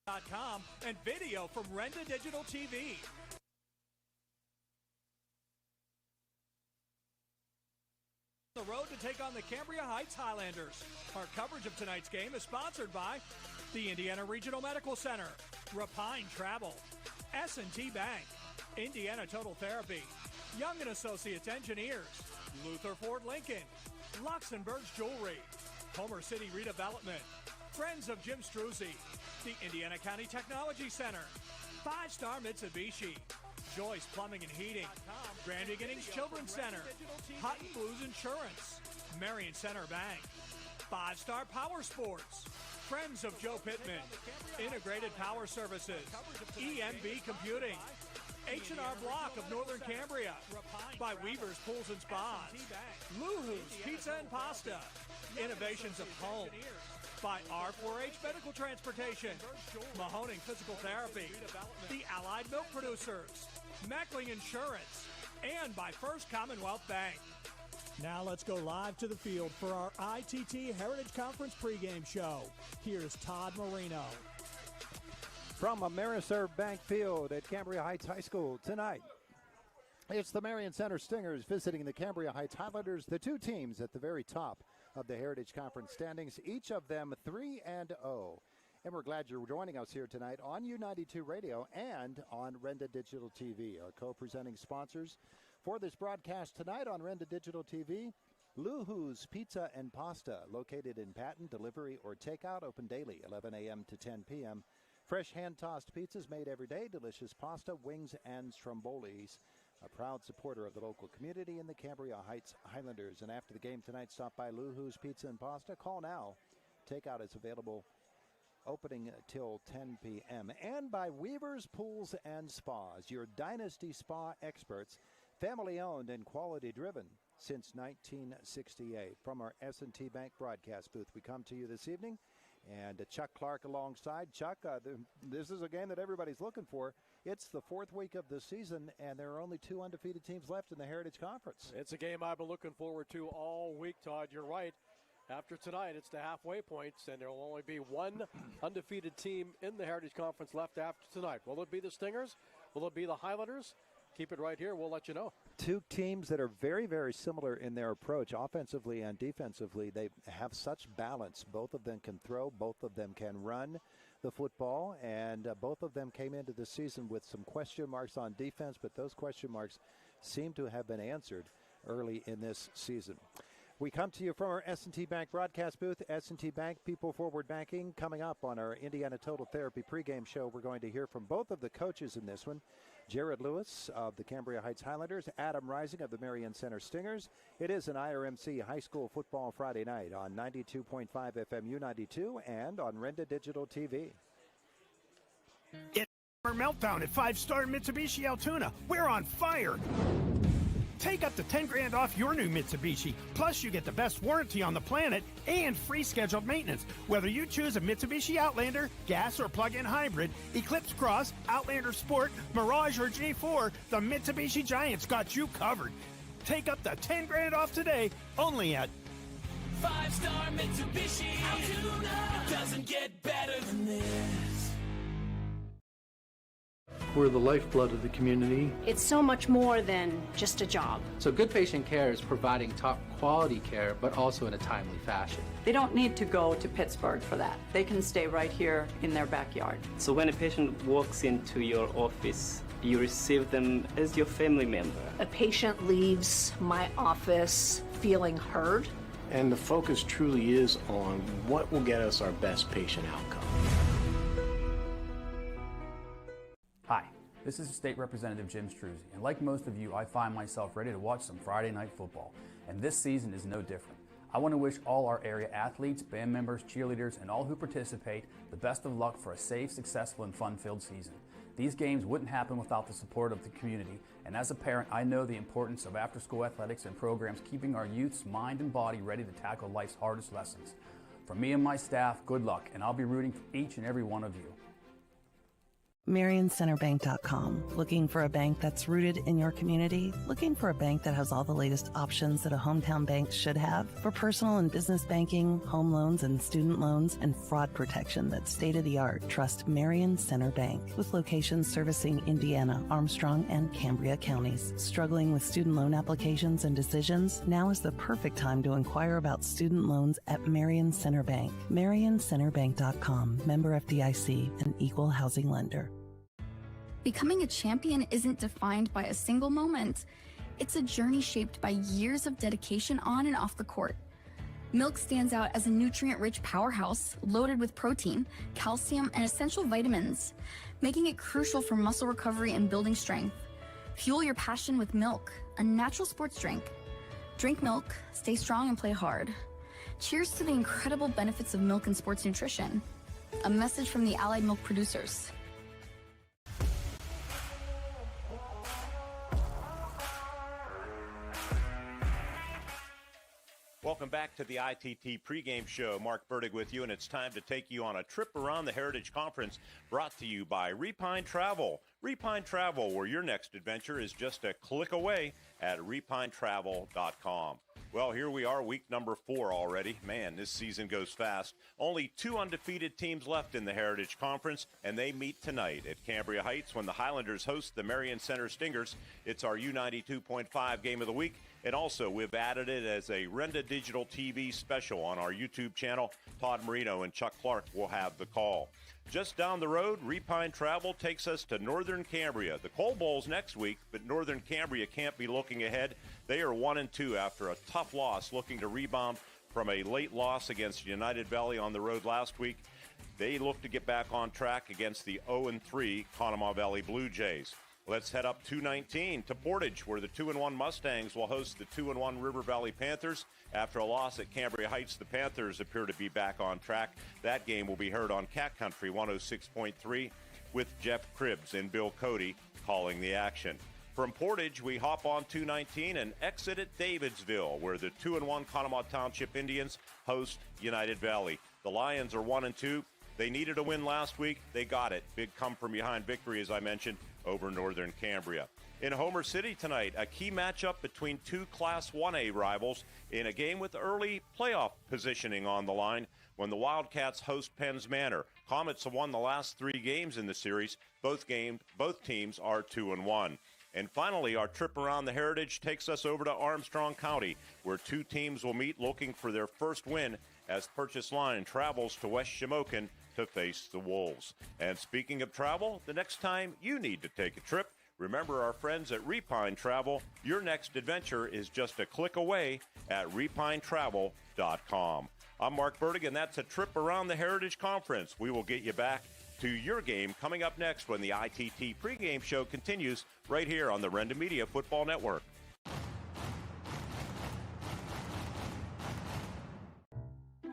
and video from Renda Digital TV. The road to take on the Cambria Heights Highlanders. Our coverage of tonight's game is sponsored by the Indiana Regional Medical Center, Rapine Travel, S&T Bank, Indiana Total Therapy, Young & Associates Engineers, Luther Ford Lincoln, Luxembourg's Jewelry, Homer City Redevelopment, Friends of Jim Struzzi, the Indiana County Technology Center, 5-Star Mitsubishi, Joyce Plumbing and Heating, Grand Beginnings Children's Center, Hutton Blues Insurance, Marion Center Bank, 5-Star Power Sports, Friends of Joe Pittman, Integrated Power Services, EMB Computing, H&R Block of Northern Cambria, by Weaver's Pools and Spas, Luhu's Pizza and Pasta, Innovations of Home, by R4H Medical Transportation, Mahoning Physical Therapy, the Allied Milk Producers, Meckling Insurance, and by First Commonwealth Bank. Now let's go live to the field for our ITT Heritage Conference pregame show. Here's Todd Marino. From Ameriserve Bank Field at Cambria Heights High School tonight, it's the Marion Center Stingers visiting the Cambria Heights Highlanders, the two teams at the very top of the Heritage Conference standings, each of them 3-0. And we're glad you're joining us here tonight on U92 Radio and on Renda Digital TV. Our co-presenting sponsors for this broadcast tonight on Renda Digital TV, Luhu's Pizza and Pasta, located in Patton, delivery or takeout, open daily, 11 a.m. to 10 p.m. Fresh hand-tossed pizzas made every day, delicious pasta, wings, and strombolis. A proud supporter of the local community in the Cambria Heights Highlanders. And after the game tonight, stop by Luhu's Pizza and Pasta. Call now. Takeout is available opening till 10 p.m. And by Weaver's Pools and Spas, your Dynasty Spa experts, family-owned and quality-driven since 1968. From our S&T Bank broadcast booth, we come to you this evening. And Chuck Clark alongside. Chuck, this is a game that everybody's looking for. It's the fourth week of the season, and there are only two undefeated teams left in the Heritage Conference. It's a game I've been looking forward to all week, Todd. You're right. After tonight, it's the halfway points, and there will only be one undefeated team in the Heritage Conference left after tonight. Will it be the Stingers? Will it be the Highlanders? Keep it right here. We'll let you know. Two teams that are very, very similar in their approach, offensively and defensively. They have such balance. Both of them can throw. Both of them can run the football. And both of them came into the season with some question marks on defense, but those question marks seem to have been answered early in this season. We come to you from our S&T Bank broadcast booth. S&T Bank, People Forward Banking. Coming up on our Indiana Total Therapy pregame show, we're going to hear from both of the coaches in this one. Jared Lewis of the Cambria Heights Highlanders, Adam Rising of the Marion Center Stingers. It is an IRMC High School Football Friday night on 92.5 FM U92 and on Renda Digital TV. It's our meltdown at 5-Star Mitsubishi Altoona. We're on fire. Take up to 10 grand off your new Mitsubishi. Plus, you get the best warranty on the planet and free scheduled maintenance. Whether you choose a Mitsubishi Outlander, gas or plug-in hybrid, Eclipse Cross, Outlander Sport, Mirage or J4, the Mitsubishi Giants got you covered. Take up to 10 grand off today, only at 5-Star Mitsubishi Altoona. It doesn't get better than this. We're the lifeblood of the community. It's so much more than just a job. So good patient care is providing top quality care, but also in a timely fashion. They don't need to go to Pittsburgh for that. They can stay right here in their backyard. So when a patient walks into your office, you receive them as your family member. A patient leaves my office feeling heard. And the focus truly is on what will get us our best patient outcome. Hi, this is State Representative Jim Struzzi, and like most of you, I find myself ready to watch some Friday night football, and this season is no different. I want to wish all our area athletes, band members, cheerleaders, and all who participate the best of luck for a safe, successful, and fun-filled season. These games wouldn't happen without the support of the community, and as a parent, I know the importance of after-school athletics and programs keeping our youth's mind and body ready to tackle life's hardest lessons. From me and my staff, good luck, and I'll be rooting for each and every one of you. MarionCenterBank.com. Looking for a bank that's rooted in your community? Looking for a bank that has all the latest options that a hometown bank should have? For personal and business banking, home loans and student loans, and fraud protection that's state-of-the-art, trust Marion Center Bank. With locations servicing Indiana, Armstrong, and Cambria counties. Struggling with student loan applications and decisions? Now is the perfect time to inquire about student loans at Marion Center Bank. MarionCenterBank.com. Member FDIC, an equal housing lender. Becoming a champion isn't defined by a single moment. It's a journey shaped by years of dedication on and off the court. Milk stands out as a nutrient-rich powerhouse loaded with protein, calcium, and essential vitamins, making it crucial for muscle recovery and building strength. Fuel your passion with milk, a natural sports drink. Drink milk, stay strong, and play hard. Cheers to the incredible benefits of milk and sports nutrition. A message from the Allied Milk producers. Welcome back to the ITT pregame show. Mark Burdig with you, and it's time to take you on a trip around the Heritage Conference, brought to you by Repine Travel. Repine Travel, where your next adventure is just a click away at repinetravel.com. Well, here we are, week number 4 already. Man, this season goes fast. Only 2 undefeated teams left in the Heritage Conference, and they meet tonight at Cambria Heights when the Highlanders host the Marion Center Stingers. It's our U92.5 game of the week. And also, we've added it as a Renda Digital TV special on our YouTube channel. Todd Marino and Chuck Clark will have the call. Just down the road, Repine Travel takes us to Northern Cambria. The Coal Bowl's next week, but Northern Cambria can't be looking ahead. They are 1-2 after a tough loss, looking to rebound from a late loss against United Valley on the road last week. They look to get back on track against the 0-3 Conemaugh Valley Blue Jays. Let's head up 219 to Portage, where the 2-1 Mustangs will host the 2-1 River Valley Panthers. After a loss at Cambria Heights, the Panthers appear to be back on track. That game will be heard on Cat Country 106.3 with Jeff Cribbs and Bill Cody calling the action. From Portage, we hop on 219 and exit at Davidsville, where the 2-1 Conemaugh Township Indians host United Valley. The Lions are 1-2. They needed a win last week. They got it. Big come-from-behind victory, as I mentioned, over Northern Cambria. In Homer City tonight, a key matchup between 2 Class 1A rivals in a game with early playoff positioning on the line when the Wildcats host Penns Manor. Comets have won the last 3 games in the series. Both teams are 2-1. And finally, our trip around the Heritage takes us over to Armstrong County, where 2 teams will meet looking for their first win as Purchase Line travels to West Shamokin to face the Wolves. And speaking of travel, the next time you need to take a trip, remember our friends at Repine Travel. Your next adventure is just a click away at repinetravel.com. I'm Mark Burdig, and that's a trip around the Heritage Conference. We will get you back to your game coming up next when the ITT pregame show continues right here on the Renda Media Football Network.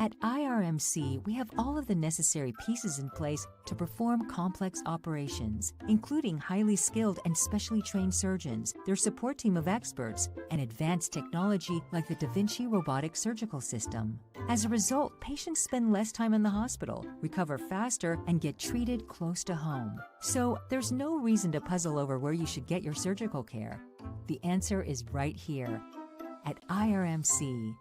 At IRMC, we have all of the necessary pieces in place to perform complex operations, including highly skilled and specially trained surgeons, their support team of experts, and advanced technology like the Da Vinci robotic surgical system. As a result, patients spend less time in the hospital, recover faster, and get treated close to home. So there's no reason to puzzle over where you should get your surgical care. The answer is right here at IRMC.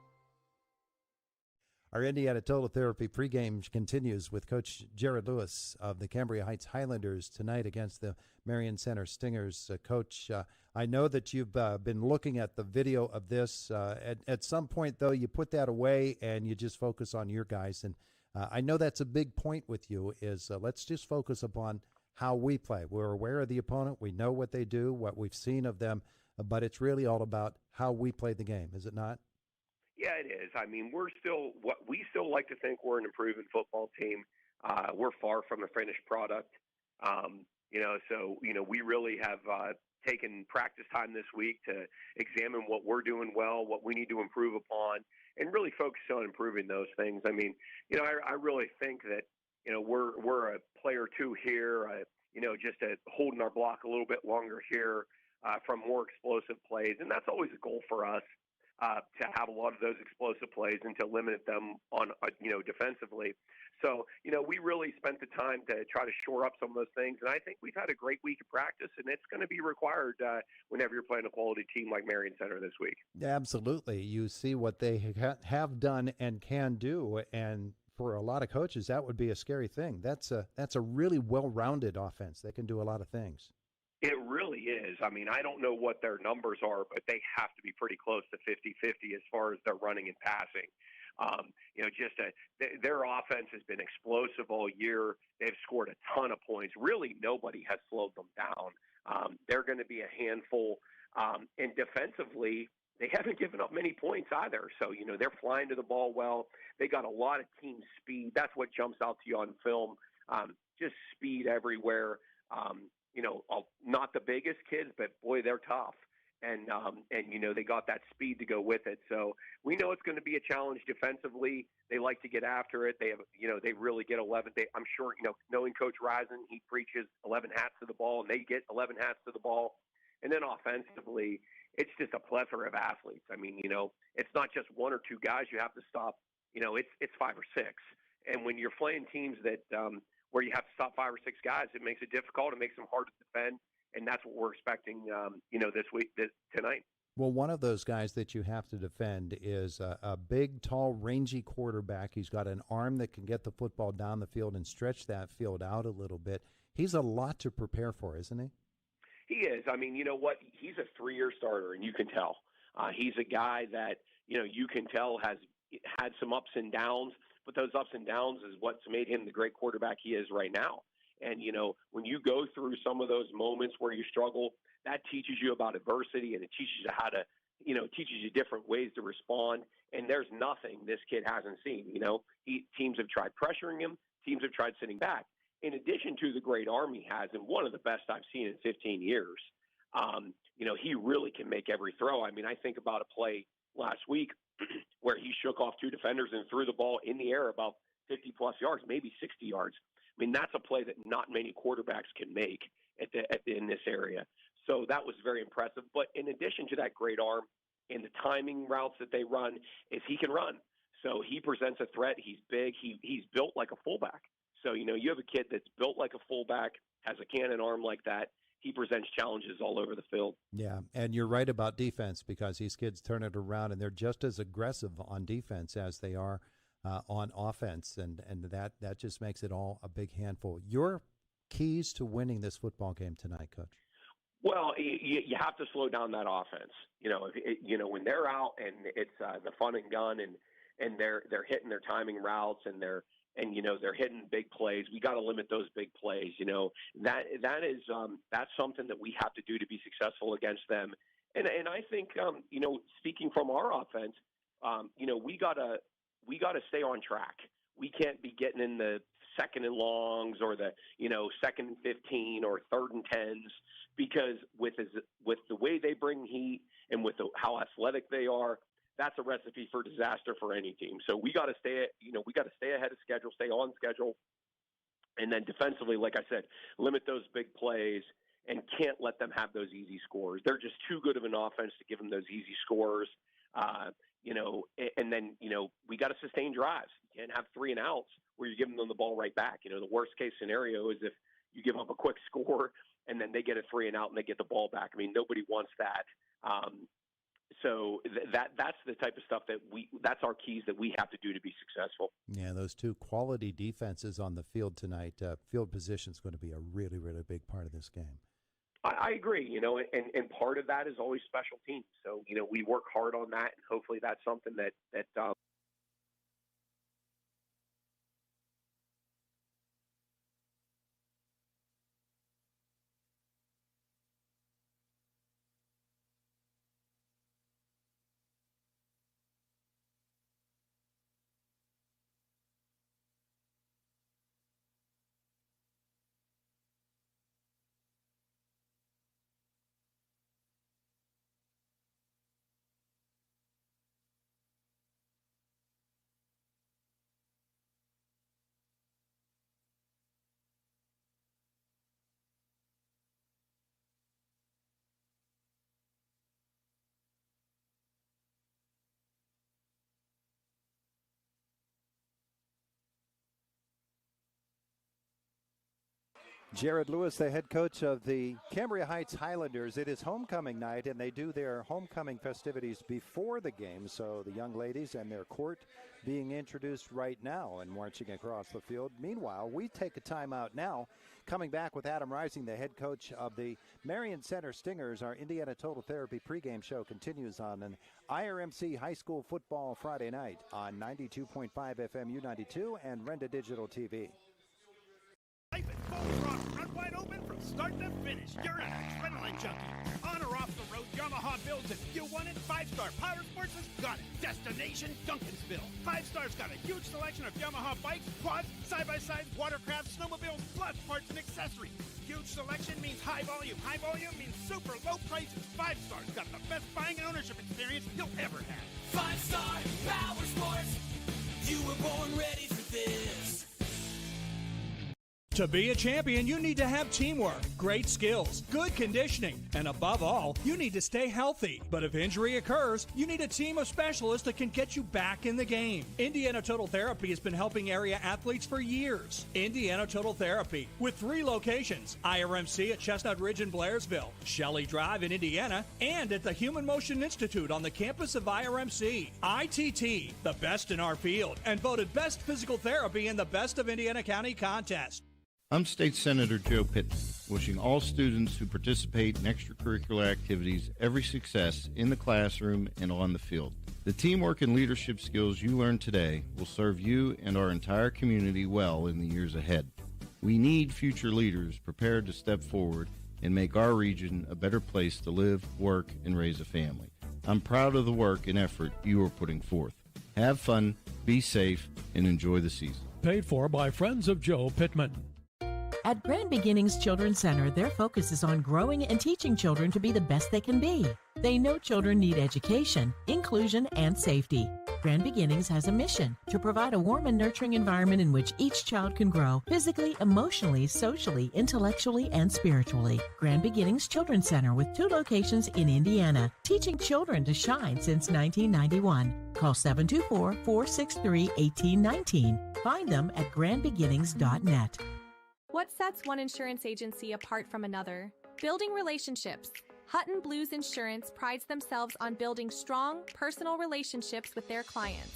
Our Indiana Total Therapy pregame continues with Coach Jared Lewis of the Cambria Heights Highlanders tonight against the Marion Center Stingers. Coach, I know that you've been looking at the video of this. At some point, though, you put that away and you just focus on your guys. And I know that's a big point with you is let's just focus upon how we play. We're aware of the opponent. We know what they do, what we've seen of them, but it's really all about how we play the game, is it not? Yeah, it is. I mean, we still like to think we're an improving football team. We're far from a finished product. We really have taken practice time this week to examine what we're doing well, what we need to improve upon, and really focus on improving those things. I mean, I really think that, we're a player or two here, just holding our block a little bit longer here from more explosive plays, and that's always a goal for us. to have a lot of those explosive plays and to limit them on, defensively. So, we really spent the time to try to shore up some of those things. And I think we've had a great week of practice, and it's going to be required whenever you're playing a quality team like Marion Center this week. Absolutely. You see what they have done and can do. And for a lot of coaches, that would be a scary thing. That's a really well-rounded offense. They can do a lot of things. It really is. I mean, I don't know what their numbers are, but they have to be pretty close to 50-50 as far as their running and passing. Their offense has been explosive all year. They've scored a ton of points. Really, nobody has slowed them down. They're going to be a handful. And defensively, they haven't given up many points either. So, they're flying to the ball well. They got a lot of team speed. That's what jumps out to you on film. Just speed everywhere. Not the biggest kids, but boy, they're tough. And they got that speed to go with it. So we know it's going to be a challenge defensively. They like to get after it. They have, they really get 11. I'm sure, knowing Coach Risen, he preaches 11 hats to the ball, and they get 11 hats to the ball. And then offensively, it's just a plethora of athletes. I mean, it's not just one or two guys you have to stop. It's 5 or 6. And when you're playing teams that where you have to stop 5 or 6 guys, it makes it difficult. It makes them hard to defend. And that's what we're expecting, tonight. Well, one of those guys that you have to defend is a big, tall, rangy quarterback. He's got an arm that can get the football down the field and stretch that field out a little bit. He's a lot to prepare for, isn't he? He is. I mean, you know what? He's a 3-year starter, and you can tell. He's a guy that, you can tell has had some ups and downs, but those ups and downs is what's made him the great quarterback he is right now. And, when you go through some of those moments where you struggle, that teaches you about adversity, and it teaches you how to, teaches you different ways to respond. And there's nothing this kid hasn't seen. Teams have tried pressuring him. Teams have tried sitting back. In addition to the great arm he has, and one of the best I've seen in 15 years, he really can make every throw. I mean, I think about a play last week where he shook off 2 defenders and threw the ball in the air about 50-plus yards, maybe 60 yards. I mean, that's a play that not many quarterbacks can make in this area. So that was very impressive. But in addition to that great arm and the timing routes that they run, is he can run. So he presents a threat. He's big. He's built like a fullback. So, you have a kid that's built like a fullback, has a cannon arm like that. He presents challenges all over the field. Yeah, and you're right about defense, because these kids turn it around, and they're just as aggressive on defense as they are on offense, and that just makes it all a big handful. Your keys to winning this football game tonight, Coach? Well, you have to slow down that offense. When they're out and it's the fun and gun, and they're hitting their timing routes, and they're hitting big plays. We got to limit those big plays. That's something that we have to do to be successful against them. And I think speaking from our offense, we got to stay on track. We can't be getting in the 2nd and longs or the 2nd and 15 or 3rd and 10s, because with the way they bring heat and with how athletic they are, that's a recipe for disaster for any team. So we got to stay ahead of schedule, stay on schedule, and then defensively, like I said, limit those big plays and can't let them have those easy scores. They're just too good of an offense to give them those easy scores. And then, we got to sustain drives. You can't have 3 and outs where you're giving them the ball right back. The worst case scenario is if you give up a quick score and then they get a 3 and out and they get the ball back. I mean, nobody wants that. So that's the type of stuff that's our keys that we have to do to be successful. Yeah, those 2 quality defenses on the field tonight. Field position is going to be a really, really big part of this game. I agree, and part of that is always special teams. So, we work hard on that, and hopefully that's something that Jared Lewis, the head coach of the Cambria Heights Highlanders. It is homecoming night, and they do their homecoming festivities before the game. So the young ladies and their court being introduced right now and marching across the field. Meanwhile, we take a timeout now. Coming back with Adam Rising, the head coach of the Marion Center Stingers. Our Indiana Total Therapy pregame show continues on an IRMC High School Football Friday night on 92.5 FM U92 and Renda Digital TV. Life is full throttle, run wide open from start to finish. You're an adrenaline junkie. On or off the road, Yamaha builds it. You want it? 5-Star Power Sports has got it. Destination Duncansville. 5-Star's got a huge selection of Yamaha bikes, quads, side-by-sides, watercraft, snowmobiles, plus parts and accessories. Huge selection means high volume. High volume means super low prices. 5-Star's got the best buying and ownership experience you'll ever have. 5-Star Power Sports. You were born ready for this. To be a champion, you need to have teamwork, great skills, good conditioning, and above all, you need to stay healthy. But if injury occurs, you need a team of specialists that can get you back in the game. Indiana Total Therapy has been helping area athletes for years. Indiana Total Therapy, with 3 locations, IRMC at Chestnut Ridge in Blairsville, Shelley Drive in Indiana, and at the Human Motion Institute on the campus of IRMC. ITT, the best in our field, and voted Best Physical Therapy in the Best of Indiana County contest. I'm State Senator Joe Pittman, wishing all students who participate in extracurricular activities every success in the classroom and on the field. The teamwork and leadership skills you learn today will serve you and our entire community well in the years ahead. We need future leaders prepared to step forward and make our region a better place to live, work, and raise a family. I'm proud of the work and effort you are putting forth. Have fun, be safe, and enjoy the season. Paid for by Friends of Joe Pittman. At Grand Beginnings Children's Center, their focus is on growing and teaching children to be the best they can be. They know children need education, inclusion, and safety. Grand Beginnings has a mission to provide a warm and nurturing environment in which each child can grow physically, emotionally, socially, intellectually, and spiritually. Grand Beginnings Children's Center with 2 locations in Indiana, teaching children to shine since 1991. Call 724-463-1819. Find them at grandbeginnings.net. What sets one insurance agency apart from another? Building relationships. Hutton Blues Insurance prides themselves on building strong, personal relationships with their clients.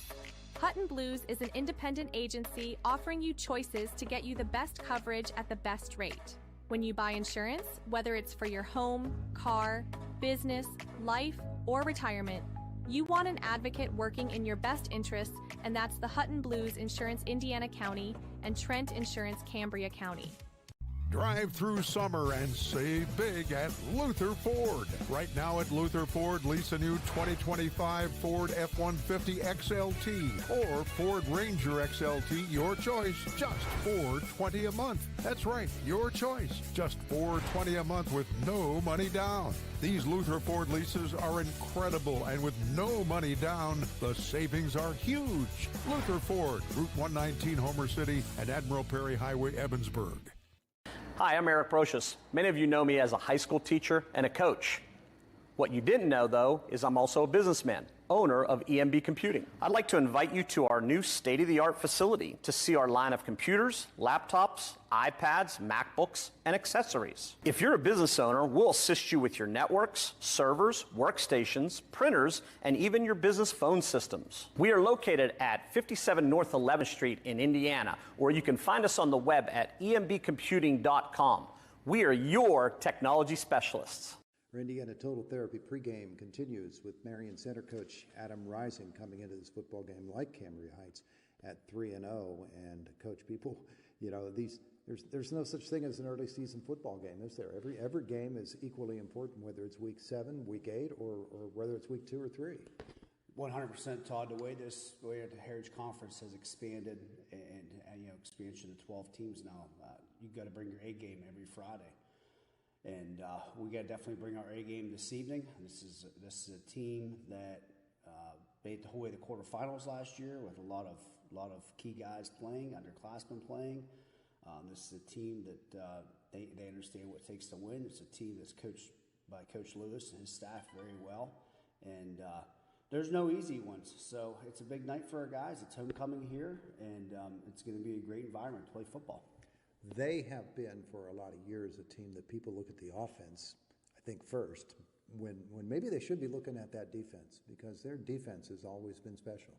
Hutton Blues is an independent agency offering you choices to get you the best coverage at the best rate. When you buy insurance, whether it's for your home, car, business, life, or retirement, you want an advocate working in your best interests, and that's the Hutton Blues Insurance Indiana County and Trent Insurance Cambria County. Drive through summer and save big at Luther Ford. Right now at Luther Ford, lease a new 2025 Ford F-150 XLT or Ford Ranger XLT, your choice, just $420 a month. That's right, your choice, just $420 a month with no money down. These Luther Ford leases are incredible, and with no money down, the savings are huge. Luther Ford, Route 119, Homer City, and Admiral Perry Highway, Evansburg. Hi, I'm Eric Brocious. Many of you know me as a high school teacher and a coach. What you didn't know, though, is I'm also a businessman, owner of EMB Computing. I'd like to invite you to our new state-of-the-art facility to see our line of computers, laptops, iPads, MacBooks, and accessories. If you're a business owner, we'll assist you with your networks, servers, workstations, printers, and even your business phone systems. We are located at 57 North 11th Street in Indiana, or you can find us on the web at embcomputing.com. We are your technology specialists. Our Indiana Total Therapy pregame continues with Marion Center coach Adam Rising coming into this football game like Cambria Heights at 3-0. And coach, people, you know, there's no such thing as an early season football game, is there? Every game is equally important, whether it's week 7, week 8, or whether it's week 2 or 3. 100%, Todd. The way the Heritage Conference has expanded and expansion to 12 teams now, you've got to bring your A game every Friday. And we got to definitely bring our A game this evening. This is a team that made the whole way to the quarterfinals last year with a lot of key guys playing, underclassmen playing. This is a team that they understand what it takes to win. It's a team that's coached by Coach Lewis and his staff very well. And there's no easy ones. So it's a big night for our guys. It's homecoming here, and it's going to be a great environment to play football. They have been for a lot of years a team that people look at the offense, I think, first, when maybe they should be looking at that defense, because their defense has always been special.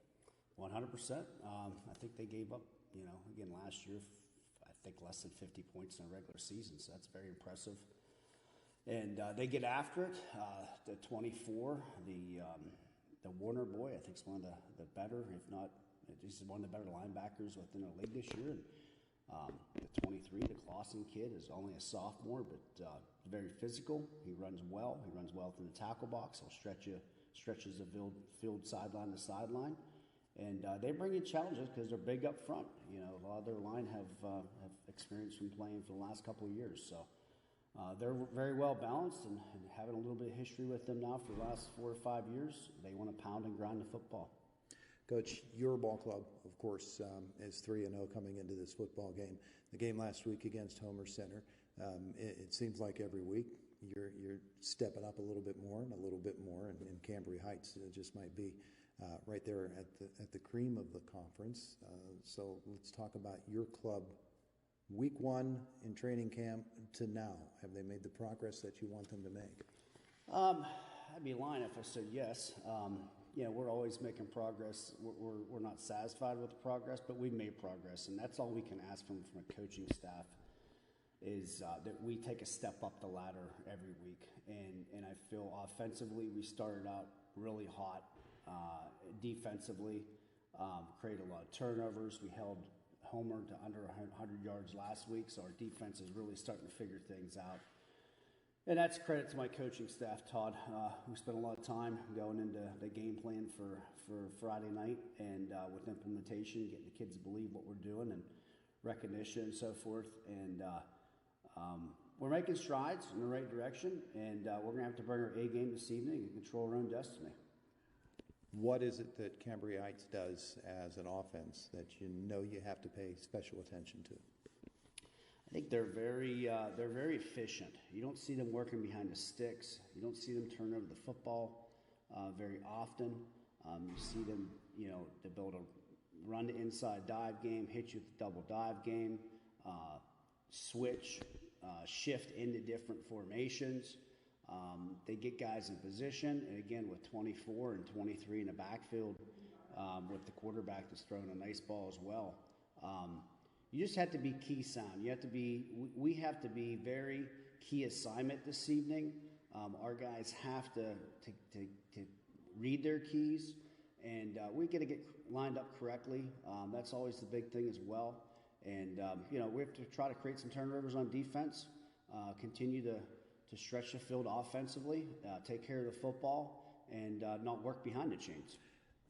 100%. I think they gave up, again, last year, I think less than 50 points in a regular season, so that's very impressive. And they get after it. The 24, the Warner boy, I think is one of the better, if not, he's one of the better linebackers within the league this year. And the 23, the Clausen kid, is only a sophomore, but very physical. He runs well. He runs well through the tackle box. He'll stretches the field sideline to sideline. And they bring in challenges because they're big up front. A lot of their line have experience from playing for the last couple of years. So they're very well balanced, and having a little bit of history with them now for the last 4 or 5 years. They want to pound and grind the football. Coach, your ball club, of course, is 3-0 coming into this football game. The game last week against Homer Center, it seems like every week you're stepping up a little bit more and a little bit more, and Cambria Heights just might be right there at the cream of the conference. So let's talk about your club. Week 1 in training camp to now, have they made the progress that you want them to make? I'd be lying if I said yes. We're always making progress. We're not satisfied with the progress, but we've made progress, and that's all we can ask from a coaching staff is that we take a step up the ladder every week. And I feel offensively we started out really hot. Defensively, created a lot of turnovers. We held Homer to under 100 yards last week, so our defense is really starting to figure things out. And that's credit to my coaching staff, Todd, who spent a lot of time going into the game plan for Friday night and with implementation, getting the kids to believe what we're doing and recognition and so forth. And we're making strides in the right direction, and we're going to have to bring our A game this evening and control our own destiny. What is it that Cambria Heights does as an offense that you have to pay special attention to? I think they're very efficient. You don't see them working behind the sticks. You don't see them turn over the football very often. You see them, to build a run to inside dive game, hit you with a double dive game, switch, shift into different formations. They get guys in position, and again, with 24 and 23 in the backfield, with the quarterback that's throwing a nice ball as well. You just have to be key sound. We have to be very key assignment this evening. Our guys have to read their keys, and we got to get lined up correctly. That's always the big thing as well. And, we have to try to create some turnovers on defense, continue to stretch the field offensively, take care of the football, and not work behind the chains.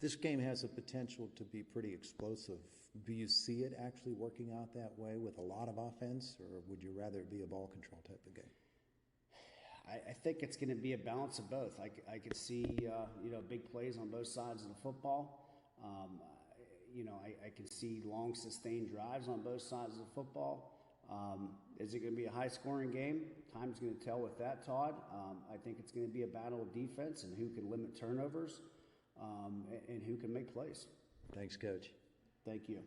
This game has the potential to be pretty explosive. Do you see it actually working out that way with a lot of offense, or would you rather it be a ball control type of game? I think it's going to be a balance of both. I could see, big plays on both sides of the football. I can see long, sustained drives on both sides of the football. Is it going to be a high-scoring game? Time's going to tell with that, Todd. I think it's going to be a battle of defense and who can limit turnovers and who can make plays. Thanks, Coach. Thank you.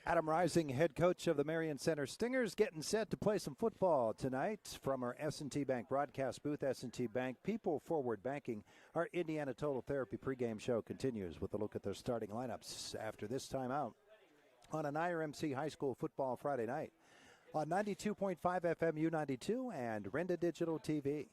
Adam Rising, head coach of the Marion Center Stingers, getting set to play some football tonight from our S&T Bank broadcast booth. S&T Bank, people forward banking. Our Indiana Total Therapy pregame show continues with a look at their starting lineups after this timeout on an IRMC High School football Friday night on 92.5 FM U92 and Renda Digital TV.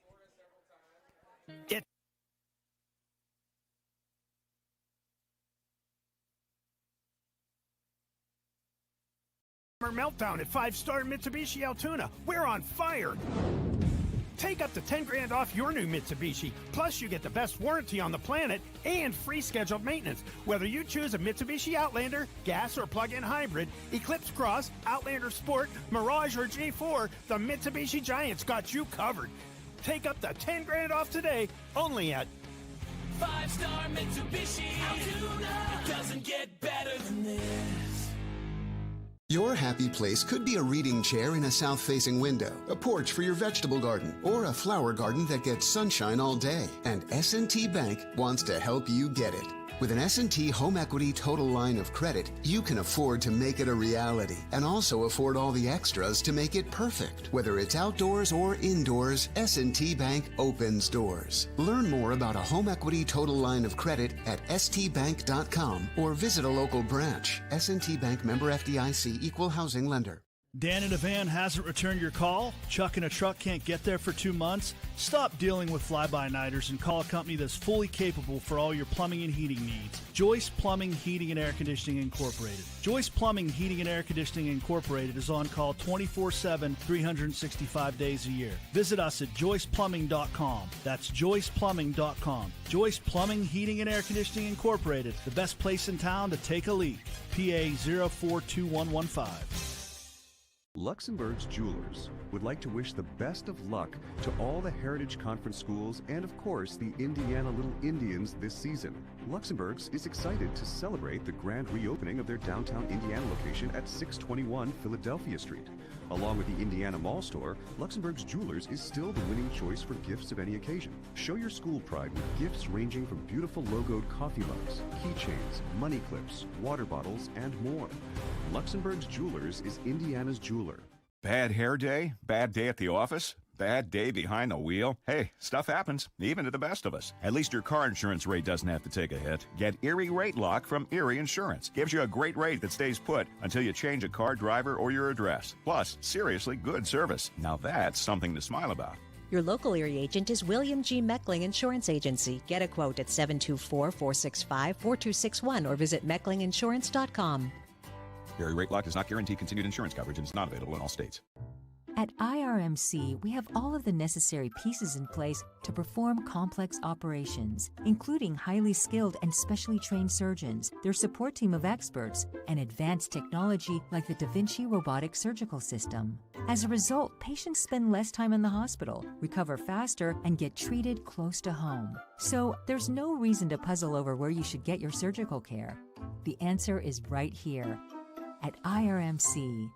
Meltdown at 5-star Mitsubishi Altoona. We're on fire. Take up to 10 grand off your new Mitsubishi. Plus, you get the best warranty on the planet and free scheduled maintenance. Whether you choose a Mitsubishi Outlander, gas or plug-in hybrid, Eclipse Cross, Outlander Sport, Mirage or G4, the Mitsubishi Giant's got you covered. Take up to 10 grand off today, only at 5-star Mitsubishi Altoona. It doesn't get better than this. Your happy place could be a reading chair in a south-facing window, a porch for your vegetable garden, or a flower garden that gets sunshine all day. And S&T Bank wants to help you get it. With an S&T Home Equity Total Line of Credit, you can afford to make it a reality and also afford all the extras to make it perfect. Whether it's outdoors or indoors, S&T Bank opens doors. Learn more about a Home Equity Total Line of Credit at stbank.com or visit a local branch. S&T Bank, member FDIC, equal housing lender. Dan in a van hasn't returned your call? Chuck in a truck can't get there for 2 months? Stop dealing with fly-by-nighters and call a company that's fully capable for all your plumbing and heating needs. Joyce Plumbing, Heating, and Air Conditioning Incorporated. Joyce Plumbing, Heating, and Air Conditioning Incorporated is on call 24/7, 365 days a year. Visit us at joyceplumbing.com. That's joyceplumbing.com. Joyce Plumbing, Heating, and Air Conditioning Incorporated, the best place in town to take a leak. PA 042115. Luxembourg's Jewelers would like to wish the best of luck to all the Heritage Conference schools and, of course, the Indiana Little Indians this season. Luxembourg's is excited to celebrate the grand reopening of their downtown Indiana location at 621 Philadelphia Street. Along with the Indiana Mall store, Luxembourg's Jewelers is still the winning choice for gifts of any occasion. Show your school pride with gifts ranging from beautiful logoed coffee mugs, keychains, money clips, water bottles, and more. Luxembourg's Jewelers is Indiana's jeweler. Bad hair day? Bad day at the office? Bad day behind the wheel? Hey, stuff happens, even to the best of us. At least your car insurance rate doesn't have to take a hit. Get Erie Rate Lock from Erie Insurance. Gives you a great rate that stays put until you change a car, driver, or your address. Plus, seriously good service. Now that's something to smile about. Your local Erie agent is William G. Meckling Insurance Agency. Get a quote at 724-465-4261 or visit mecklinginsurance.com. Erie Rate Lock does not guarantee continued insurance coverage and is not available in all states. At IRMC, we have all of the necessary pieces in place to perform complex operations, including highly skilled and specially trained surgeons, their support team of experts, and advanced technology like the Da Vinci robotic surgical system. As a result, patients spend less time in the hospital, recover faster, and get treated close to home. So there's no reason to puzzle over where you should get your surgical care. The answer is right here at IRMC.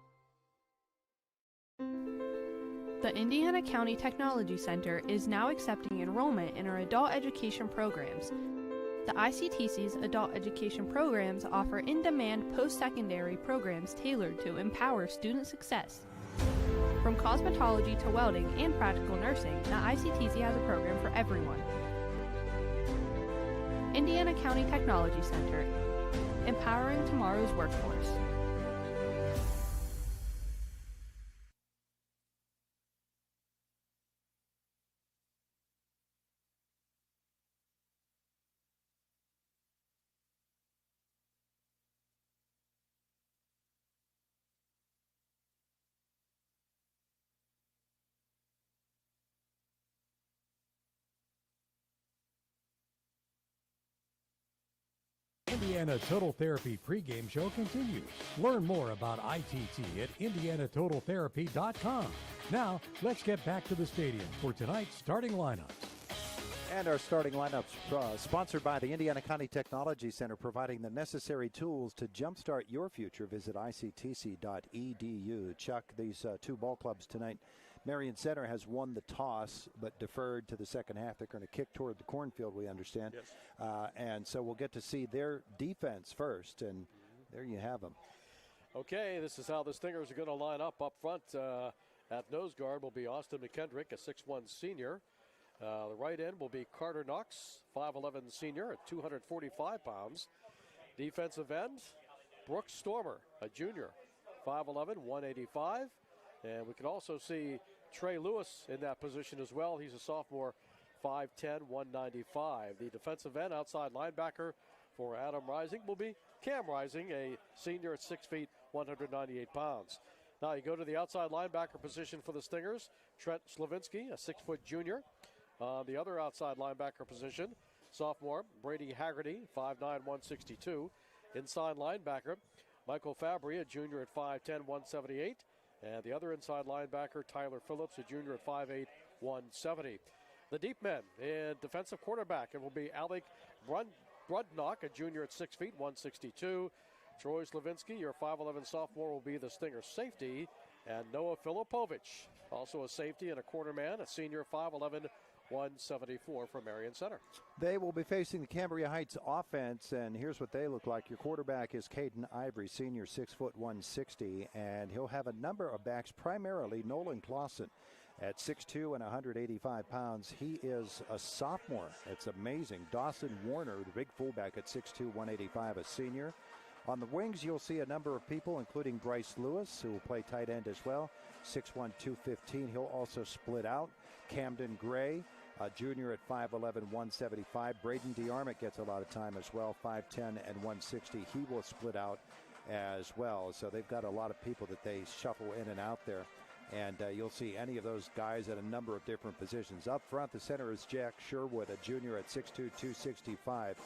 The Indiana County Technology Center is now accepting enrollment in our adult education programs. The ICTC's adult education programs offer in-demand post-secondary programs tailored to empower student success. From cosmetology to welding and practical nursing, the ICTC has a program for everyone. Indiana County Technology Center, empowering tomorrow's workforce. Indiana Total Therapy pregame show continues. Learn more about ITT at indianatotaltherapy.com. Now, let's get back to the stadium for tonight's starting lineups. And our starting lineups sponsored by the Indiana County Technology Center, providing the necessary tools to jumpstart your future. Visit ictc.edu. Chuck, these two ball clubs tonight. Marion Center has won the toss, but deferred to the second half. They're going to kick toward the cornfield, we understand. Yes. And so we'll get to see their defense first, and there you have them. Okay, this is how the Stingers are going to line up front. At nose guard will be Austin McKendrick, a 6'1 senior. The right end will be Carter Knox, 5'11 senior at 245 pounds. Defensive end, Brooks Stormer, a junior, 5'11, 185. And we can also see Trey Lewis in that position as well. He's a sophomore, 5'10", 195. The defensive end, outside linebacker for Adam Rising will be Cam Rising, a senior at 6 feet, 198 pounds. Now you go to the outside linebacker position for the Stingers. Trent Slavinsky, a 6-foot junior. The other outside linebacker position, sophomore Brady Haggerty, 5'9", 162. Inside linebacker, Michael Fabry, a junior at 5'10", 178. And the other inside linebacker, Tyler Phillips, a junior at 5'8", 170. The deep men in defensive quarterback, it will be Alec Brudnock, a junior at 6 feet, 162. Troy Slavinsky, your 5'11 sophomore, will be the Stinger safety. And Noah Filipovich, also a safety and a quarterman, a senior, 5'11", 174 from Marion Center. They will be facing the Cambria Heights offense, and here's what they look like. Your quarterback is Caden Ivory, senior, 6 foot 160, and he'll have a number of backs, primarily Nolan Clausen at 6'2" and 185 pounds. He is a sophomore. It's amazing. Dawson Warner, the big fullback, at 6'2", 185, a senior. On the wings, you'll see a number of people, including Bryce Lewis, who will play tight end as well, 6'1", 215. He'll also split out. Camden Gray, a junior at 5'11", 175. Braden DeArmond gets a lot of time as well, 5'10", and 160. He will split out as well. So they've got a lot of people that they shuffle in and out there. And you'll see any of those guys at a number of different positions. Up front, the center is Jack Sherwood, a junior at 6'2", 265.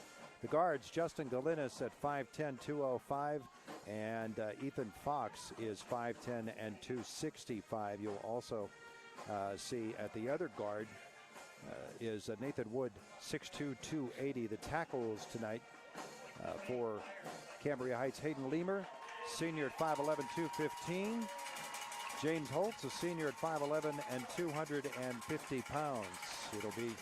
The guards, Justin Galinas at 5'10", 205, and Ethan Fox is 5'10", and 265. You'll also see at the other guard is Nathan Wood, 6'2", 280. The tackles tonight for Cambria Heights, Hayden Leamer, senior at 5'11", 215. James Holtz, a senior at 5'11", and 250 pounds. It'll be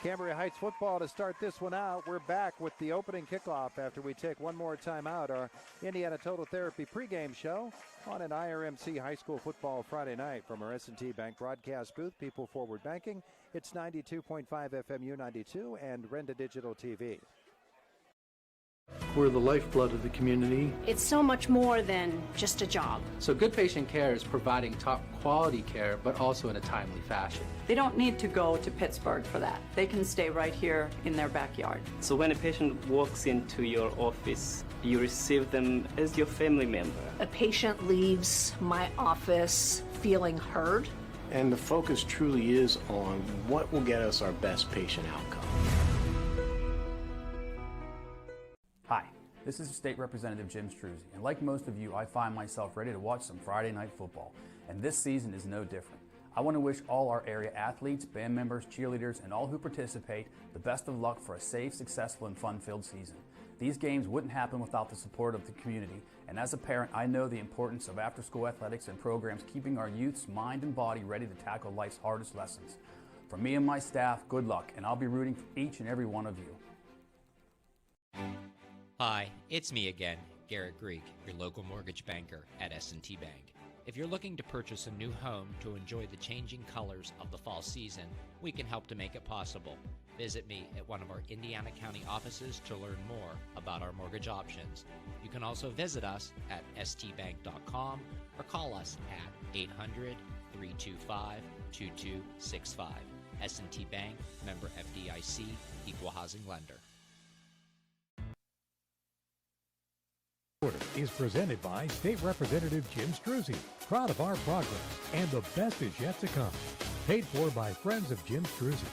Cambria Heights football to start this one out. We're back with the opening kickoff after we take one more time out. Our Indiana Total Therapy pregame show on an IRMC High School Football Friday night from our S&T Bank broadcast booth, People Forward Banking. It's 92.5 FMU 92 and Renda Digital TV. We're the lifeblood of the community. It's so much more than just a job. So good patient care is providing top quality care, but also in a timely fashion. They don't need to go to Pittsburgh for that. They can stay right here in their backyard. So when a patient walks into your office, you receive them as your family member. A patient leaves my office feeling heard. And the focus truly is on what will get us our best patient outcome. Hi, this is State Representative Jim Struzzi, and like most of you, I find myself ready to watch some Friday night football, and this season is no different. I want to wish all our area athletes, band members, cheerleaders, and all who participate the best of luck for a safe, successful, and fun-filled season. These games wouldn't happen without the support of the community, and as a parent, I know the importance of after-school athletics and programs keeping our youth's mind and body ready to tackle life's hardest lessons. For me and my staff, good luck, and I'll be rooting for each and every one of you. Hi, it's me again, Garrett Greek, your local mortgage banker at S&T Bank. If you're looking to purchase a new home to enjoy the changing colors of the fall season, we can help to make it possible. Visit me at one of our Indiana County offices to learn more about our mortgage options. You can also visit us at stbank.com or call us at 800-325-2265. S&T Bank, member FDIC, equal housing lender. Is presented by State Representative Jim Struzzi. Proud of our progress, and the best is yet to come. Paid for by friends of Jim Struzzi.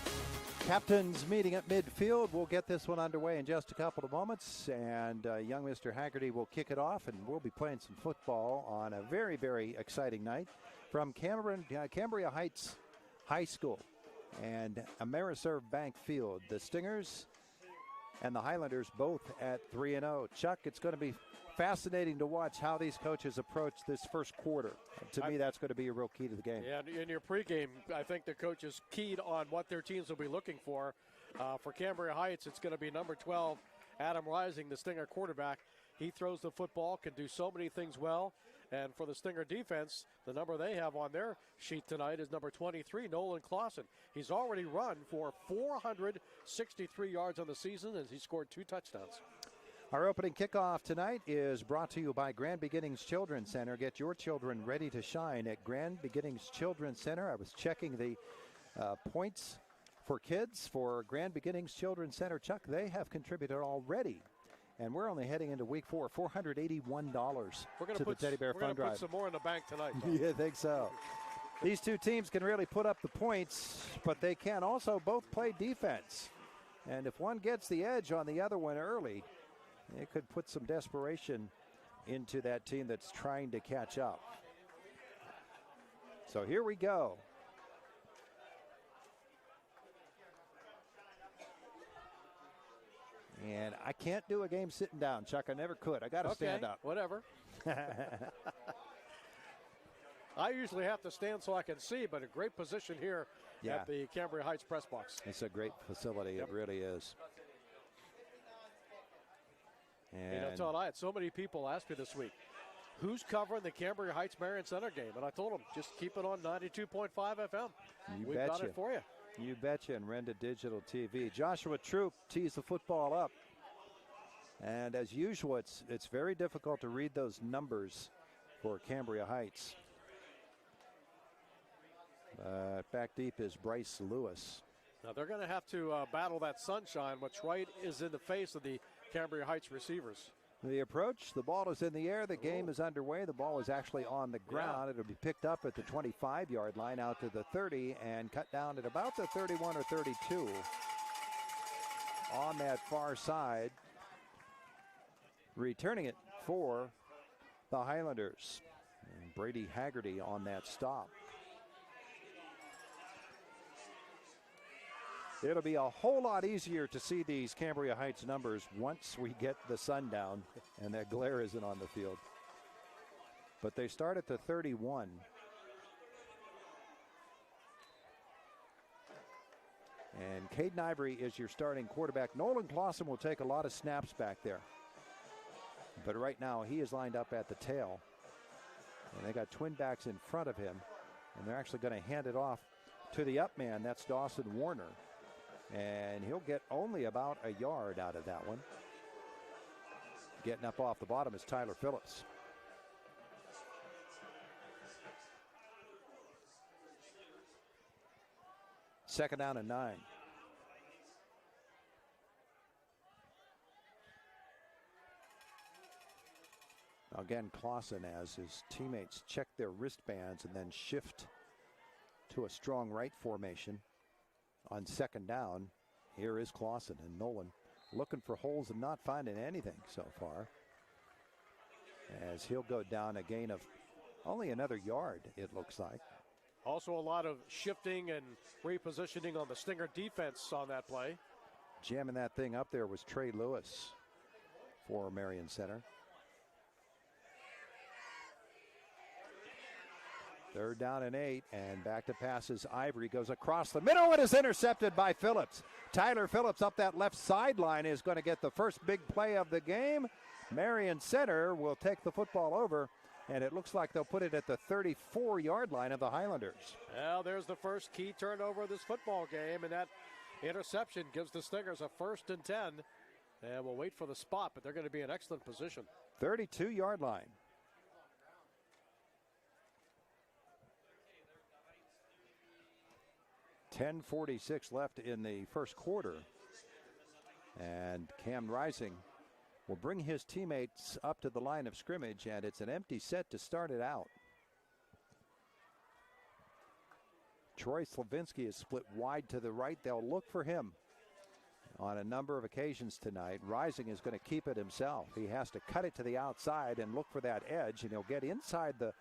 Captains meeting at midfield. We'll get this one underway in just a couple of moments, and young Mr. Haggerty will kick it off, and we'll be playing some football on a very, very exciting night from Cambria Heights High School and Ameriserve Bank Field. The Stingers and the Highlanders both at 3-0. Chuck, it's going to be fascinating to watch how these coaches approach this first quarter. To me, that's going to be a real key to the game. Yeah, in your pregame, I think the coaches keyed on what their teams will be looking for. For Cambria Heights, it's going to be number 12, Adam Rising, the Stinger quarterback. He throws the football, can do so many things well. And for the Stinger defense, the number they have on their sheet tonight is number 23, Nolan Clausen. He's already run for 463 yards on the season, and he scored 2 touchdowns. Our opening kickoff tonight is brought to you by Grand Beginnings Children's Center. Get your children ready to shine at Grand Beginnings Children's Center. I was checking the points for kids for Grand Beginnings Children's Center. Chuck, they have contributed already And we're only heading into week 4, $481 to the Teddy Bear Fund We're going to Drive. put some more in the bank tonight. Yeah, I think so. These two teams can really put up the points, but they can also both play defense. And if one gets the edge on the other one early, it could put some desperation into that team that's trying to catch up. So here we go. And I can't do a game sitting down, Chuck. I never could. I got to stand up. Whatever. I usually have to stand so I can see, but a great position here at the Cambria Heights press box. It's a great facility. It really is. And Todd, I had so many people ask me this week, who's covering the Cambria Heights Marion Center game? And I told them, just keep it on 92.5 FM. We've got it for you. You betcha, and Renda Digital TV. Joshua Troop tees the football up. And as usual, it's very difficult to read those numbers for Cambria Heights. Back deep is Bryce Lewis. Now they're going to have to battle that sunshine, which right is in the face of the Cambria Heights receivers. The approach, the ball is in the air, the game is underway, the ball is actually on the ground. It'll be picked up at the 25-yard line out to the 30 and cut down at about the 31 or 32 on that far side. Returning it for the Highlanders. And Brady Haggerty on that stop. It'll be a whole lot easier to see these Cambria Heights numbers once we get the sun down and that glare isn't on the field. But they start at the 31. And Caden Ivory is your starting quarterback. Nolan Clausen will take a lot of snaps back there. But right now he is lined up at the tail. And they got twin backs in front of him. And they're actually going to hand it off to the up man. That's Dawson Warner. And he'll get only about a yard out of that one. Getting up off the bottom is Tyler Phillips. Second down and 9. Now again, Clausen, as his teammates check their wristbands and then shift to a strong right formation. On second down, here is Clausen, and Nolan looking for holes and not finding anything so far. As he'll go down a gain of only another yard, it looks like. Also a lot of shifting and repositioning on the Stinger defense on that play. Jamming that thing up there was Trey Lewis for Marion Center. Third down and 8, and back to passes. Ivory goes across the middle and is intercepted by Phillips. Tyler Phillips up that left sideline is going to get the first big play of the game. Marion Center will take the football over, and it looks like they'll put it at the 34-yard line of the Highlanders. Well, there's the first key turnover of this football game, and that interception gives the Stingers a 1st and 10. And we'll wait for the spot, but they're going to be in excellent position. 32-yard line. 10:46 left in the first quarter. And Cam Rising will bring his teammates up to the line of scrimmage, and it's an empty set to start it out. Troy Slavinsky is split wide to the right. They'll look for him on a number of occasions tonight. Rising is going to keep it himself. He has to cut it to the outside and look for that edge, and he'll get inside the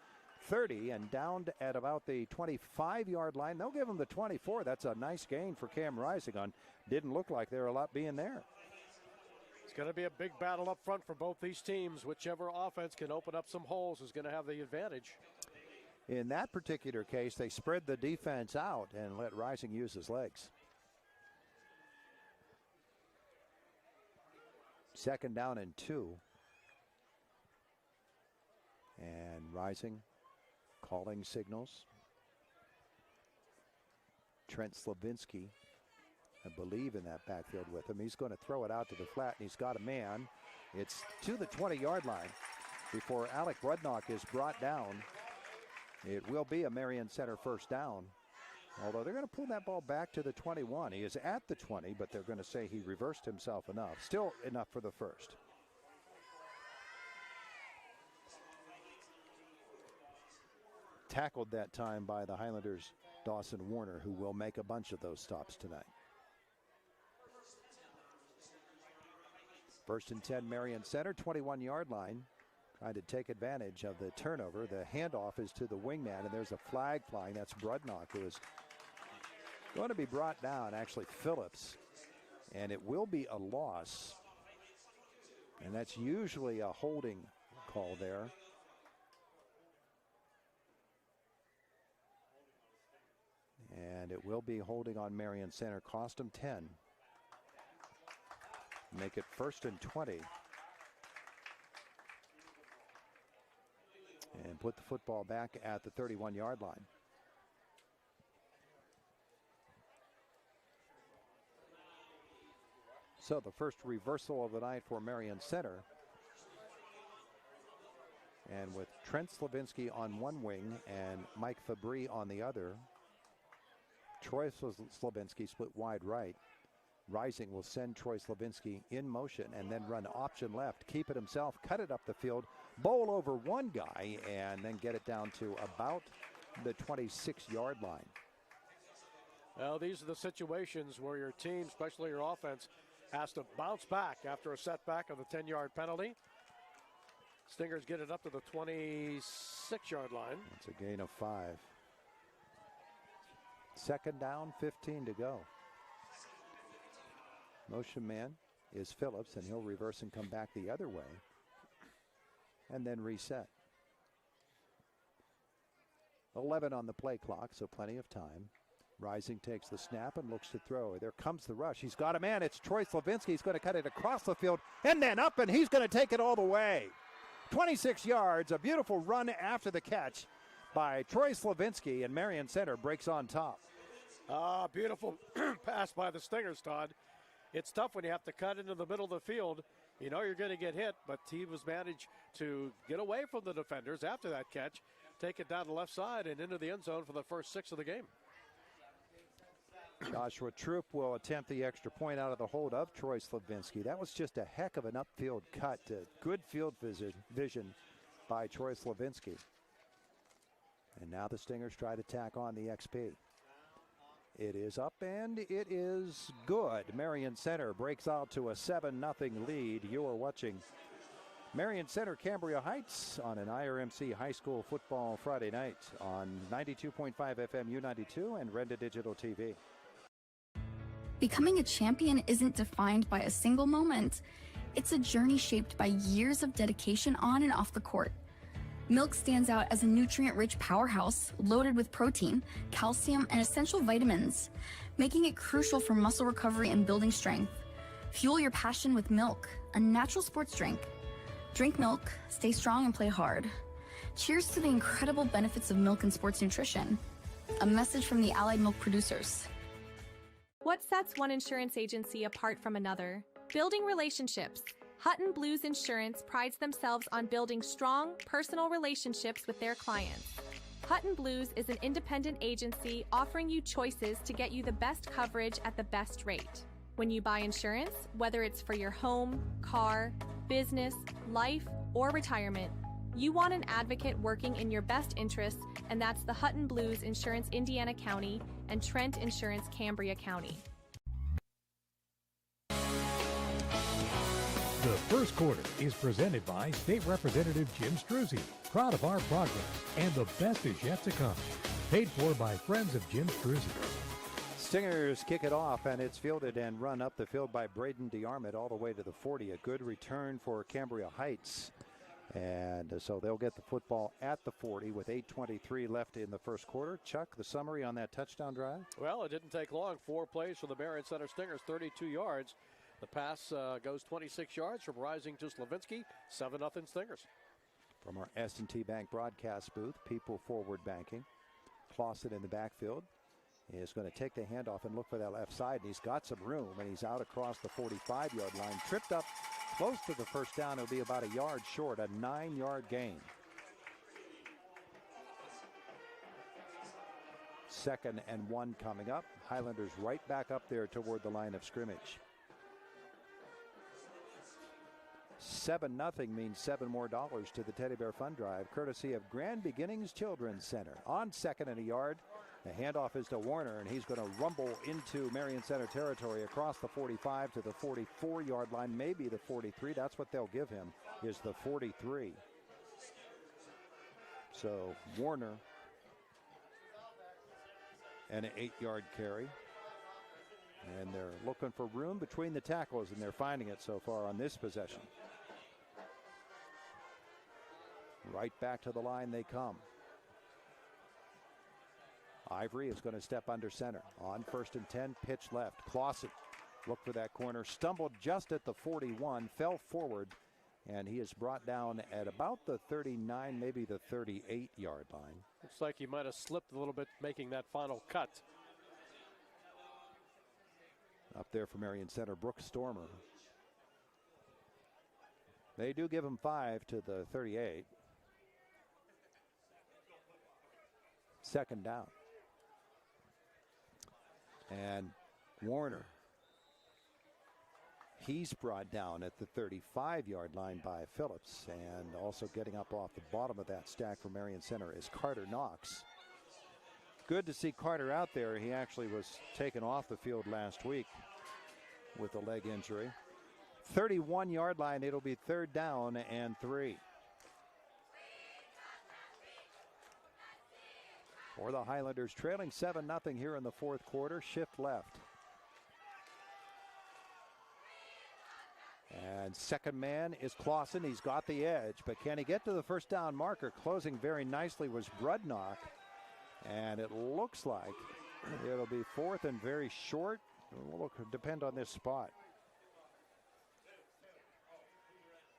30 and down at about the 25-yard line. They'll give him the 24. That's a nice gain for Cam Rising. On didn't look like there were a lot being there. It's going to be a big battle up front for both these teams. Whichever offense can open up some holes is going to have the advantage. In that particular case, they spread the defense out and let Rising use his legs. Second down and 2. And Rising calling signals. Trent Slavinsky, I believe, in that backfield with him. He's going to throw it out to the flat, and he's got a man. It's to the 20-yard line before Alec Rudnock is brought down. It will be a Marion Center first down, although they're going to pull that ball back to the 21. He is at the 20, but they're going to say he reversed himself enough. Still enough for the first. tackled that time by the Highlanders' Dawson Warner, who will make a bunch of those stops tonight. First and 10, Marion Center, 21-yard line. Trying to take advantage of the turnover. The handoff is to the wingman, and there's a flag flying. That's Brudnock, who is going to be brought down, actually Phillips. And it will be a loss. And that's usually a holding call there. And it will be holding on Marion Center. Cost them 10. Make it 1st and 20. And put the football back at the 31-yard line. So the first reversal of the night for Marion Center. And with Trent Slavinsky on one wing and Mike Fabry on the other. Troy Slavinsky split wide right. Rising will send Troy Slavinsky in motion and then run option left. Keep it himself, cut it up the field, bowl over one guy, and then get it down to about the 26-yard line. Well, these are the situations where your team, especially your offense, has to bounce back after a setback of the 10-yard penalty. Stingers get it up to the 26-yard line. It's a gain of 5. Second down, 15 to go. Motion man is Phillips, and he'll reverse and come back the other way and then reset. 11 on the play clock, so plenty of time. Rising takes the snap and looks to throw. There comes the rush. He's got a man. It's Troy Slavinsky. He's going to cut it across the field and then up, and he's going to take it all the way. 26 yards, a beautiful run after the catch by Troy Slavinsky, and Marion Center breaks on top. Beautiful pass by the Stingers, Todd. It's tough when you have to cut into the middle of the field. You know you're going to get hit, but he was managed to get away from the defenders after that catch, take it down the left side and into the end zone for the first 6 of the game. Joshua Troop will attempt the extra point out of the hold of Troy Slavinsky. That was just a heck of an upfield cut. Good field vision by Troy Slavinsky. And now the Stingers try to tack on the XP. It is up and it is good. Marion Center breaks out to a 7-0 lead. You are watching Marion Center, Cambria Heights on an IRMC High School Football Friday night on 92.5 FM U92 and Renda Digital TV. Becoming a champion isn't defined by a single moment. It's a journey shaped by years of dedication on and off the court. Milk stands out as a nutrient-rich powerhouse loaded with protein, calcium, and essential vitamins, making it crucial for muscle recovery and building strength. Fuel your passion with milk, a natural sports drink. Drink milk, stay strong, and play hard. Cheers to the incredible benefits of milk and sports nutrition. A message from the Allied Milk producers. What sets one insurance agency apart from another? Building relationships. Hutton Blues Insurance prides themselves on building strong, personal relationships with their clients. Hutton Blues is an independent agency offering you choices to get you the best coverage at the best rate. When you buy insurance, whether it's for your home, car, business, life, or retirement, you want an advocate working in your best interests, and that's the Hutton Blues Insurance Indiana County and Trent Insurance Cambria County. The first quarter is presented by State Representative Jim Struzzi. Proud of our progress, and the best is yet to come. Paid for by friends of Jim Struzzi. Stingers kick it off, and it's fielded and run up the field by Braden DeArmond all the way to the 40. A good return for Cambria Heights. And so they'll get the football at the 40 with 8:23 left in the first quarter. Chuck, the summary on that touchdown drive? Well, it didn't take long. 4 plays for the Marion Center Stingers, 32 yards. The pass goes 26 yards from Rising to Slavinsky, 7-0 Stingers. From our S&T Bank broadcast booth, People Forward Banking. Clausen in the backfield is going to take the handoff and look for that left side, and he's got some room, and he's out across the 45-yard line. Tripped up close to the first down. It'll be about a yard short, a 9-yard gain. 2nd and 1 coming up. Highlanders right back up there toward the line of scrimmage. 7-0 means $7 more to the Teddy Bear Fund Drive, courtesy of Grand Beginnings Children's Center. On second and a yard, the handoff is to Warner, and he's going to rumble into Marion Center territory across the 45 to the 44-yard line, maybe the 43. That's what they'll give him, is the 43. So Warner, and an 8-yard carry. And they're looking for room between the tackles, and they're finding it so far on this possession. Right back to the line they come. Ivory is going to step under center. On 1st and 10, pitch left. Clausen looked for that corner, stumbled just at the 41, fell forward, and he is brought down at about the 39, maybe the 38-yard line. Looks like he might have slipped a little bit making that final cut. Up there for Marion Center, Brooks Stormer. They do give him 5 to the 38. Second down. And Warner, he's brought down at the 35-yard line by Phillips, and also getting up off the bottom of that stack for Marion Center is Carter Knox. Good to see Carter out there. He actually was taken off the field last week with a leg injury. 31-yard line, it'll be 3rd down and 3. For the Highlanders, trailing 7-0 here in the 4th quarter. Shift left. And second man is Clausen. He's got the edge, but can he get to the first down marker? Closing very nicely was Brudnock. And it looks like it'll be 4th and very short. It'll depend on this spot.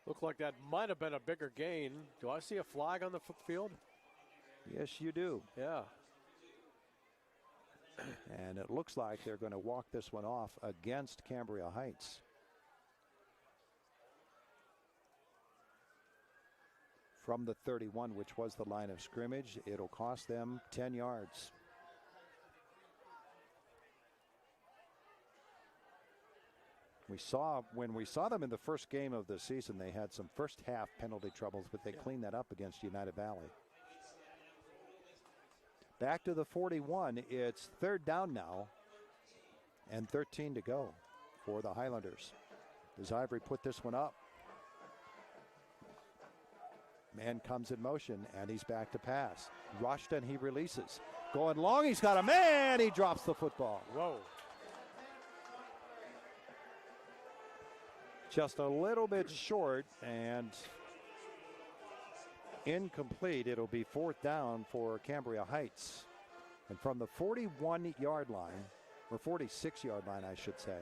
Looked like that might have been a bigger gain. Do I see a flag on the field? Yes, you do. Yeah. And it looks like they're going to walk this one off against Cambria Heights. From the 31, which was the line of scrimmage, it'll cost them 10 yards. When we saw them in the first game of the season, they had some first half penalty troubles, but they cleaned that up against United Valley. Back to the 41. It's 3rd down now and 13 to go for the Highlanders. Does Ivory put this one up? Man comes in motion, and he's back to pass. Rushed, and he releases. Going long, he's got a man. He drops the football. Whoa. Just a little bit short and incomplete. It'll be 4th down for Cambria Heights. And from the 41-yard line, or 46-yard line, I should say.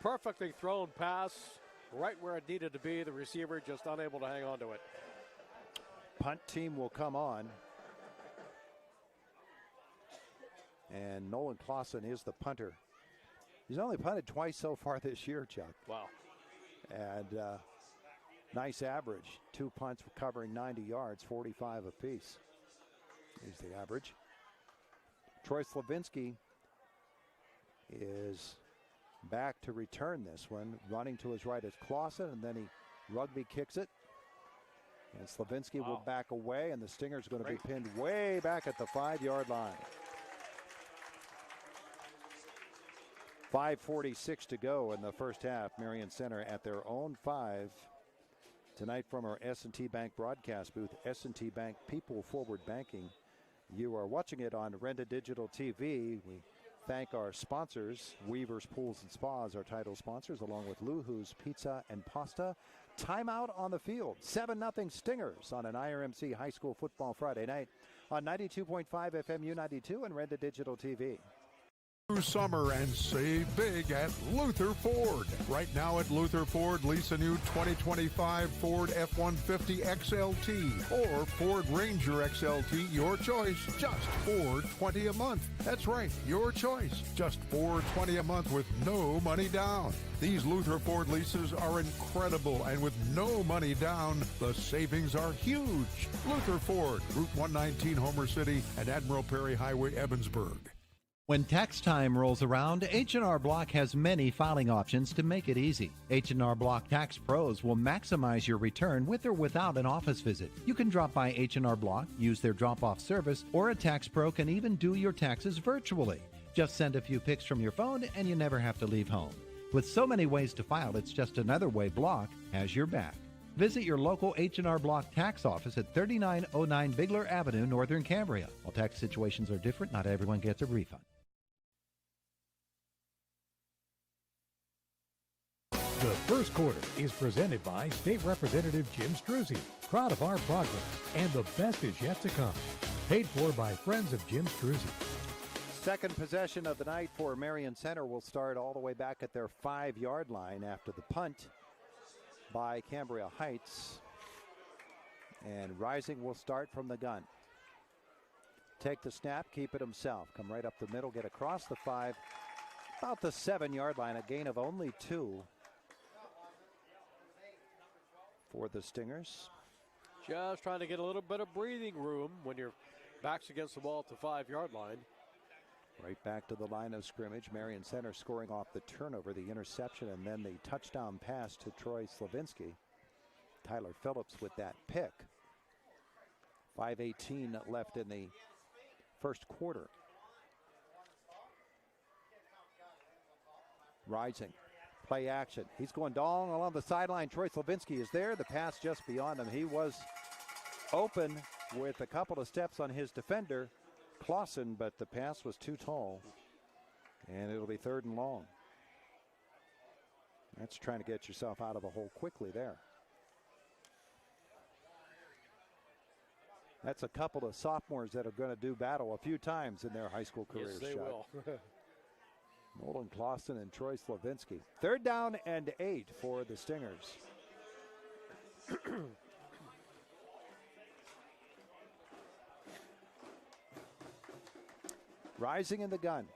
Perfectly thrown pass, right where it needed to be. The receiver just unable to hang on to it. Punt team will come on. And Nolan Clausen is the punter. He's only punted twice so far this year, Chuck. Wow. And nice average. 2 punts covering 90 yards, 45 apiece is the average. Troy Slavinsky is back to return this one. Running to his right is Clausen, and then he rugby kicks it. And Slavinsky will back away, and the Stingers are going to be pinned way back at the 5-yard line. 5:46 to go in the first half. Marion Center at their own 5. Tonight from our S&T Bank broadcast booth, S&T Bank People Forward Banking. You are watching it on Renda Digital TV. We thank our sponsors, Weaver's Pools and Spas, our title sponsors, along with Luhu's Pizza and Pasta. Timeout on the field. 7-0 Stingers on an IRMC High School Football Friday night on 92.5 FM U92 and Renda Digital TV. Through summer and save big at Luther Ford. Right now at Luther Ford, lease a new 2025 Ford F-150 XLT or Ford Ranger XLT, your choice, just $420 a month. That's right, your choice, just $420 a month with no money down. These Luther Ford leases are incredible, and with no money down, the savings are huge. Luther Ford, Route 119, Homer City, and Admiral Perry Highway, Evansburg. When tax time rolls around, H&R Block has many filing options to make it easy. H&R Block Tax Pros will maximize your return with or without an office visit. You can drop by H&R Block, use their drop-off service, or a tax pro can even do your taxes virtually. Just send a few pics from your phone and you never have to leave home. With so many ways to file, it's just another way Block has your back. Visit your local H&R Block tax office at 3909 Bigler Avenue, Northern Cambria. While tax situations are different, not everyone gets a refund. The first quarter is presented by State Representative Jim Struzzi, proud of our progress, and the best is yet to come. Paid for by friends of Jim Struzzi. Second possession of the night for Marion Center will start all the way back at their 5-yard line after the punt by Cambria Heights. And Rising will start from the gun. Take the snap, keep it himself. Come right up the middle, get across the 5, about the 7-yard line, a gain of only 2. For the Stingers. Just trying to get a little bit of breathing room when your back's against the wall at the 5-yard line. Right back to the line of scrimmage. Marion Center scoring off the turnover, the interception, and then the touchdown pass to Troy Slavinsky. Tyler Phillips with that pick. 5:18 left in the first quarter. Rising. Play action. He's going dong along the sideline. Troy Slavinsky is there. The pass just beyond him. He was open with a couple of steps on his defender, Clausen, but the pass was too tall. And it'll be 3rd and long. That's trying to get yourself out of a hole quickly there. That's a couple of sophomores that are going to do battle a few times in their high school careers. Yes, they will. Nolan Clausen and Troy Slavinsky. 3rd down and 8 for the Stingers. Rising in the gun.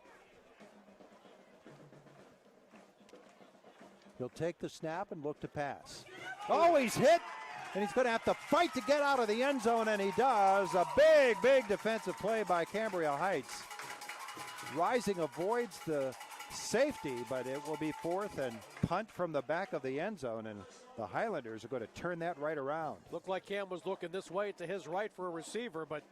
He'll take the snap and look to pass. Oh, he's hit, and he's going to have to fight to get out of the end zone, and he does. A big, big defensive play by Cambria Heights. Rising avoids the safety, but it will be 4th and punt from the back of the end zone, and the Highlanders are going to turn that right around. Looked like Cam was looking this way to his right for a receiver, but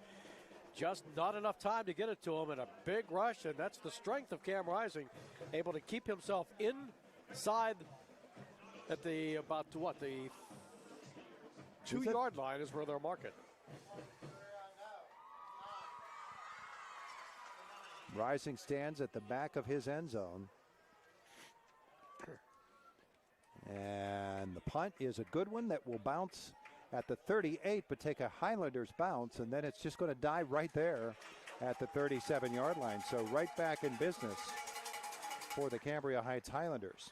just not enough time to get it to him, and a big rush, and that's the strength of Cam Rising, able to keep himself inside at the about what, the 2-yard line is where they'll mark it. Rising stands at the back of his end zone. And the punt is a good one that will bounce at the 38, but take a Highlanders bounce, and then it's just going to die right there at the 37-yard line. So right back in business for the Cambria Heights Highlanders.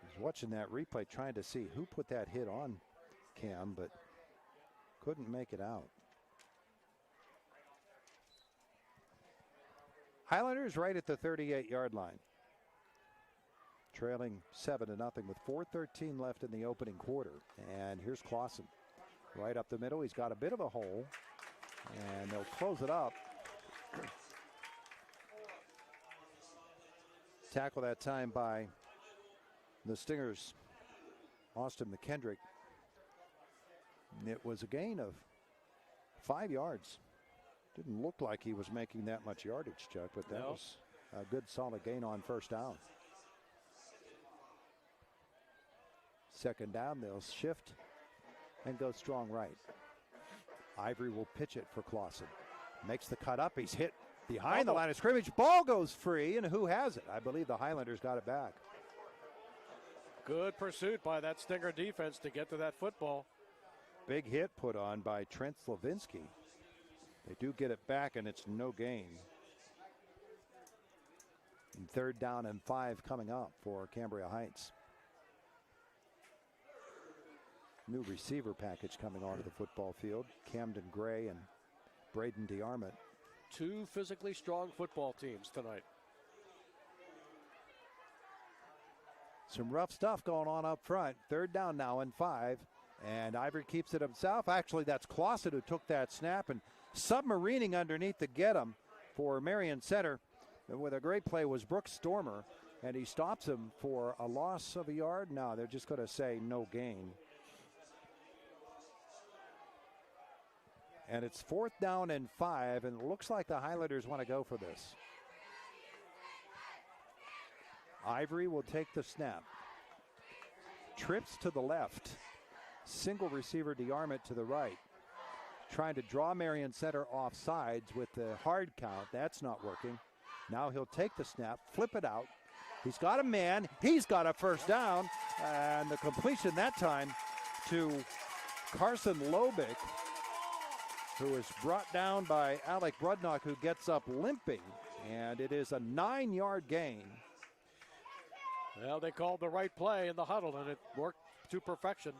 I was watching that replay trying to see who put that hit on Cam, but couldn't make it out. Highlanders right at the 38-yard line. Trailing 7-0 with 4:13 left in the opening quarter. And here's Clausen. Right up the middle. He's got a bit of a hole. And they'll close it up. Tackle that time by the Stingers, Austin McKendrick. It was a gain of 5 yards. Didn't look like he was making that much yardage, Chuck, but that was a good solid gain on 1st down. 2nd down, they'll shift and go strong right. Ivory will pitch it for Clausen. Makes the cut up. He's hit behind the line of scrimmage. Ball goes free, and who has it? I believe the Highlanders got it back. Good pursuit by that Stinger defense to get to that football. Big hit put on by Trent Slavinsky. They do get it back, and it's no gain. And 3rd down and 5 coming up for Cambria Heights. New receiver package coming onto the football field. Camden Gray and Braden DeArmond. 2 physically strong football teams tonight. Some rough stuff going on up front. 3rd down now and 5. And Ivory keeps it himself. Actually, that's Clausen who took that snap and submarining underneath to get him for Marion Center. And with a great play was Brooks Stormer, and he stops him for a loss of a yard. No, they're just going to say no gain. And it's 4th down and 5, and it looks like the Highlanders want to go for this. Ivory will take the snap. Trips to the left. Single receiver DeArmond to the right. Trying to draw Marion Center off sides with the hard count. That's not working. Now he'll take the snap, flip it out. He's got a man. He's got a first down. And the completion that time to Carson Lobick, who is brought down by Alec Brudnock, who gets up limping. And it is a 9-yard gain. Well, they called the right play in the huddle, and it worked to perfection.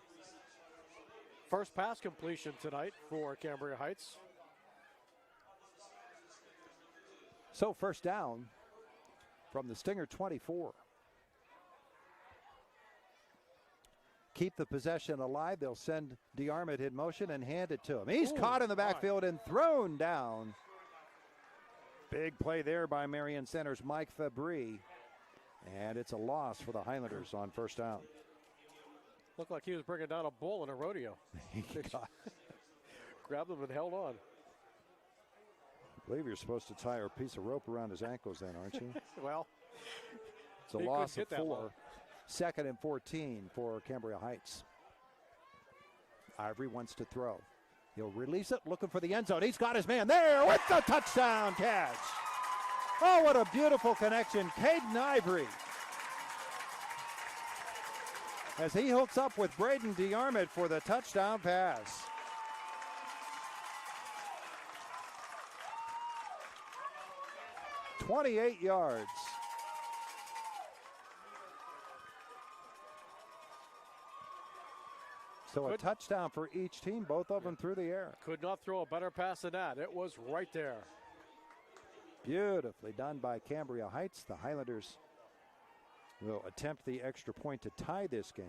First pass completion tonight for Cambria Heights. So first down from the Stinger 24. Keep the possession alive. They'll send DeArmond in motion and hand it to him. He's caught in the backfield and thrown down. Big play there by Marion Center's Mike Fabry. And it's a loss for the Highlanders on first down. Looked like he was bringing down a bull in a rodeo. Grabbed him and held on. I believe you're supposed to tie a piece of rope around his ankles then, aren't you? Well, it's a loss of 4. 2nd and 14 for Cambria Heights. Ivory wants to throw. He'll release it, looking for the end zone. He's got his man there with the touchdown catch. Oh, what a beautiful connection. Caden Ivory, as he hooks up with Braden DeArmond for the touchdown pass. "28 yards. So a touchdown for each team, both of them through the air. Could not throw a better pass than that. It was right there. Beautifully done by Cambria Heights. The Highlanders will attempt the extra point to tie this game.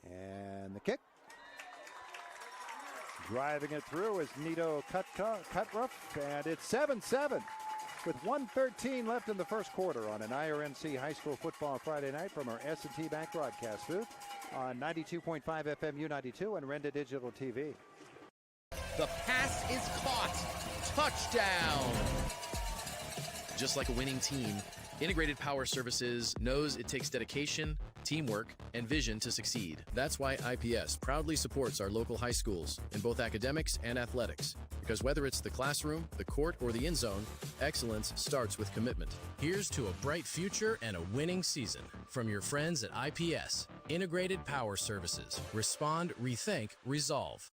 And the kick. Driving it through is Nito Cutruff, and it's 7-7 with 1:13 left in the first quarter on an IRNC High School Football Friday night from our S&T Bank broadcast booth on 92.5 FM U92 and Renda Digital TV. The pass is caught. Touchdown. Just like a winning team, Integrated Power Services knows it takes dedication, teamwork, and vision to succeed. That's why IPS proudly supports our local high schools in both academics and athletics. Because whether it's the classroom, the court, or the end zone, excellence starts with commitment. Here's to a bright future and a winning season from your friends at IPS. Integrated Power Services. Respond, rethink, resolve.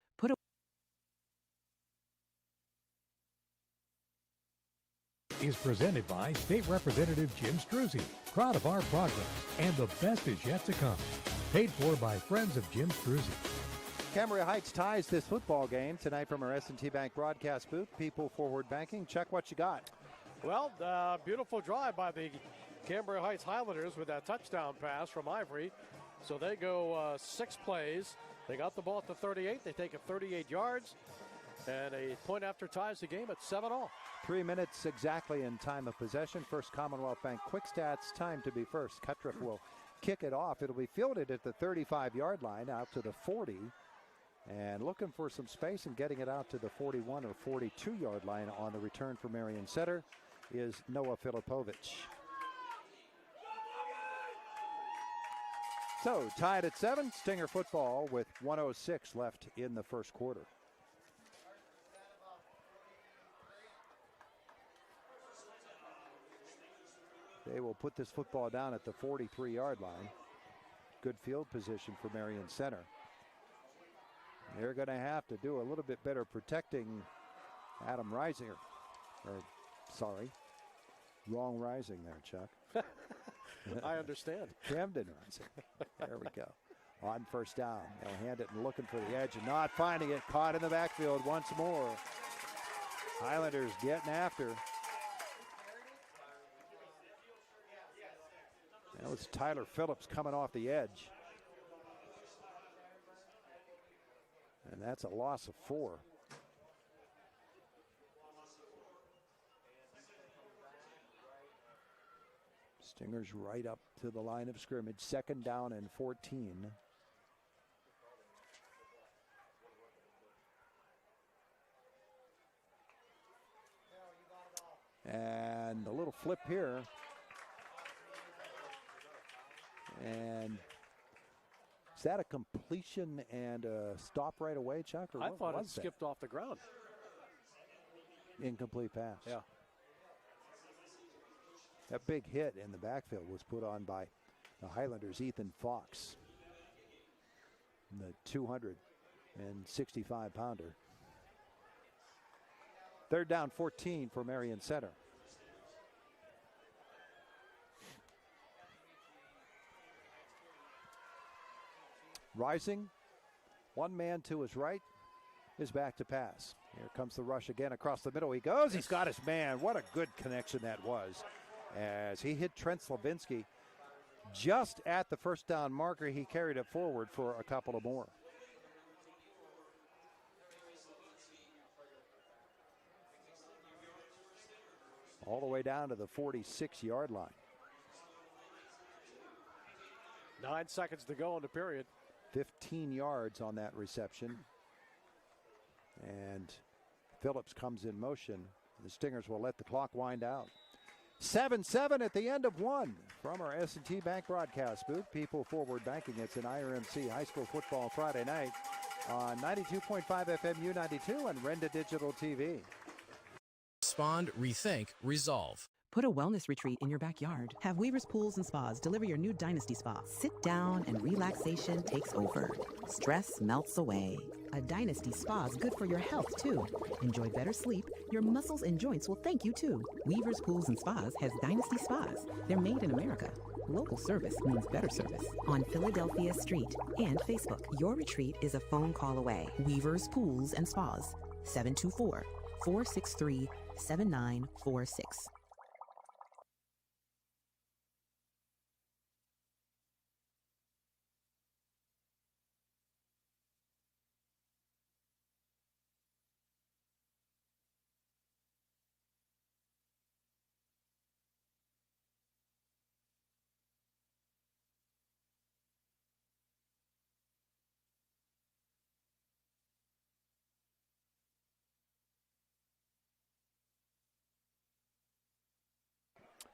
Is presented by State Representative Jim Struzzi. Proud of our progress, and the best is yet to come. Paid for by friends of Jim Struzzi. Cambria Heights ties this football game tonight from our S&T Bank broadcast booth. People Forward Banking. Chuck, what you got? Well, beautiful drive by the Cambria Heights Highlanders with that touchdown pass from Ivory. So they go 6 plays. They got the ball at the 38. They take it 38 yards. And a point after ties the game at 7-all. 3 minutes exactly in time of possession. First Commonwealth Bank quick stats. Time to be first. Cutruff will kick it off. It'll be fielded at the 35-yard line out to the 40. And looking for some space and getting it out to the 41 or 42-yard line on the return for Marion Center is Noah Filipovich. So tied at 7. Stinger football with 1:06 left in the first quarter. They will put this football down at the 43-yard line. Good field position for Marion Center. They're going to have to do a little bit better protecting Adam Rising. Sorry, wrong Rising there, Chuck. I understand. Camden Rising. There we go. On first down, they'll hand it and looking for the edge and not finding it. Caught in the backfield once more. Highlanders getting after. That was Tyler Phillips coming off the edge. And that's a loss of 4. Stingers right up to the line of scrimmage. 2nd down and 14. And a little flip here. And is that a completion and a stop right away, Chuck? Or I what thought it was that? skipped off the ground. Incomplete pass. Yeah. That big hit in the backfield was put on by the Highlanders' Ethan Fox, the 265-pounder. 3rd down, 14 for Marion Center. Rising, one man to his right is back to pass. Here comes the rush again across the middle. He goes, he's got his man. What a good connection that was. As he hit Trent Slavinsky just at the 1st down marker, he carried it forward for a couple of more. All the way down to the 46-yard line. 9 seconds to go in the period. 15 yards on that reception. And Phillips comes in motion. The Stingers will let the clock wind out. 7-7 at the end of 1 from our S&T Bank broadcast booth. People Forward Banking. It's an IRMC High School Football Friday night on 92.5 FM U92 and Renda Digital TV. Respond, rethink, resolve. Put a wellness retreat in your backyard. Have Weaver's Pools and Spas deliver your new Dynasty Spa. Sit down and relaxation takes over. Stress melts away. A Dynasty Spa is good for your health, too. Enjoy better sleep. Your muscles and joints will thank you, too. Weaver's Pools and Spas has Dynasty Spas. They're made in America. Local service means better service. On Philadelphia Street and Facebook. Your retreat is a phone call away. Weaver's Pools and Spas. 724-463-7946.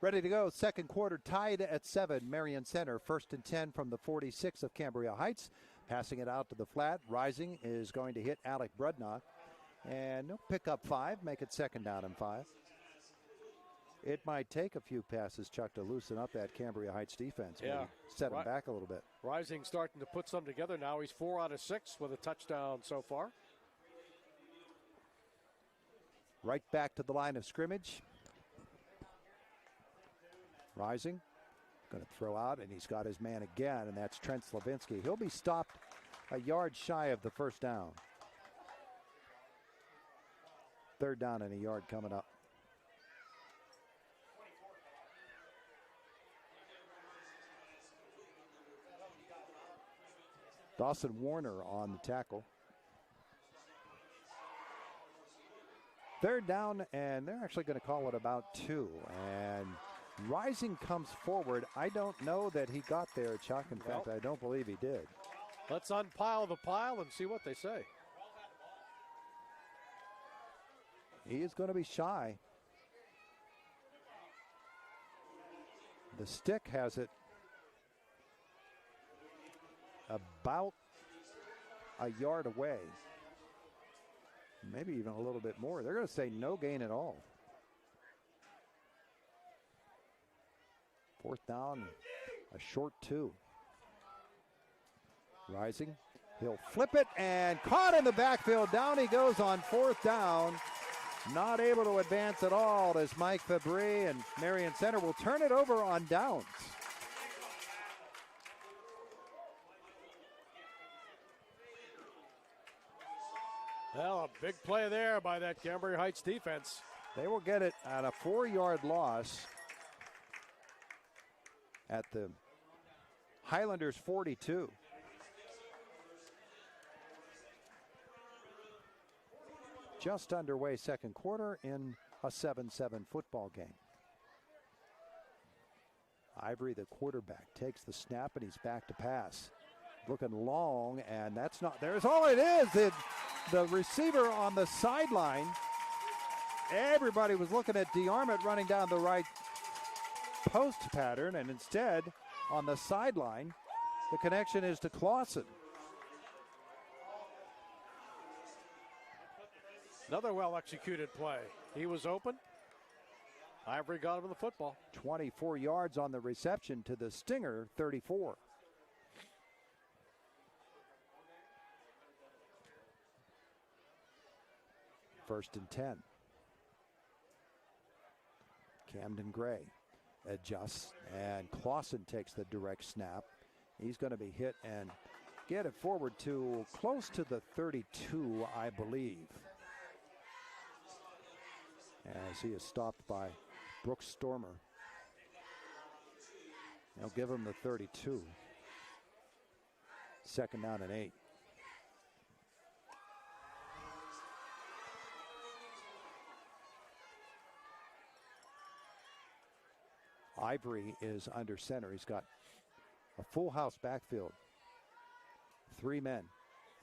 Ready to go. 2nd quarter tied at 7. Marion Center 1st and 10 from the 46 of Cambria Heights. Passing it out to the flat. Rising is going to hit Alec Brudnock. And he'll pick up 5, make it 2nd down and 5. It might take a few passes, Chuck, to loosen up that Cambria Heights defense. Yeah. Maybe set him back a little bit. Rising starting to put some together now. He's 4 out of 6 with a touchdown so far. Right back to the line of scrimmage. Rising, going to throw out, and he's got his man again, and that's Trent Slavinsky. He'll be stopped a yard shy of the 1st down. 3rd down and a yard coming up. Dawson Warner on the tackle. 3rd down, and they're actually going to call it about 2. And Rising comes forward. I don't know that he got there, Chuck. In fact, I don't believe he did. Let's unpile the pile and see what they say. He is going to be shy. The stick has it about a yard away. Maybe even a little bit more. They're going to say no gain at all. 4th down, a short 2. Rising, he'll flip it and caught in the backfield. Down he goes on 4th down. Not able to advance at all as Mike Fabry and Marion Center will turn it over on downs. Well, a big play there by that Cambria Heights defense. They will get it at a 4-yard loss at the Highlanders 42. Just underway second quarter in a 7-7 football game. Ivory, the quarterback, takes the snap and he's back to pass. Looking long, and that's not, there's all it is. The receiver on the sideline. Everybody was looking at DeArmond running down the right post pattern, and instead, on the sideline, the connection is to Clausen. Another well-executed play. He was open. Ivory got him the football. 24 yards on the reception to the Stinger 34. First and 10. Camden Gray adjusts, and Clausen takes the direct snap. He's going to be hit and get it forward to close to the 32, I believe, as he is stopped by Brooks Stormer. They'll give him the 32. Second down and 8. Ivory is under center. He's got a full house backfield. 3 men.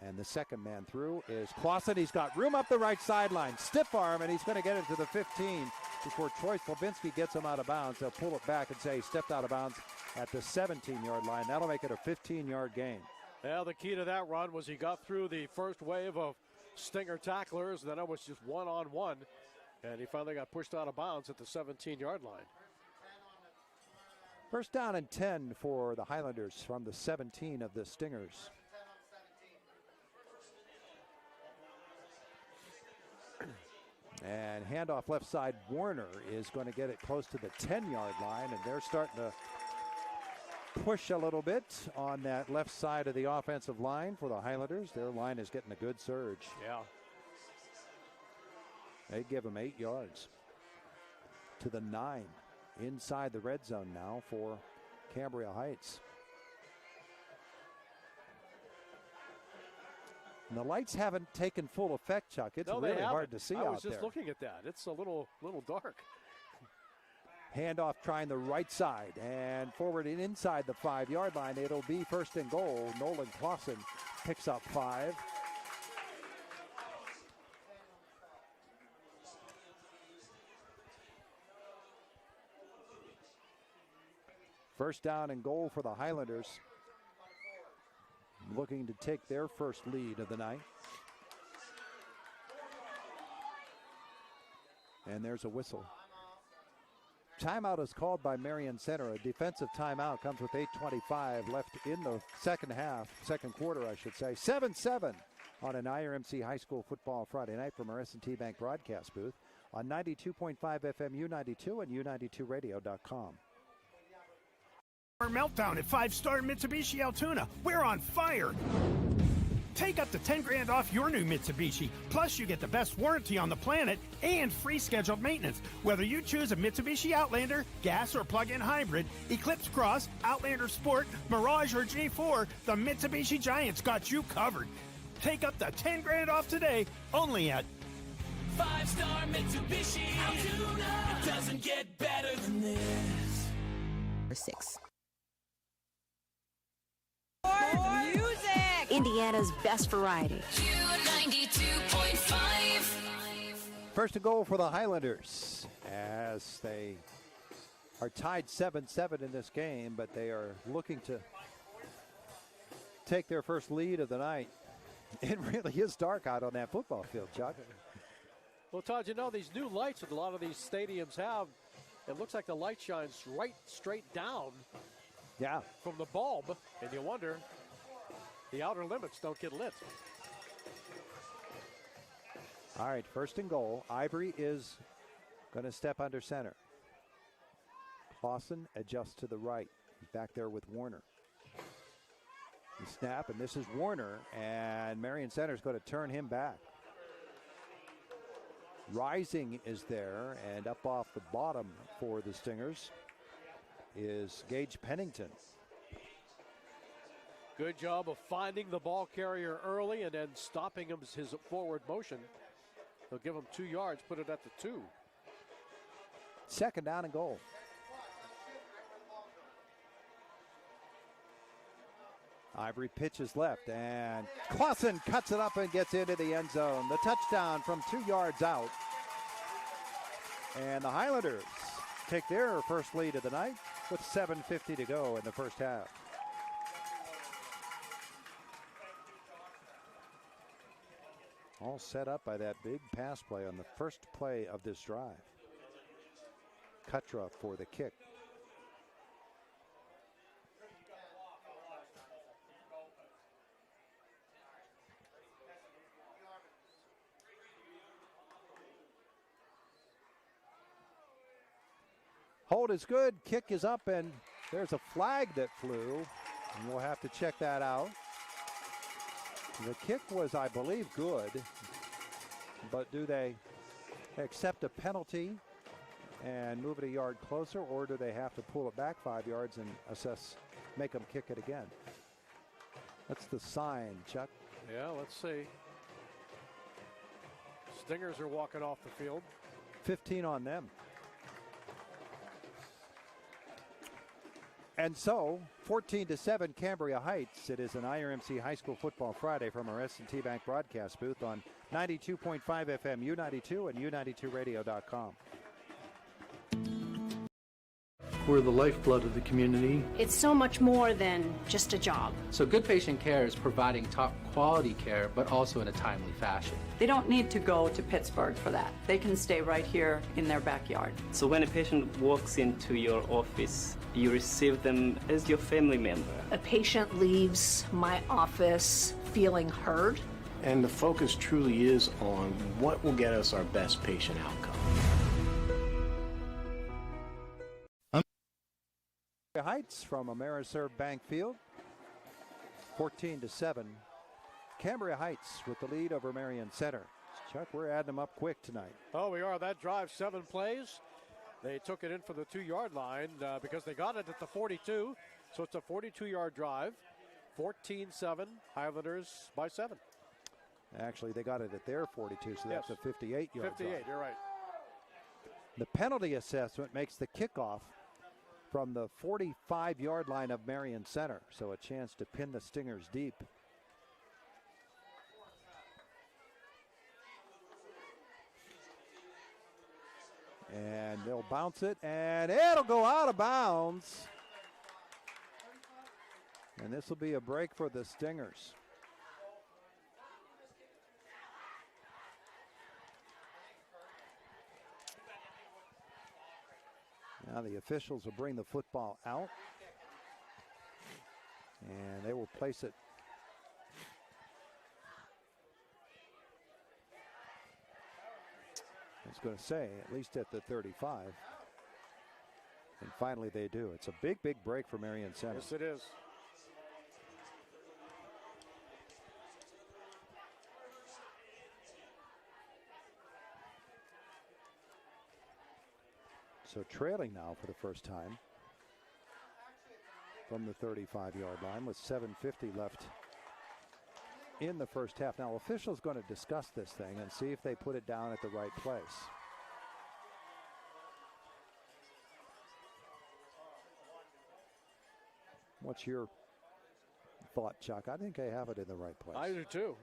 And the second man through is Clausen. He's got room up the right sideline. Stiff arm, and he's going to get it to the 15 before Troy Slavinsky gets him out of bounds. They'll pull it back and say he stepped out of bounds at the 17-yard line. That'll make it a 15-yard gain. Well, the key to that run was he got through the first wave of Stinger tacklers, and then it was just one-on-one, and he finally got pushed out of bounds at the 17-yard line. First down and 10 for the Highlanders from the 17 of the Stingers. And handoff left side, Warner is going to get it close to the 10-yard line, and they're starting to push a little bit on that left side of the offensive line for the Highlanders. Their line is getting a good surge. Yeah. They give them 8 yards to the 9. Inside the red zone now for Cambria Heights. And the lights haven't taken full effect, Chuck. It's really hard to see out there. I was just looking at that. It's a little dark. Handoff trying the right side and forward and inside the 5-yard line. It'll be first and goal. Nolan Clausen picks up 5. First down and goal for the Highlanders. Looking to take their first lead of the night. And there's a whistle. Timeout is called by Marion Center. A defensive timeout comes with 8:25 left in the second quarter, I should say. 7-7 on an IRMC High School Football Friday night from our S&T Bank broadcast booth on 92.5 FM U92 and U92radio.com. Meltdown at 5-star Mitsubishi Altoona. We're on fire. Take up to $10,000 off your new Mitsubishi. Plus, you get the best warranty on the planet and free scheduled maintenance. Whether you choose a Mitsubishi Outlander, gas or plug-in hybrid, Eclipse Cross, Outlander Sport, Mirage or G4, the Mitsubishi Giant's got you covered. Take up to $10,000 off today, only at 5-star Mitsubishi Altoona. It doesn't get better than this. 6. More music! Indiana's best variety. U92.5. First and goal for the Highlanders as they are tied 7-7 in this game, but they are looking to take their first lead of the night. It really is dark out on that football field, Chuck. Well, Todd, you know, these new lights that a lot of these stadiums have, it looks like the light shines right straight down. Yeah. From the bulb, and you wonder, the outer limits don't get lit. All right, first and goal. Ivory is going to step under center. Clausen adjusts to the right. He's back there with Warner. The snap, and this is Warner, and Marion Center is going to turn him back. Rising is there, and up off the bottom for the Stingers is Gage Pennington. Good job of finding the ball carrier early and then stopping his forward motion. They'll give him 2 yards, put it at the 2. Second down and goal. Ivory pitches left, and Clausen cuts it up and gets into the end zone. The touchdown from 2 yards out. And the Highlanders take their first lead of the night with 7:50 to go in the first half. All set up by that big pass play on the first play of this drive. Kutra for the kick. Hold is good, kick is up, and there's a flag that flew, and we'll have to check that out. The kick was, I believe, good, but do they accept a penalty and move it a yard closer, or do they have to pull it back 5 yards and make them kick it again? That's the sign, Chuck. Yeah, let's see. Stingers are walking off the field. 15 on them. And so, 14-7, Cambria Heights. It is an IRMC High School Football Friday from our S&T Bank broadcast booth on 92.5 FM, U92, and U92radio.com. We're the lifeblood of the community. It's so much more than just a job. So good patient care is providing top quality care, but also in a timely fashion. They don't need to go to Pittsburgh for that. They can stay right here in their backyard. So when a patient walks into your office, you receive them as your family member. A patient leaves my office feeling heard. And the focus truly is on what will get us our best patient outcome. Heights from Ameriserve Bank Field, 14-7. Cambria Heights with the lead over Marion Center. Chuck, we're adding them up quick tonight. Oh, we are. That drive, 7 plays. They took it in for the 2-yard line because they got it at the 42. So it's a 42-yard drive. 14-7, Highlanders by 7. Actually, they got it at their 42, so that's a 58-yard drive. 58, you're right. The penalty assessment makes the kickoff from the 45-yard line of Marion Center, so a chance to pin the Stingers deep. And they'll bounce it, and it'll go out of bounds. And this will be a break for the Stingers. Now the officials will bring the football out, and they will place it I was going to say at least at the 35, and finally they do. It's a big break for Marion Center. Yes, it is. So trailing now for the first time from the 35-yard line with 7:50 left in the first half. Now officials going to discuss this thing and see if they put it down at the right place. What's your thought, Chuck? I think they have it in the right place. I do too.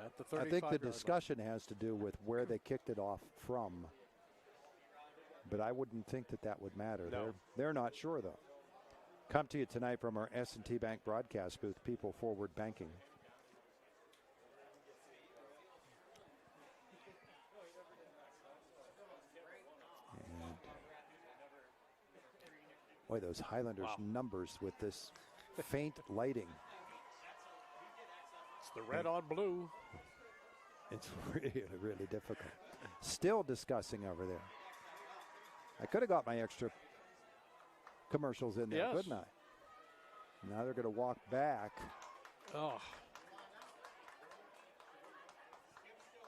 At the 35 I think the discussion has to do with where they kicked it off from. But I wouldn't think that would matter. No. They're not sure, though. Come to you tonight from our S&T Bank broadcast booth, People Forward Banking. And boy, those Highlanders numbers with this faint lighting. It's the red on blue. It's really difficult. Still discussing over there. I could have got my extra commercials in there, couldn't I? Now they're going to walk back. Oh.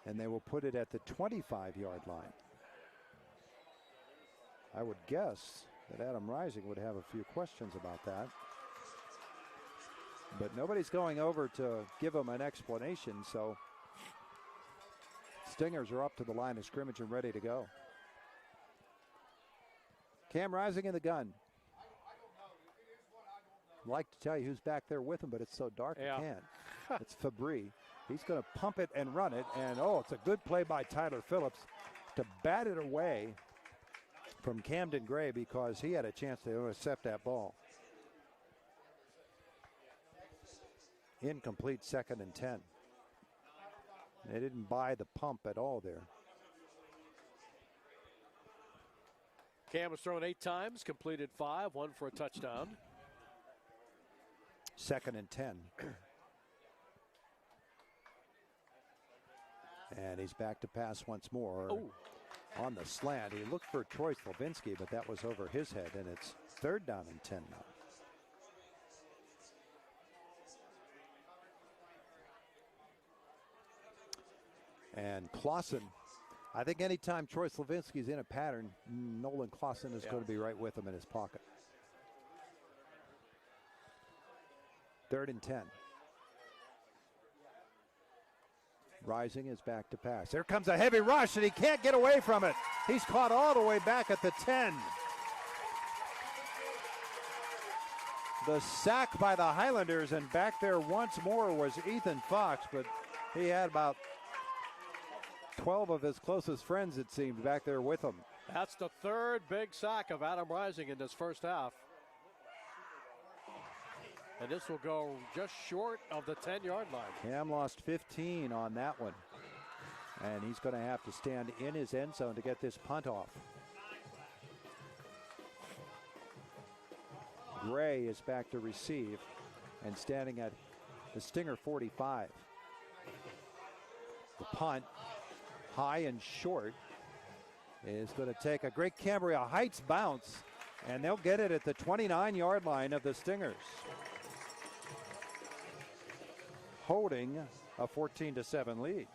And they will put it at the 25-yard line. I would guess that Adam Rising would have a few questions about that. But nobody's going over to give him an explanation, so Stingers are up to the line of scrimmage and ready to go. Cam Rising in the gun. I'd like to tell you who's back there with him, but it's so dark I can't. It's Fabry. He's going to pump it and run it, and it's a good play by Tyler Phillips to bat it away from Camden Gray because he had a chance to intercept that ball. Incomplete, 2nd and 10. They didn't buy the pump at all there. Cam has thrown 8 times, completed 5, 1 for a touchdown. 2nd and 10. And he's back to pass once more. On the slant. He looked for Troy Slavinsky, but that was over his head, and it's 3rd down and 10 now. And Clausen, I think anytime Troy Slavinsky's in a pattern, Nolan Clausen is going to be right with him in his pocket. 3rd and 10. Rising is back to pass. Here comes a heavy rush, and he can't get away from it. He's caught all the way back at the 10. The sack by the Highlanders, and back there once more was Ethan Fox, but he had about 12 of his closest friends, it seemed, back there with him. That's the 3rd big sack of Adam Rising in this first half. And this will go just short of the 10-yard line. Cam lost 15 on that one. And he's going to have to stand in his end zone to get this punt off. Gray is back to receive and standing at the Stinger 45. The punt, high and short, is going to take a great Cambria Heights bounce, and they'll get it at the 29-yard line of the Stingers, holding a 14-7 lead.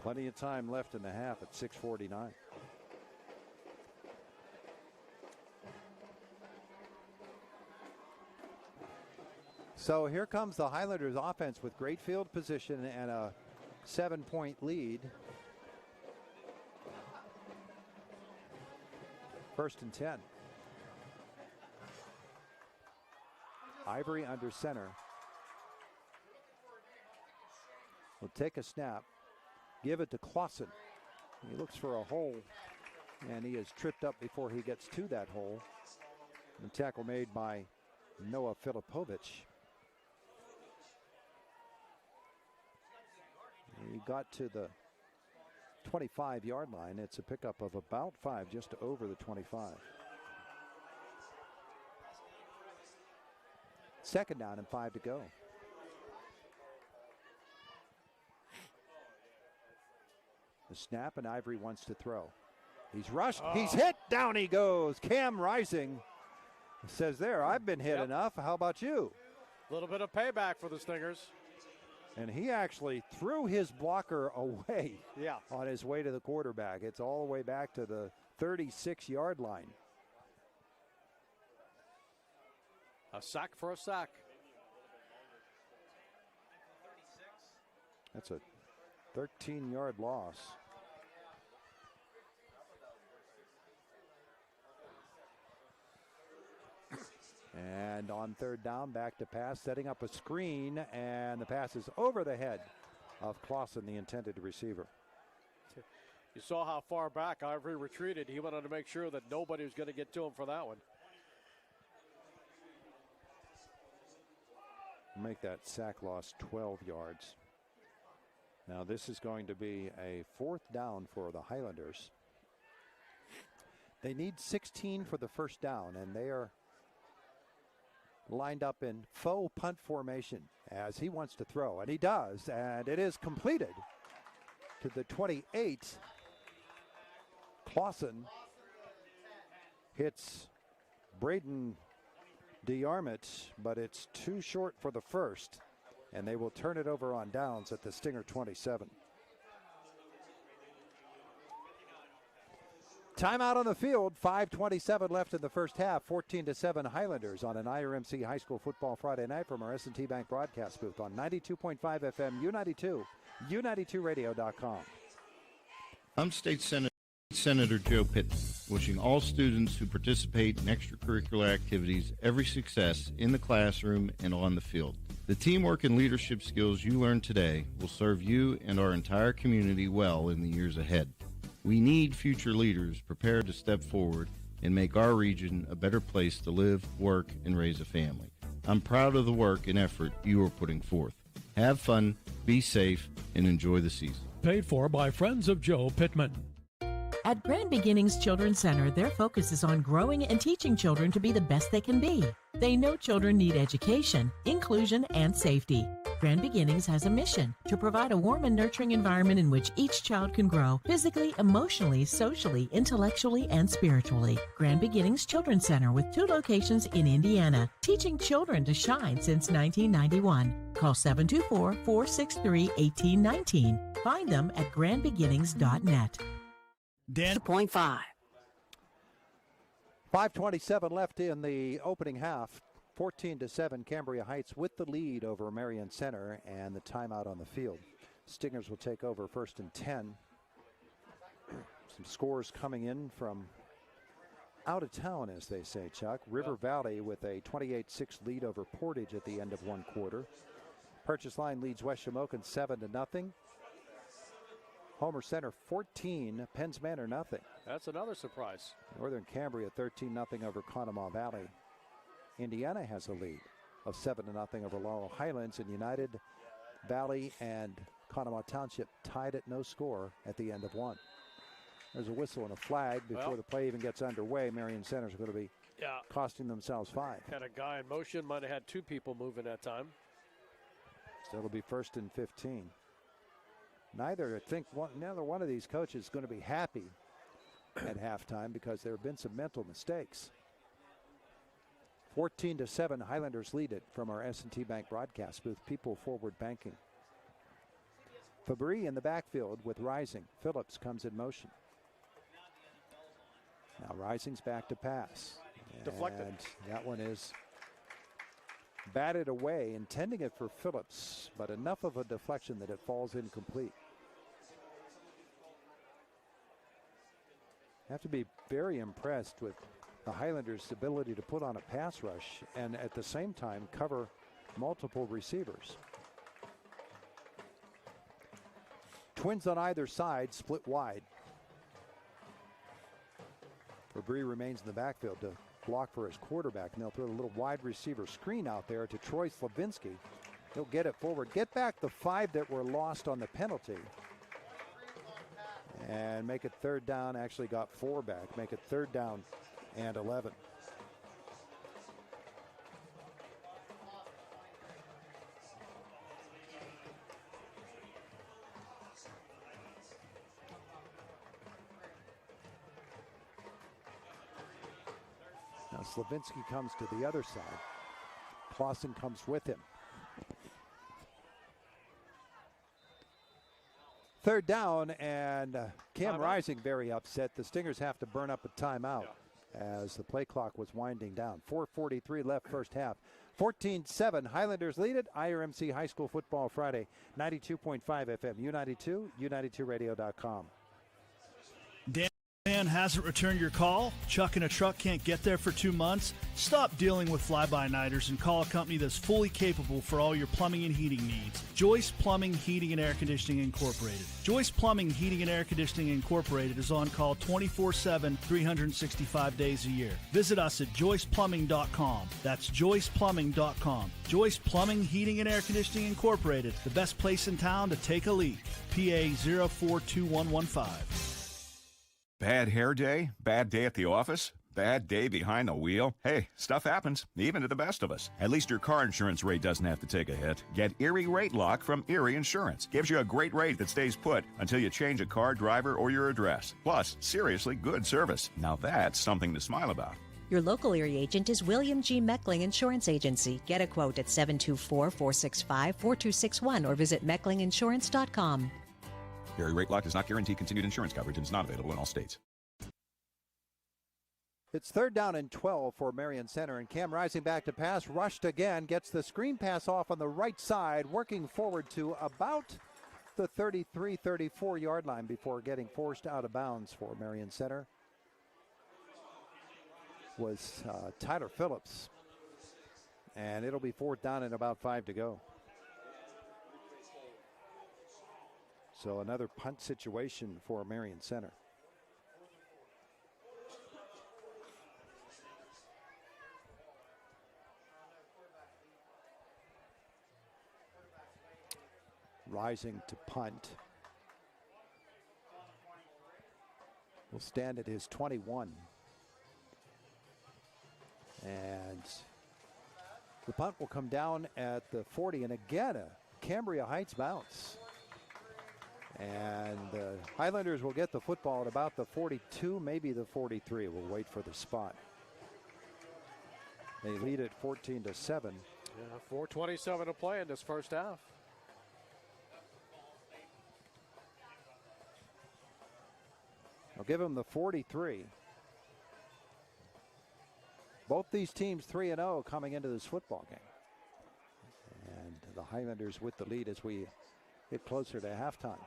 Plenty of time left in the half at 6:49. So here comes the Highlanders offense with great field position and a 7-point lead. 1st and 10. Ivory under center. Will take a snap. Give it to Clausen. He looks for a hole, and he is tripped up before he gets to that hole. The tackle made by Noah Filipovich. He got to the 25-yard line. It's a pickup of about 5, just over the 25. 2nd down and 5 to go. The snap, and Ivory wants to throw. He's rushed. He's hit. Down he goes. Cam Rising says there, I've been hit enough. How about you? A little bit of payback for the Stingers. And he actually threw his blocker away on his way to the quarterback. It's all the way back to the 36-yard line. A sack for a sack. That's a 13-yard loss. And on 3rd down, back to pass, setting up a screen, and the pass is over the head of Clausen, the intended receiver. You saw how far back Ivory retreated. He wanted to make sure that nobody was going to get to him for that one. Make that sack loss 12 yards. Now this is going to be a 4th down for the Highlanders. They need 16 for the first down, and they are lined up in faux punt formation as he wants to throw, and he does, and it is completed to the 28. Clausen hits Braden DeArmit, but it's too short for the first, and they will turn it over on downs at the Stinger 27. Timeout on the field. 5:27 left in the first half. 14-7 Highlanders on an IRMC High School Football Friday night from our S&T Bank broadcast booth on 92.5 FM, U92, U92radio.com. I'm State Senator Joe Pittman, wishing all students who participate in extracurricular activities every success in the classroom and on the field. The teamwork and leadership skills you learn today will serve you and our entire community well in the years ahead. We need future leaders prepared to step forward and make our region a better place to live, work, and raise a family. I'm proud of the work and effort you are putting forth. Have fun, be safe, and enjoy the season. Paid for by Friends of Joe Pittman. At Grand Beginnings Children's Center, their focus is on growing and teaching children to be the best they can be. They know children need education, inclusion, and safety. Grand Beginnings has a mission to provide a warm and nurturing environment in which each child can grow physically, emotionally, socially, intellectually, and spiritually. Grand Beginnings Children's Center with 2 locations in Indiana, teaching children to shine since 1991. Call 724-463-1819. Find them at grandbeginnings.net. Dan. 0.5. 5:27 left in the opening half. 14-7 Cambria Heights with the lead over Marion Center and the timeout on the field. Stingers will take over 1st and 10. Some scores coming in from out of town, as they say, Chuck. River Valley with a 28-6 lead over Portage at the end of one quarter. Purchase Line leads West Shamokin 7-0. Homer Center 14, Penns Manor nothing. That's another surprise. Northern Cambria 13-0 over Conemaugh Valley. Indiana has a lead of 7-0 over Laurel Highlands, and United Valley and Conemaugh Township tied at no score at the end of one. There's a whistle and a flag before the play even gets underway. Marion Center's going to be costing themselves 5. Had a guy in motion, might have had 2 people moving that time. So it'll be 1st and 15. Neither one of these coaches is going to be happy at halftime because there have been some mental mistakes. 14-7, Highlanders lead it from our S&T Bank broadcast booth. People Forward Banking. Fabry in the backfield with Rising. Phillips comes in motion. Now Rising's back to pass. Deflected. And that one is batted away, intending it for Phillips, but enough of a deflection that it falls incomplete. I have to be very impressed with the Highlanders' ability to put on a pass rush and at the same time cover multiple receivers. Twins on either side, split wide. Fabry remains in the backfield to block for his quarterback, and they'll throw a little wide receiver screen out there to Troy Slavinsky. He'll get it forward, get back the 5 that were lost on the penalty, and make it 3rd down. Actually got 4 back, make it 3rd down and 11. Now Slavinsky comes to the other side. Clausen comes with him. 3rd down, and Cam Rising very upset. The Stingers have to burn up a timeout as the play clock was winding down. 4:43 left first half. 14-7, Highlanders lead it. IRMC High School Football Friday, 92.5 FM, U92, U92radio.com. Dan hasn't returned your call? Chuck in a truck can't get there for 2 months? Stop dealing with fly-by-nighters and call a company that's fully capable for all your plumbing and heating needs. Joyce Plumbing, Heating, and Air Conditioning Incorporated. Joyce Plumbing, Heating, and Air Conditioning Incorporated is on call 24/7, 365 days a year. Visit us at joyceplumbing.com. That's joyceplumbing.com. Joyce Plumbing, Heating, and Air Conditioning Incorporated, the best place in town to take a leak. PA 042115. Bad hair day? Bad day at the office? Bad day behind the wheel? Hey, stuff happens, even to the best of us. At least your car insurance rate doesn't have to take a hit. Get Erie Rate Lock from Erie Insurance. Gives you a great rate that stays put until you change a car, driver, or your address. Plus, seriously good service. Now that's something to smile about. Your local Erie agent is William G. Meckling Insurance Agency. Get a quote at 724-465-4261 or visit mecklinginsurance.com. Erie Rate Lock does not guarantee continued insurance coverage and is not available in all states. It's 3rd down and 12 for Marion Center, and Cam rising back to pass, rushed again, gets the screen pass off on the right side, working forward to about the 33-34 yard line before getting forced out of bounds for Marion Center. Was Tyler Phillips, and it'll be 4th down and about 5 to go. So another punt situation for Marion Center. Rising to punt. Will stand at his 21. And the punt will come down at the 40. And again, a Cambria Heights bounce. And the Highlanders will get the football at about the 42, maybe the 43. We'll wait for the spot. They lead it 14-7. Yeah, 4:27 to play in this first half. I'll give them the 43. Both these teams 3-0 coming into this football game. And the Highlanders with the lead as we get closer to halftime.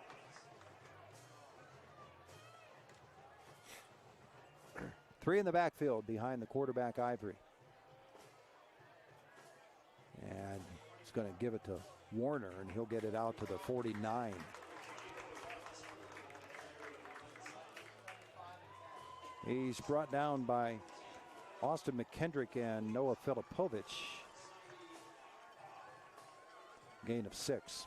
Three in the backfield behind the quarterback, Ivory. And he's going to give it to Warner, and he'll get it out to the 49. He's brought down by Austin McKendrick and Noah Filipovich. Gain of 6.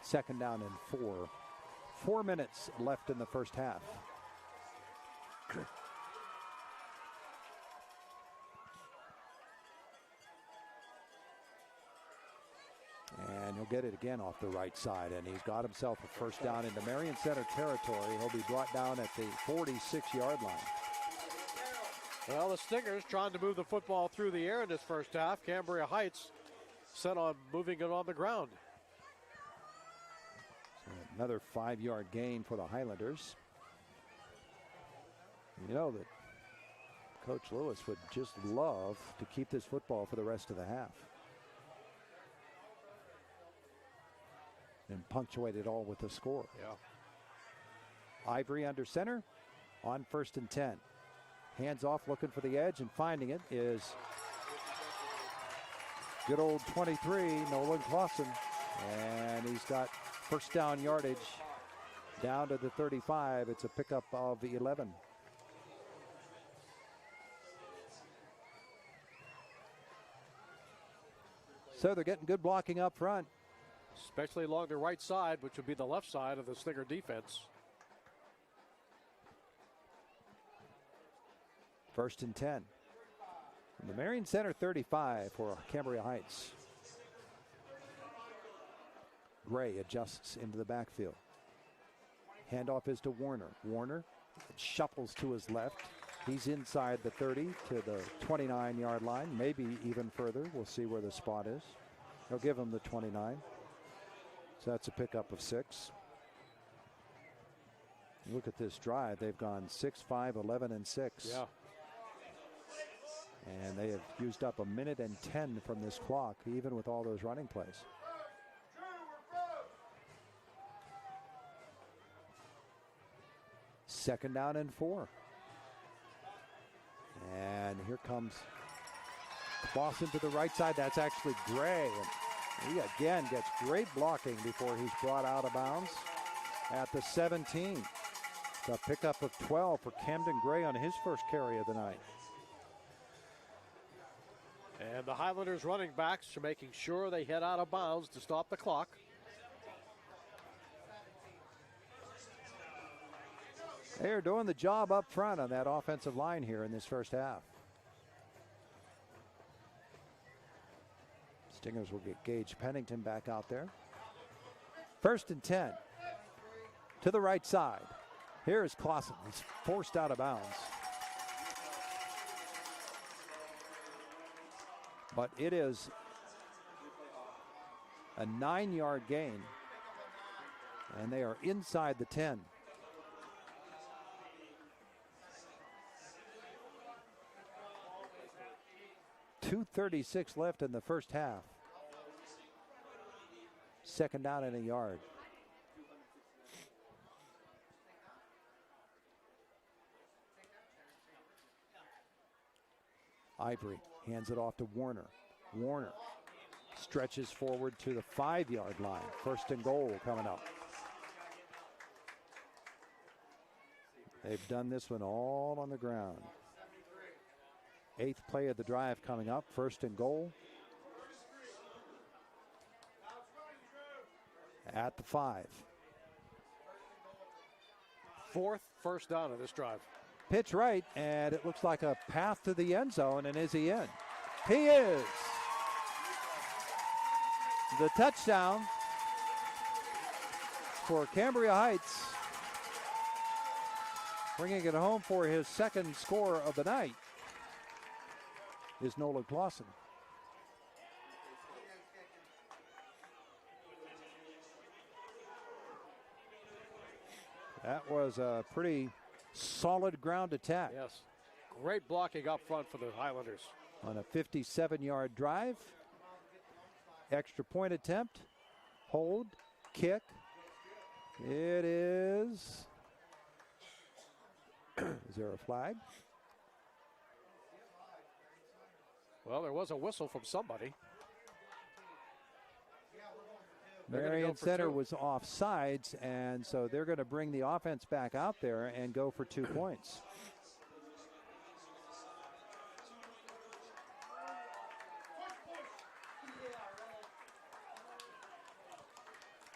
2nd down and 4. 4 minutes left in the first half. And he'll get it again off the right side, and he's got himself a first down into Marion Center territory. He'll be brought down at the 46-yard line. Well, the Stingers trying to move the football through the air in this first half. Cambria Heights set on moving it on the ground. So another 5-yard gain for the Highlanders. You know that Coach Lewis would just love to keep this football for the rest of the half. And punctuate it all with a score. Yeah. Ivory under center on 1st and 10. Hands off, looking for the edge, and finding it is good old 23, Nolan Clausen. And he's got first down yardage down to the 35. It's a pickup of 11. So they're getting good blocking up front. Especially along the right side, which would be the left side of the Stinger defense. 1st and 10. The Marion Center 35 for Cambria Heights. Gray adjusts into the backfield. Handoff is to Warner. Warner shuffles to his left. He's inside the 30 to the 29-yard line, maybe even further. We'll see where the spot is. They'll give him the 29. So that's a pickup of 6. Look at this drive. They've gone 6, 5, 11, and 6. Yeah. And they have used up 1 minute and 10 from this clock, even with all those running plays. Second down and 4. And here comes Clausen to the right side. That's actually Gray. And he again gets great blocking before he's brought out of bounds at the 17. The pickup of 12 for Camden Gray on his first carry of the night. And the Highlanders running backs are making sure they head out of bounds to stop the clock. They're doing the job up front on that offensive line here in this first half. Stingers will get Gage Pennington back out there. 1st and 10 to the right side. Here is Clausen. He's forced out of bounds. But it is a 9-yard gain, and they are inside the 10. 2:36 left in the first half. Second down and a yard. Ivory hands it off to Warner. Warner stretches forward to the 5-yard line. First and goal coming up. They've done this one all on the ground. 8th play of the drive coming up. First and goal. At the 5. 4th first down of this drive. Pitch right, and it looks like a path to the end zone, and is he in? He is. The touchdown for Cambria Heights, bringing it home for his second score of the night, is Nolan Clausen. That was a pretty solid ground attack. Yes. Great blocking up front for the Highlanders. On a 57-yard drive. Extra point attempt. Hold. Kick. It is. Is there a flag? Well, there was a whistle from somebody. Marion Center was offsides, and so they're going to bring the offense back out there and go for 2 points.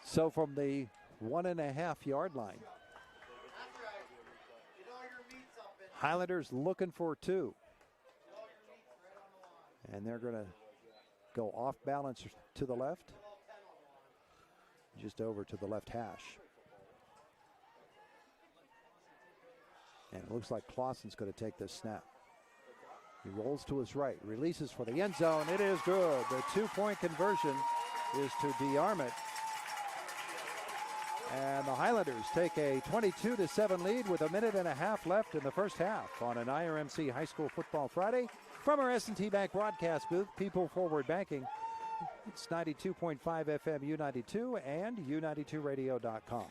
So from the 1.5-yard line, Highlanders looking for 2. And they're going to go off balance to the left. Just over to the left hash. And it looks like Clausen's going to take this snap. He rolls to his right, releases for the end zone. It is good. The 2-point conversion is to de-arm it. And the Highlanders take a 22-7 lead with 1.5 minutes left in the first half on an IRMC High School Football Friday. From our S&T Bank broadcast booth, People Forward Banking. It's 92.5 FM U92 and U92radio.com.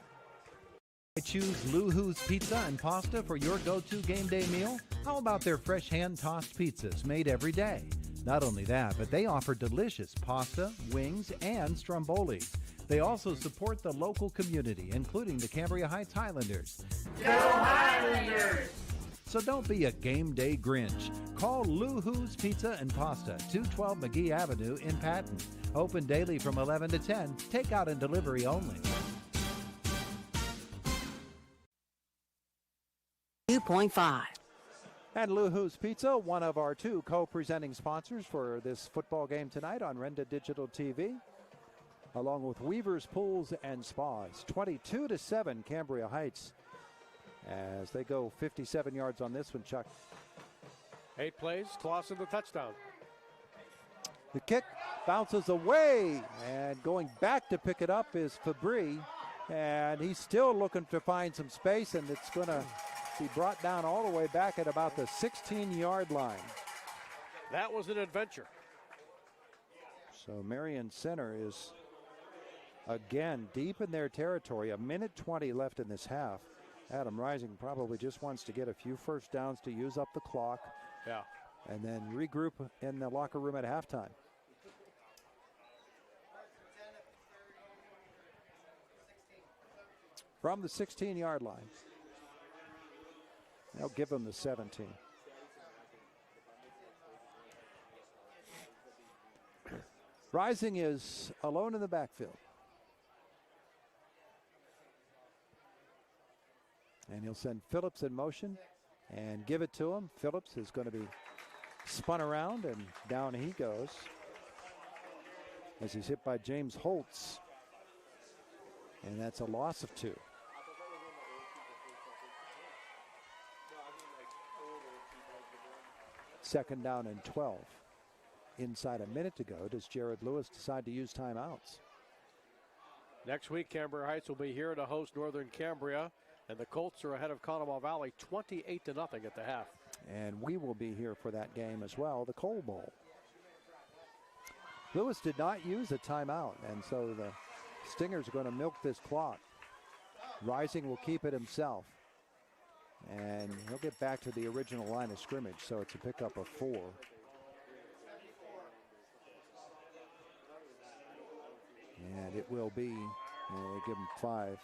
Choose Luhu's Pizza and Pasta for your go-to game day meal? How about their fresh hand-tossed pizzas made every day? Not only that, but they offer delicious pasta, wings, and strombolis. They also support the local community, including the Cambria Heights Highlanders. Go Highlanders! So don't be a game day Grinch. Call Luhu's Pizza and Pasta, 212 McGee Avenue in Patton. Open daily from 11 to 10. Takeout and delivery only. 2.5. And Luhu's Pizza, one of our 2 co-presenting sponsors for this football game tonight on Renda Digital TV, along with Weaver's Pools and Spas. 22-7 Cambria Heights as they go 57 yards on this one, Chuck. 8 plays, Clausen the touchdown. The kick bounces away, and going back to pick it up is Fabry, and he's still looking to find some space, and it's going to be brought down all the way back at about the 16-yard line. That was an adventure. So Marion Center is again deep in their territory. 1:20 left in this half. Adam Rising probably just wants to get a few first downs to use up the clock. Yeah. And then regroup in the locker room at halftime. From the 16-yard line. They'll give them the 17. Rising is alone in the backfield. And he'll send Phillips in motion and give it to him. Phillips is going to be spun around, and down he goes as he's hit by James Holtz. And that's a loss of 2. Second down and 12. Inside a minute to go, does Jared Lewis decide to use timeouts? Next week, Cambria Heights will be here to host Northern Cambria, and the Colts are ahead of Conemaugh Valley 28-0 at the half. And we will be here for that game as well, the Coal Bowl. Lewis did not use a timeout, and so the Stingers are going to milk this clock. Rising will keep it himself, and he'll get back to the original line of scrimmage, so it's a pickup of 4. And it will be, give him 5.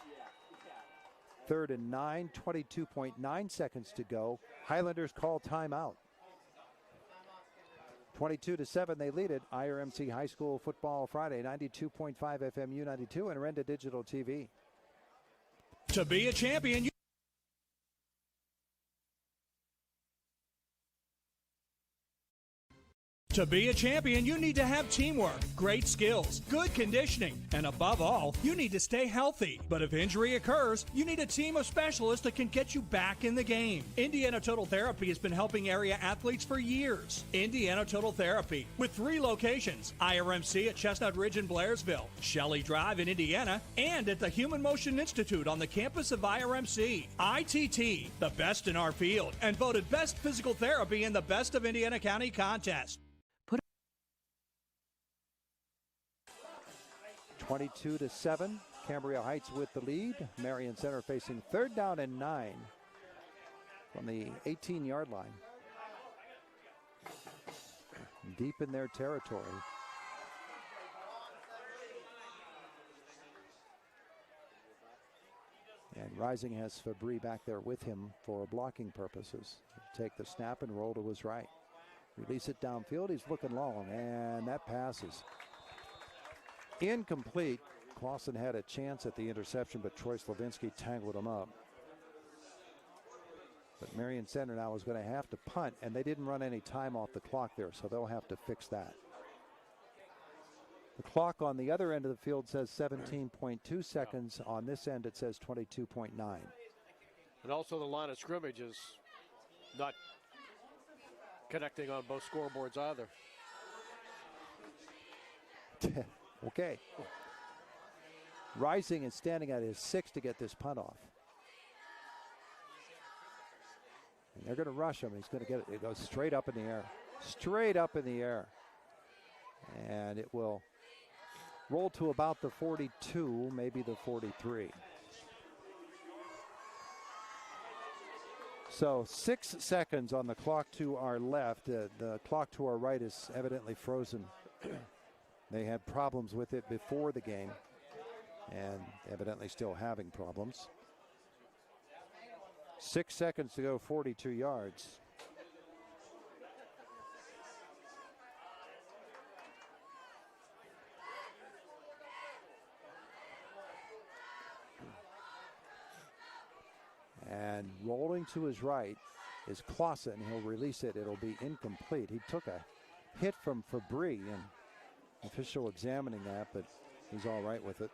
3rd and 9, 22.9 seconds to go. Highlanders call timeout. 22-7, they lead it. IRMC High School Football Friday, 92.5 FM U92 and Renda Digital TV. To be a champion, To be a champion, you need to have teamwork, great skills, good conditioning, and above all, you need to stay healthy. But if injury occurs, you need a team of specialists that can get you back in the game. Indiana Total Therapy has been helping area athletes for years. Indiana Total Therapy, with 3 locations, IRMC at Chestnut Ridge in Blairsville, Shelley Drive in Indiana, and at the Human Motion Institute on the campus of IRMC. ITT, the best in our field, and voted Best Physical Therapy in the Best of Indiana County contest. 22-7, Cambria Heights with the lead. Marion Center facing 3rd down and 9 from the 18-yard line. Deep in their territory. And Rising has Fabry back there with him for blocking purposes. Take the snap and roll to his right. Release it downfield. He's looking long, and that passes incomplete. Clausen had a chance at the interception, but Troy Slavinsky tangled him up. But Marion Center now is going to have to punt, and they didn't run any time off the clock there, so they'll have to fix that. The clock on the other end of the field says 17.2 seconds. On this end, it says 22.9. And also the line of scrimmage is not connecting on both scoreboards either. Okay. Rising and standing at his 6 to get this punt off. And they're going to rush him. He's going to get it. It goes straight up in the air. Straight up in the air. And it will roll to about the 42, maybe the 43. So 6 seconds on the clock to our left. The clock to our right is evidently frozen. They had problems with it before the game and evidently still having problems. 6 seconds to go, 42 yards. And rolling to his right is Clausen. He'll release it. It'll be incomplete. He took a hit from Fabry, and official examining that, but he's all right with it.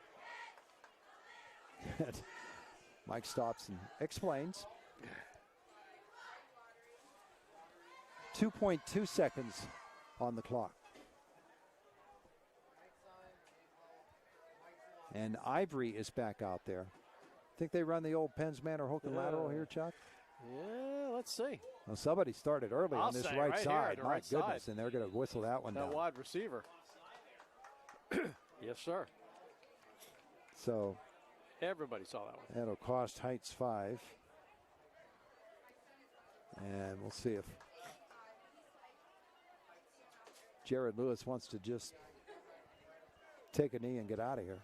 Mike stops and explains. 2.2 seconds on the clock. And Ivory is back out there. Think they run the old Penn's Manor hook and lateral here, Chuck? Yeah, let's see. Well, somebody started early on this right side. My goodness, side. And they're going to whistle that one down. That wide receiver. Yes, sir. So everybody saw that one. That'll cost Heights 5. And we'll see if Jared Lewis wants to just take a knee and get out of here.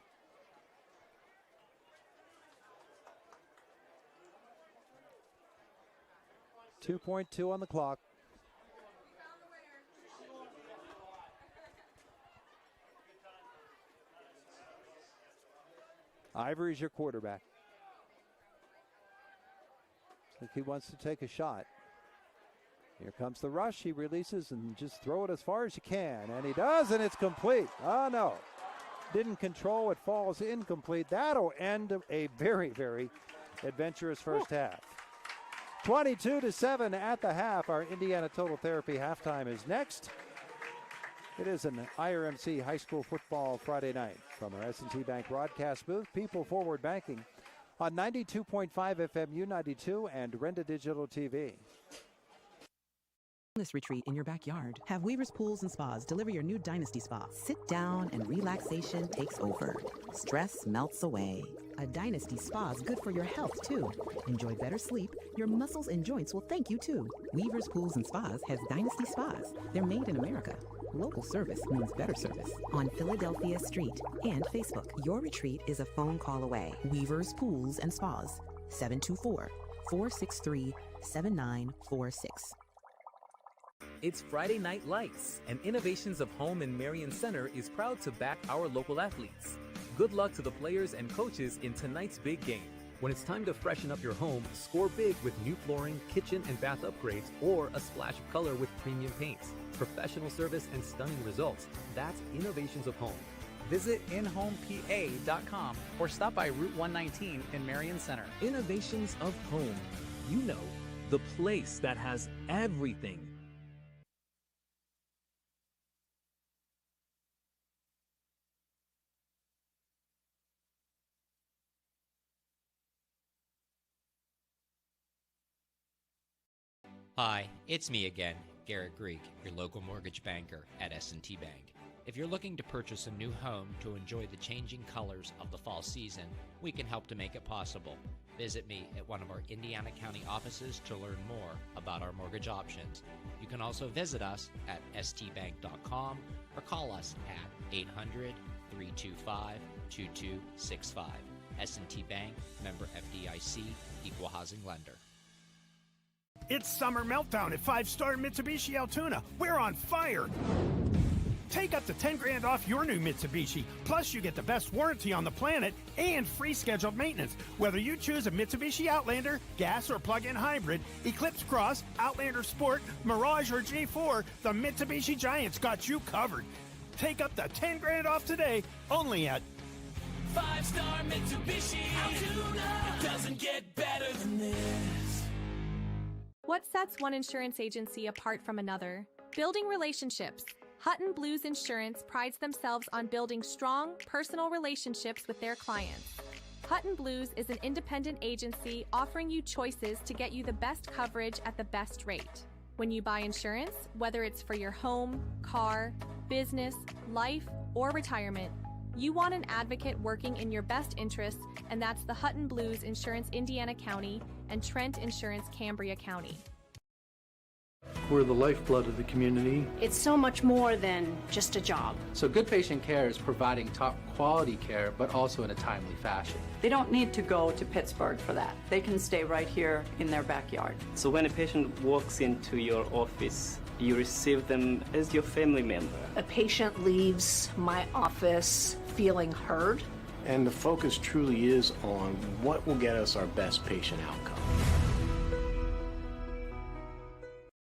.2 on the clock. Ivory's your quarterback. Looks like he wants to take a shot. Here comes the rush. He releases and just throw it as far as you can. And he does, and it's complete. Oh, no. Didn't control. It falls incomplete. That'll end a very, very adventurous first half. 22-7 at the half. Our Indiana Total Therapy halftime is next. It is an IRMC High School Football Friday night from our S&T Bank broadcast booth. People Forward Banking on 92.5 FM U92 and Renda Digital TV. wellness retreat in your backyard. Have Weaver's Pools and Spas deliver your new Dynasty Spa. Sit down and relaxation takes over. Stress melts away. A Dynasty Spa is good for your health, too. Enjoy better sleep. Your muscles and joints will thank you, too. Weaver's Pools and Spas has Dynasty Spas. They're made in America. Local service means better service. On Philadelphia Street and Facebook. Your retreat is a phone call away. Weaver's Pools and Spas. 724-463-7946. It's Friday Night Lights, and Innovations of Home in Marion Center is proud to back our local athletes. Good luck to the players and coaches in tonight's big game. When it's time to freshen up your home, score big with new flooring, kitchen and bath upgrades, or a splash of color with premium paints. Professional service and stunning results. That's Innovations of Home. Visit inhomepa.com or stop by Route 119 in Marion Center. Innovations of Home. You know, the place that has everything. Hi, it's me again, Garrett Greek, your local mortgage banker at S&T Bank. If you're looking to purchase a new home to enjoy the changing colors of the fall season, we can help to make it possible. Visit me at one of our Indiana County offices to learn more about our mortgage options. You can also visit us at stbank.com or call us at 800-325-2265. S&T Bank, member FDIC, equal housing lender. It's Summer Meltdown at 5-Star Mitsubishi Altoona. We're on fire! Take up to 10 grand off your new Mitsubishi. Plus, you get the best warranty on the planet and free scheduled maintenance. Whether you choose a Mitsubishi Outlander, gas or plug-in hybrid, Eclipse Cross, Outlander Sport, Mirage or G4, the Mitsubishi Giants got you covered. Take up to 10 grand off today, only at 5-Star Mitsubishi Altoona. It doesn't get better than this. What sets one insurance agency apart from another? Building relationships. Hutton Blues Insurance prides themselves on building strong, personal relationships with their clients. Hutton Blues is an independent agency offering you choices to get you the best coverage at the best rate. When you buy insurance, whether it's for your home, car, business, life, or retirement, you want an advocate working in your best interests, and that's the Hutton Blues Insurance Indiana County and Trent Insurance Cambria County. We're the lifeblood of the community. It's so much more than just a job. So good patient care is providing top quality care, but also in a timely fashion. They don't need to go to Pittsburgh for that. They can stay right here in their backyard. So when a patient walks into your office, you receive them as your family member. A patient leaves my office feeling heard. And the focus truly is on what will get us our best patient outcome.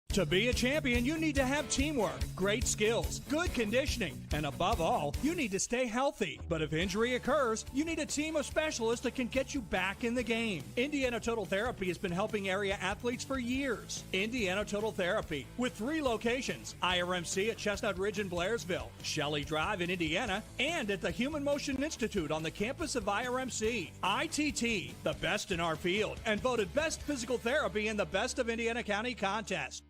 To be a champion, you need to have teamwork, great skills, good conditioning, and above all, you need to stay healthy. But if injury occurs, you need a team of specialists that can get you back in the game. Indiana Total Therapy has been helping area athletes for years. Indiana Total Therapy, with 3 locations, IRMC at Chestnut Ridge in Blairsville, Shelley Drive in Indiana, and at the Human Motion Institute on the campus of IRMC. ITT, the best in our field, and voted Best Physical Therapy in the Best of Indiana County contest.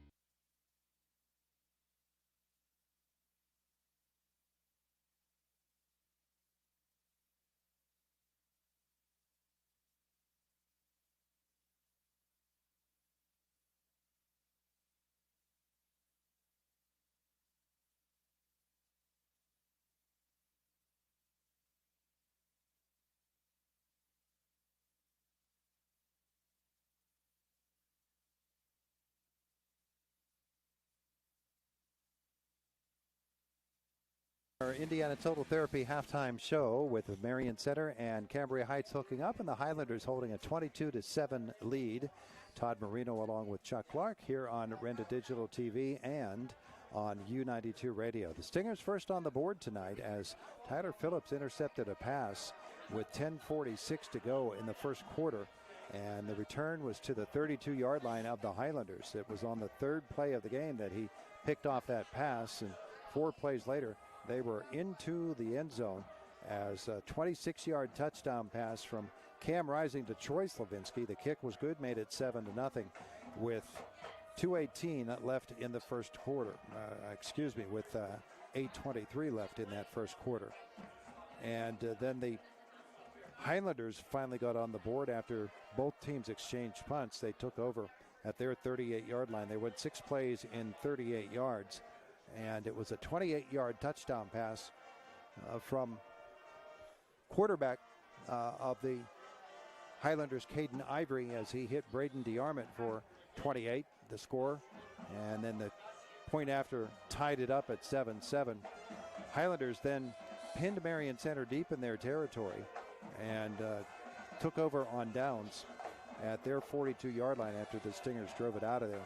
Our Indiana Total Therapy halftime show with the Marion Center and Cambria Heights hooking up, and the Highlanders holding a 22-7 lead. Todd Marino along with Chuck Clark here on Renda Digital TV and on U92 Radio. The Stingers first on the board tonight as Tyler Phillips intercepted a pass with 10:46 to go in the first quarter, and the return was to the 32-yard line of the Highlanders. It was on the third play of the game that he picked off that pass, and 4 plays later they were into the end zone as a 26-yard touchdown pass from Cam Rising to Troy Slavinsky. The kick was good, made it 7-0 with 2:18 left in the first quarter. With 8:23 left in that first quarter. And then the Highlanders finally got on the board after both teams exchanged punts. They took over at their 38-yard line. They went 6 plays in 38 yards. And it was a 28-yard touchdown pass from quarterback of the Highlanders, Caden Ivory, as he hit Braden DeArmond for 28, the score. And then the point after tied it up at 7-7. Highlanders then pinned Marion Center deep in their territory and took over on downs at their 42-yard line after the Stingers drove it out of there.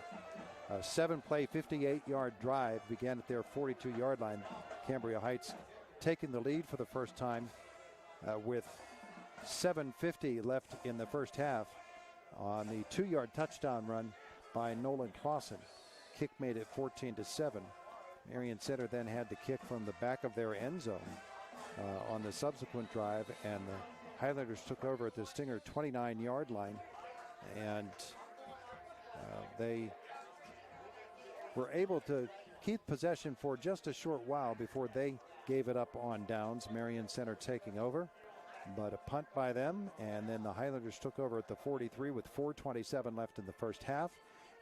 A 7-play, 58-yard drive began at their 42-yard line. Cambria Heights taking the lead for the first time with 7:50 left in the first half on the 2-yard touchdown run by Nolan Clausen. Kick made it 14-7. Marion Center then had the kick from the back of their end zone on the subsequent drive, and the Highlanders took over at the Stinger 29-yard line, and they were able to keep possession for just a short while before they gave it up on downs. Marion Center taking over, but a punt by them, and then the Highlanders took over at the 43 with 4:27 left in the first half,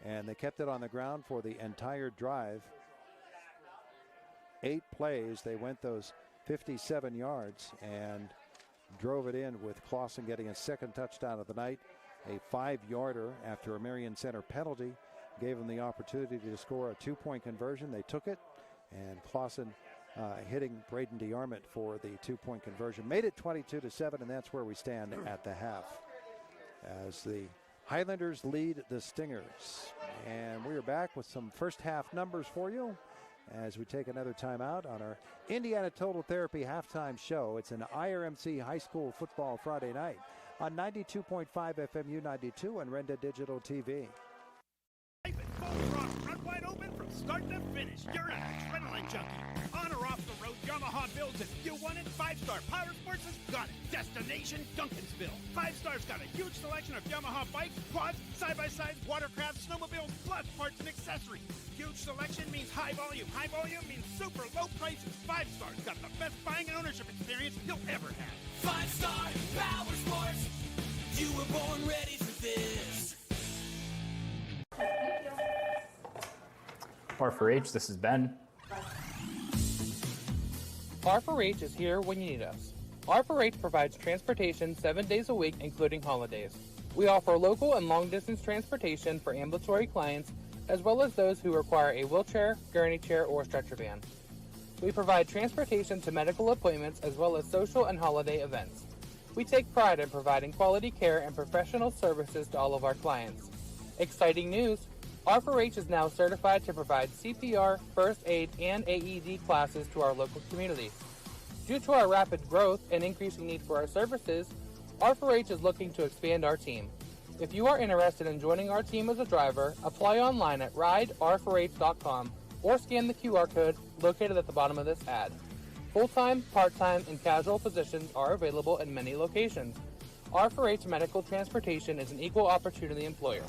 and they kept it on the ground for the entire drive. 8 plays, they went those 57 yards and drove it in, with Clausen getting a second touchdown of the night, a 5-yarder after a Marion Center penalty gave them the opportunity to score a 2-point conversion. They took it, and Clausen hitting Braden DeArmond for the 2-point conversion made it 22-7, and that's where we stand at the half as the Highlanders lead the Stingers. And we are back with some first half numbers for you as we take another timeout on our Indiana Total Therapy halftime show. It's an IRMC High School Football Friday night on 92.5 FM U92 and Renda Digital TV. Run wide open from start to finish. You're an adrenaline junkie. On or off the road, Yamaha builds it. You want it? 5-Star Power Sports has got it. Destination Duncansville. 5-Star's got a huge selection of Yamaha bikes, quads, side-by-sides, watercraft, snowmobiles, plus parts and accessories. Huge selection means high volume. High volume means super low prices. 5-Star's got the best buying and ownership experience you'll ever have. 5-Star Power Sports. You were born ready for this. R4H, this is Ben. R4H is here when you need us. R4H provides transportation 7 days a week, including holidays. We offer local and long-distance transportation for ambulatory clients, as well as those who require a wheelchair, gurney chair, or stretcher van. We provide transportation to medical appointments, as well as social and holiday events. We take pride in providing quality care and professional services to all of our clients. Exciting news! R4H is now certified to provide CPR, first aid, and AED classes to our local community. Due to our rapid growth and increasing need for our services, R4H is looking to expand our team. If you are interested in joining our team as a driver, apply online at rider4h.com or scan the QR code located at the bottom of this ad. Full-time, part-time, and casual positions are available in many locations. R4H Medical Transportation is an equal opportunity employer.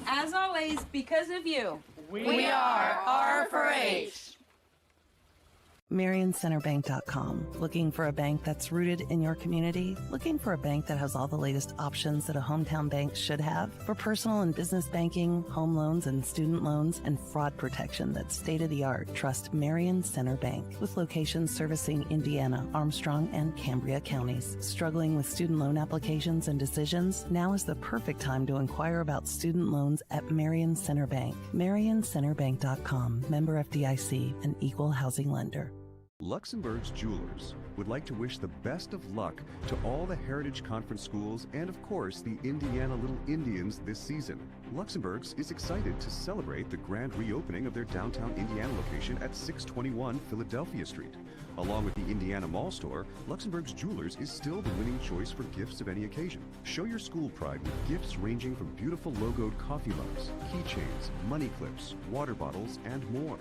As always, because of you, we are R4H. MarionCenterBank.com. Looking for a bank that's rooted in your community? Looking for a bank that has all the latest options that a hometown bank should have? For personal and business banking, home loans and student loans, and fraud protection that's state-of-the-art, trust Marion Center Bank. With locations servicing Indiana, Armstrong, and Cambria counties. Struggling with student loan applications and decisions? Now is the perfect time to inquire about student loans at Marion Center Bank. MarionCenterBank.com. Member FDIC, an equal housing lender. Luxembourg's Jewelers would like to wish the best of luck to all the Heritage Conference schools and, of course, the Indiana Little Indians this season. Luxembourg's is excited to celebrate the grand reopening of their downtown Indiana location at 621 Philadelphia Street. Along with the Indiana Mall store, Luxembourg's Jewelers is still the winning choice for gifts of any occasion. Show your school pride with gifts ranging from beautiful logoed coffee mugs, keychains, money clips, water bottles, and more.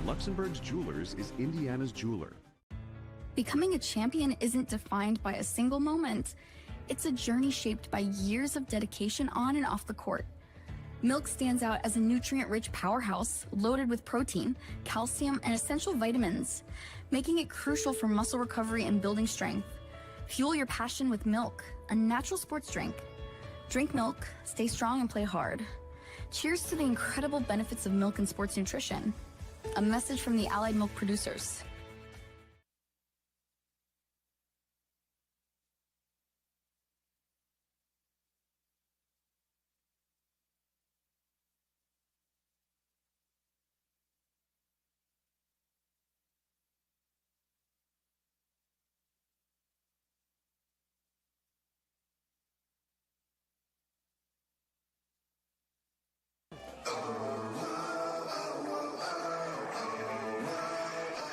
Luxembourg's Jewelers is Indiana's jeweler. Becoming a champion isn't defined by a single moment. It's a journey shaped by years of dedication on and off the court. Milk stands out as a nutrient-rich powerhouse loaded with protein, calcium, and essential vitamins, making it crucial for muscle recovery and building strength. Fuel your passion with milk, a natural sports drink. Drink milk, stay strong, and play hard. Cheers to the incredible benefits of milk and sports nutrition. A message from the Allied Milk Producers.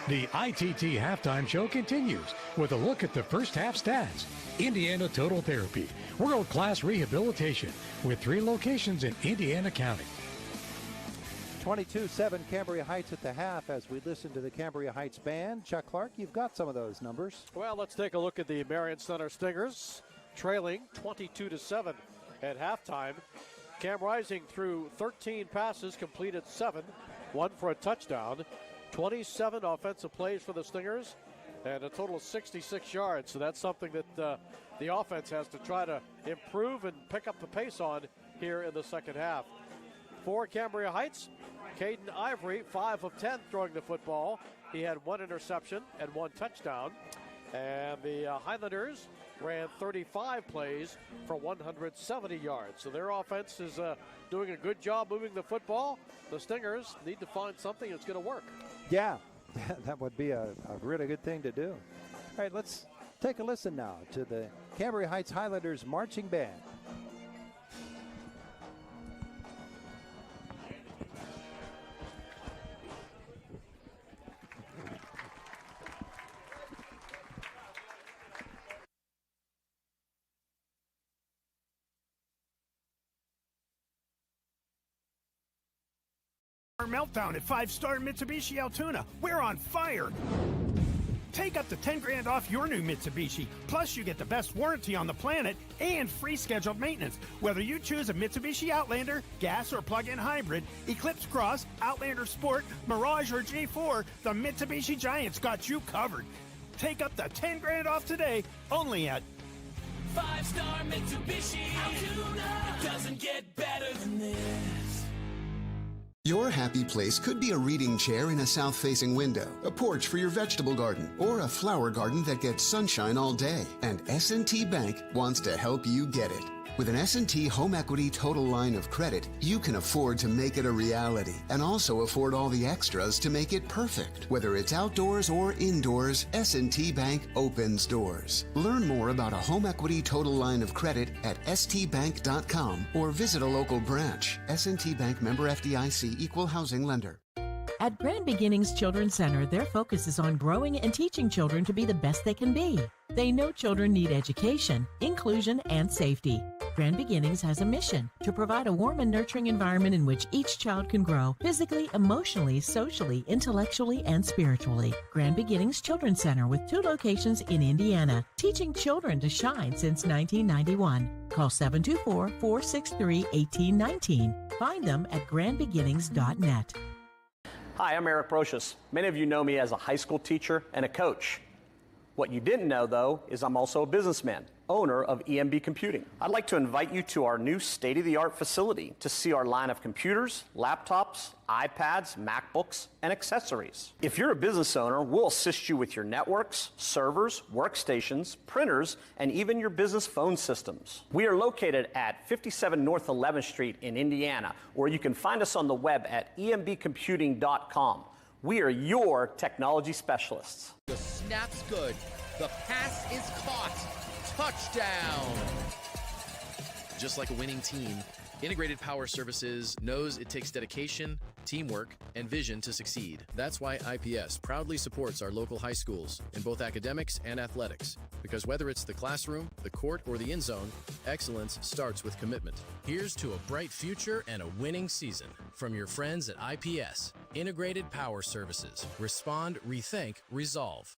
The ITT Halftime Show continues with a look at the first half stats. Indiana Total Therapy, world-class rehabilitation with 3 locations in Indiana County. 22-7 Cambria Heights at the half as we listen to the Cambria Heights band. Chuck Clark, you've got some of those numbers. Well, let's take a look at the Marion Center Stingers, trailing 22-7 at halftime. Cam Rising threw 13 passes, completed 7, 1 for a touchdown. 27 offensive plays for the Stingers and a total of 66 yards. So that's something that the offense has to try to improve and pick up the pace on here in the second half. For Cambria Heights, Caden Ivory, 5 of 10 throwing the football. He had 1 interception and 1 touchdown. And the Highlanders ran 35 plays for 170 yards. So their offense is doing a good job moving the football. The Stingers need to find something that's going to work. Yeah, that would be a really good thing to do. All right, let's take a listen now to the Cambria Heights Highlanders marching band. Meltdown at 5-star Mitsubishi Altoona. We're on fire. Take up to 10 grand off your new Mitsubishi. Plus, you get the best warranty on the planet and free scheduled maintenance. Whether you choose a Mitsubishi Outlander, gas or plug-in hybrid, Eclipse Cross, Outlander Sport, Mirage or G4, the Mitsubishi Giants got you covered. Take up to 10 grand off today, only at 5-star Mitsubishi Altoona. It doesn't get better than this. Your happy place could be a reading chair in a south-facing window, a porch for your vegetable garden, or a flower garden that gets sunshine all day. And S&T Bank wants to help you get it. With an S&T Home Equity Total Line of Credit, you can afford to make it a reality and also afford all the extras to make it perfect. Whether it's outdoors or indoors, S&T Bank opens doors. Learn more about a Home Equity Total Line of Credit at stbank.com or visit a local branch. S&T Bank, member FDIC, equal housing lender. At Grand Beginnings Children's Center, their focus is on growing and teaching children to be the best they can be. They know children need education, inclusion, and safety. Grand Beginnings has a mission to provide a warm and nurturing environment in which each child can grow physically, emotionally, socially, intellectually, and spiritually. Grand Beginnings Children's Center with 2 locations in Indiana, teaching children to shine since 1991. Call 724-463-1819. Find them at grandbeginnings.net. Hi, I'm Eric Brocious. Many of you know me as a high school teacher and a coach. What you didn't know, though, is I'm also a businessman, owner of EMB Computing. I'd like to invite you to our new state-of-the-art facility to see our line of computers, laptops, iPads, MacBooks, and accessories. If you're a business owner, we'll assist you with your networks, servers, workstations, printers, and even your business phone systems. We are located at 57 North 11th Street in Indiana, or you can find us on the web at embcomputing.com. We are your technology specialists. The snap's good. The pass is caught. Touchdown. Just like a winning team, Integrated Power Services knows it takes dedication, teamwork, and vision to succeed. That's why IPS proudly supports our local high schools in both academics and athletics. Because whether it's the classroom, the court, or the end zone, excellence starts with commitment. Here's to a bright future and a winning season from your friends at IPS. Integrated Power Services. Respond, rethink, resolve.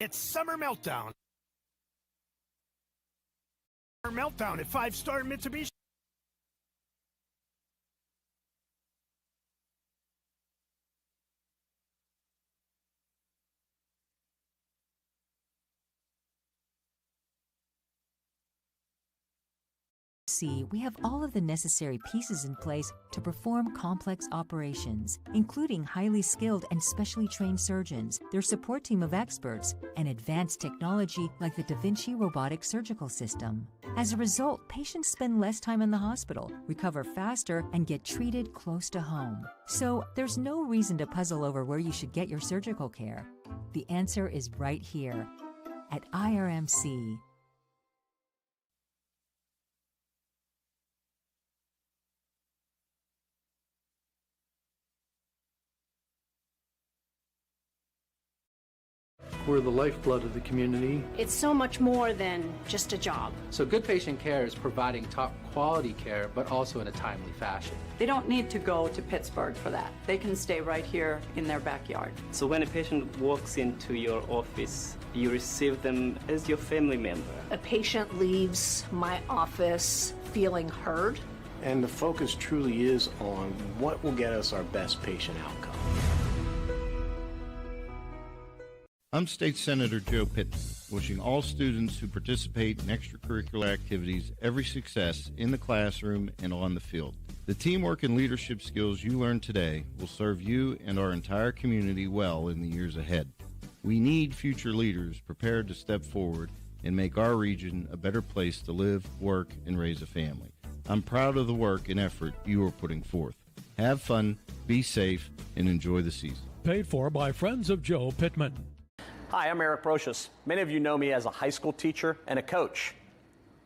It's Summer Meltdown. Meltdown at 5-star Mitsubishi. IRMC, we have all of the necessary pieces in place to perform complex operations, including highly skilled and specially trained surgeons, their support team of experts, and advanced technology like the Da Vinci robotic surgical system. As a result, patients spend less time in the hospital, recover faster, and get treated close to home. So there's no reason to puzzle over where you should get your surgical care. The answer is right here at IRMC. We're the lifeblood of the community. It's so much more than just a job. So good patient care is providing top quality care, but also in a timely fashion. They don't need to go to Pittsburgh for that. They can stay right here in their backyard. So when a patient walks into your office, you receive them as your family member. A patient leaves my office feeling heard. And the focus truly is on what will get us our best patient outcome. I'm State Senator Joe Pittman, wishing all students who participate in extracurricular activities every success in the classroom and on the field. The teamwork and leadership skills you learn today will serve you and our entire community well in the years ahead. We need future leaders prepared to step forward and make our region a better place to live, work, and raise a family. I'm proud of the work and effort you are putting forth. Have fun, be safe, and enjoy the season. Paid for by Friends of Joe Pittman. Hi, I'm Eric Brocious. Many of you know me as a high school teacher and a coach.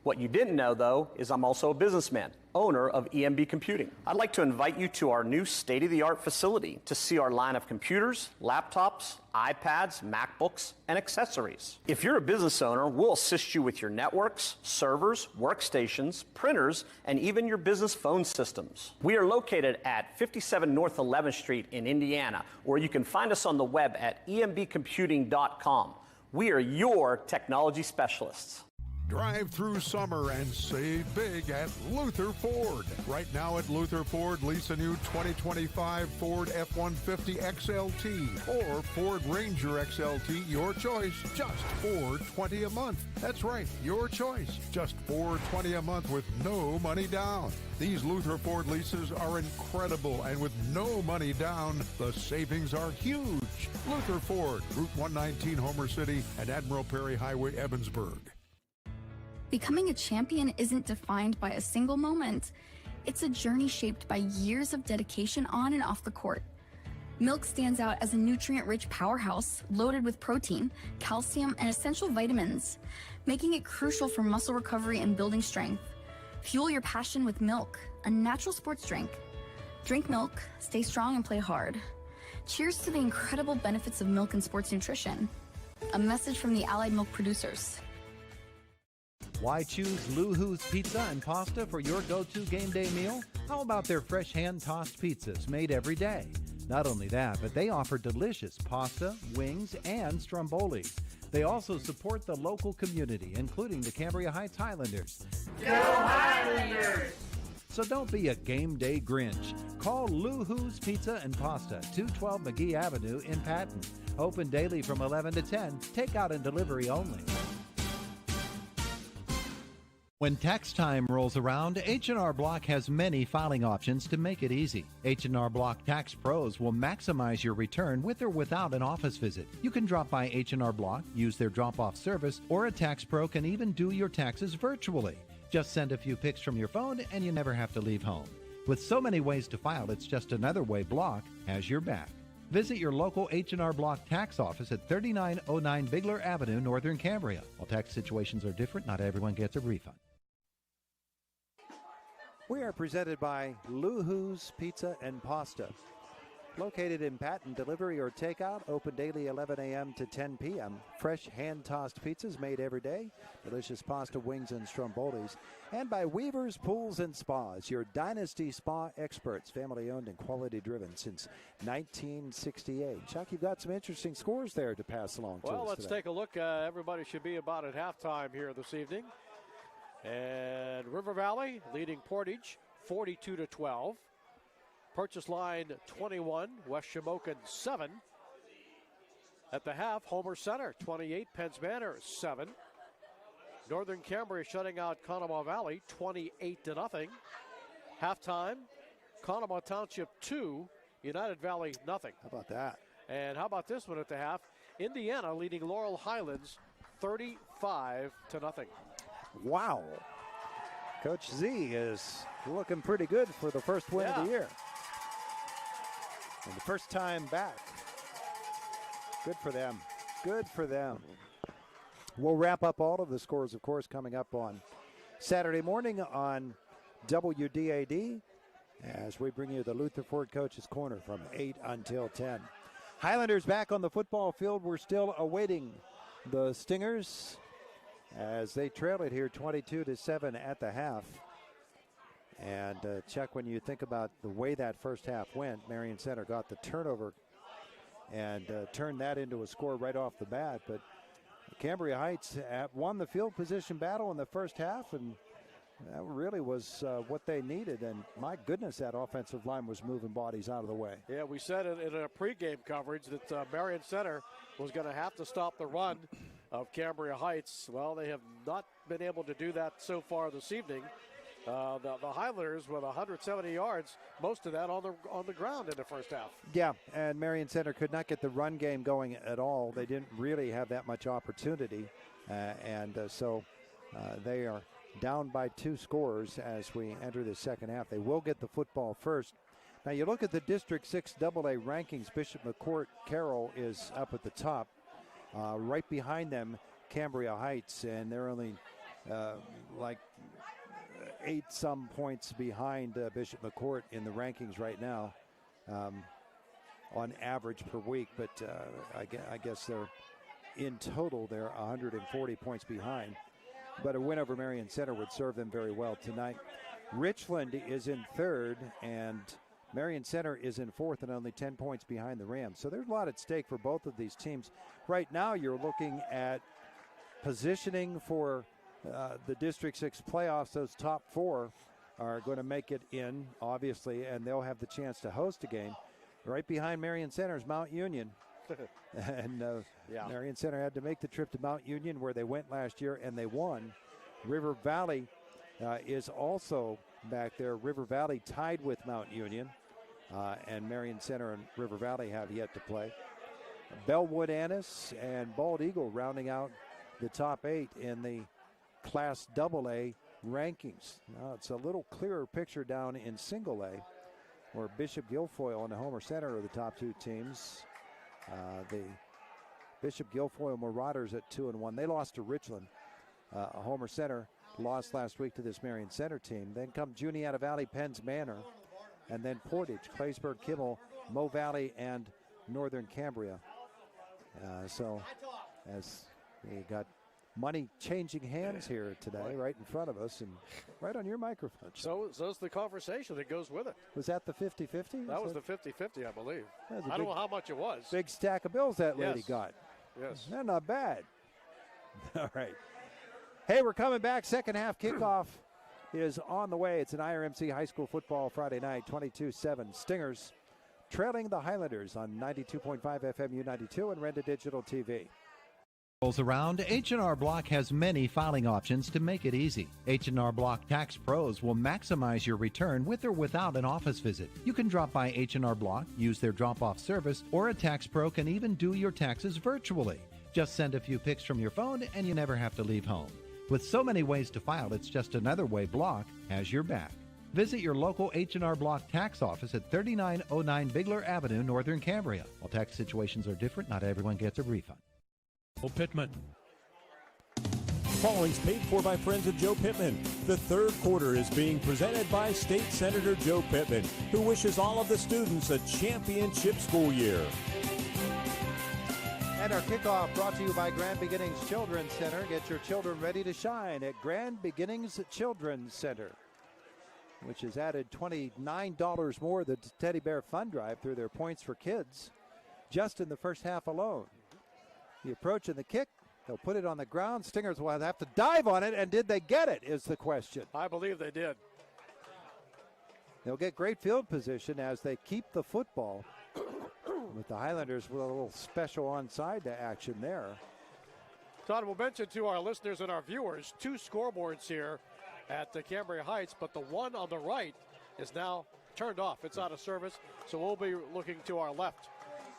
What you didn't know, though, is I'm also a businessman, owner of EMB Computing. I'd like to invite you to our new state-of-the-art facility to see our line of computers, laptops, iPads, MacBooks, and accessories. If you're a business owner, we'll assist you with your networks, servers, workstations, printers, and even your business phone systems. We are located at 57 North 11th Street in Indiana, or you can find us on the web at embcomputing.com. We are your technology specialists. Drive through summer and save big at Luther Ford. Right now at Luther Ford, lease a new 2025 Ford F-150 XLT or Ford Ranger XLT, your choice, just $420 a month. That's right, your choice, just $420 a month with no money down. These Luther Ford leases are incredible, and with no money down, the savings are huge. Luther Ford, Route 119, Homer City, and Admiral Perry Highway, Evansburg. Becoming a champion isn't defined by a single moment. It's a journey shaped by years of dedication on and off the court. Milk stands out as a nutrient-rich powerhouse loaded with protein, calcium, and essential vitamins, making it crucial for muscle recovery and building strength. Fuel your passion with milk, a natural sports drink. Drink milk, stay strong, and play hard. Cheers to the incredible benefits of milk and sports nutrition. A message from the Allied Milk producers. Why choose Lou-Hoo's Pizza and Pasta for your go-to game day meal? How about their fresh hand-tossed pizzas made every day? Not only that, but they offer delicious pasta, wings, and strombolis. They also support the local community, including the Cambria Heights Highlanders. Go Highlanders! So don't be a game day Grinch. Call Lou-Hoo's Pizza and Pasta, 212 McGee Avenue in Patton. Open daily from 11 to 10, takeout and delivery only. When tax time rolls around, H&R Block has many filing options to make it easy. H&R Block Tax Pros will maximize your return with or without an office visit. You can drop by H&R Block, use their drop-off service, or a tax pro can even do your taxes virtually. Just send a few pics from your phone and you never have to leave home. With so many ways to file, it's just another way Block has your back. Visit your local H&R Block tax office at 3909 Bigler Avenue, Northern Cambria. While tax situations are different, not everyone gets a refund. We are presented by Lou-Hoo's Pizza and Pasta. Located in Patton, delivery or takeout, open daily 11 a.m. to 10 p.m. Fresh hand-tossed pizzas made every day, delicious pasta, wings, and strombolis. And by Weaver's Pools and Spas, your Dynasty Spa experts, family-owned and quality-driven since 1968. Chuck, you've got some interesting scores there to pass along to us. Well, let's take a look. Everybody should be about at halftime here this evening. And River Valley leading Portage 42-12. Purchase Line 21, West Shamokin 7. At the half, Homer Center 28, Penns Manor 7. Northern Cambria shutting out Conemaugh Valley 28-0. Halftime, Conemaugh Township 2, United Valley nothing. How about that? And how about this one at the half? Indiana leading Laurel Highlands 35-0. Wow. Coach Z is looking pretty good for the first win of the year. And the first time back. Good for them. Good for them. We'll wrap up all of the scores, of course, coming up on Saturday morning on WDAD as we bring you the Luther Ford Coach's Corner from 8 until 10. Highlanders back on the football field. We're still awaiting the Stingers as they trail it here 22-7 at the half. And Chuck, when you think about the way that first half went, Marion Center got the turnover and turned that into a score right off the bat. But Cambria Heights won the field position battle in the first half, and that really was what they needed. And my goodness, that offensive line was moving bodies out of the way. Yeah, we said in a pregame coverage that Marion Center was going to have to stop the run of Cambria Heights. Well, they have not been able to do that so far this evening. The Highlanders with 170 yards, most of that on the ground in the first half. Yeah, and Marion Center could not get the run game going at all. They didn't really have that much opportunity, so they are down by 2 scores as we enter the second half. They will get the football first. Now you look at the District 6 AA rankings. Bishop McCourt Carroll is up at the top. Right behind them, Cambria Heights, and they're only like 8-some points behind Bishop McCourt in the rankings right now on average per week. But I guess they're in total they're 140 points behind. But a win over Marion Center would serve them very well tonight. Richland is in third, and Marion Center is in fourth and only 10 points behind the Rams. So there's a lot at stake for both of these teams. Right now you're looking at positioning for the District 6 playoffs. Those top 4 are going to make it in, obviously, and they'll have the chance to host a game. Right behind Marion Center is Mount Union. And Marion Center had to make the trip to Mount Union where they went last year, and they won. River Valley is also back there. River Valley tied with Mount Union, and Marion Center and River Valley have yet to play. Bellwood Annis and Bald Eagle rounding out the top 8 in the Class AA rankings. Now it's a little clearer picture down in Single A, where Bishop Guilfoyle and the Homer Center are the top 2 teams. The Bishop Guilfoyle Marauders at 2-1. They lost to Richland. Homer Center lost last week to this Marion Center team. Then come Juniata Valley, Penns Manor, and then Portage, Claysburg, Kimmel, Mo Valley, and Northern Cambria. So as we got money changing hands here today, right in front of us and right on your microphone. So's the conversation that goes with it. Was that the 50-50? That was the 50-50, I believe. I don't know how much it was. Big stack of bills that lady got. Yes. They're not bad. All right. Hey, we're coming back. Second half kickoff is on the way. It's an IRMC High School football Friday night, 22-7. Stingers trailing the Highlanders on 92.5 FM U92 and Renda Digital TV. Around, H&R Block has many filing options to make it easy. H&R Block Tax Pros will maximize your return with or without an office visit. You can drop by H&R Block, use their drop-off service, or a tax pro can even do your taxes virtually. Just send a few pics from your phone and you never have to leave home. With so many ways to file, it's just another way Block has your back. Visit your local H&R Block tax office at 3909 Bigler Avenue, Northern Cambria. While tax situations are different, not everyone gets a refund. Pittman. Following's paid for by friends of Joe Pittman. The third quarter is being presented by State Senator Joe Pittman, who wishes all of the students a championship school year. And our kickoff brought to you by Grand Beginnings Children's Center. Get your children ready to shine at Grand Beginnings Children's Center, which has added $29 more to the Teddy Bear Fund Drive through their Points for Kids just in the first half alone. The approach and the kick, they'll put it on the ground. Stingers will have to dive on it, and did they get it is the question. I believe they did. They'll get great field position as they keep the football with the Highlanders with a little special onside to action there. Don, we'll mention to our listeners and our viewers, 2 scoreboards here at the Cambria Heights, but the one on the right is now turned off. It's out of service, so we'll be looking to our left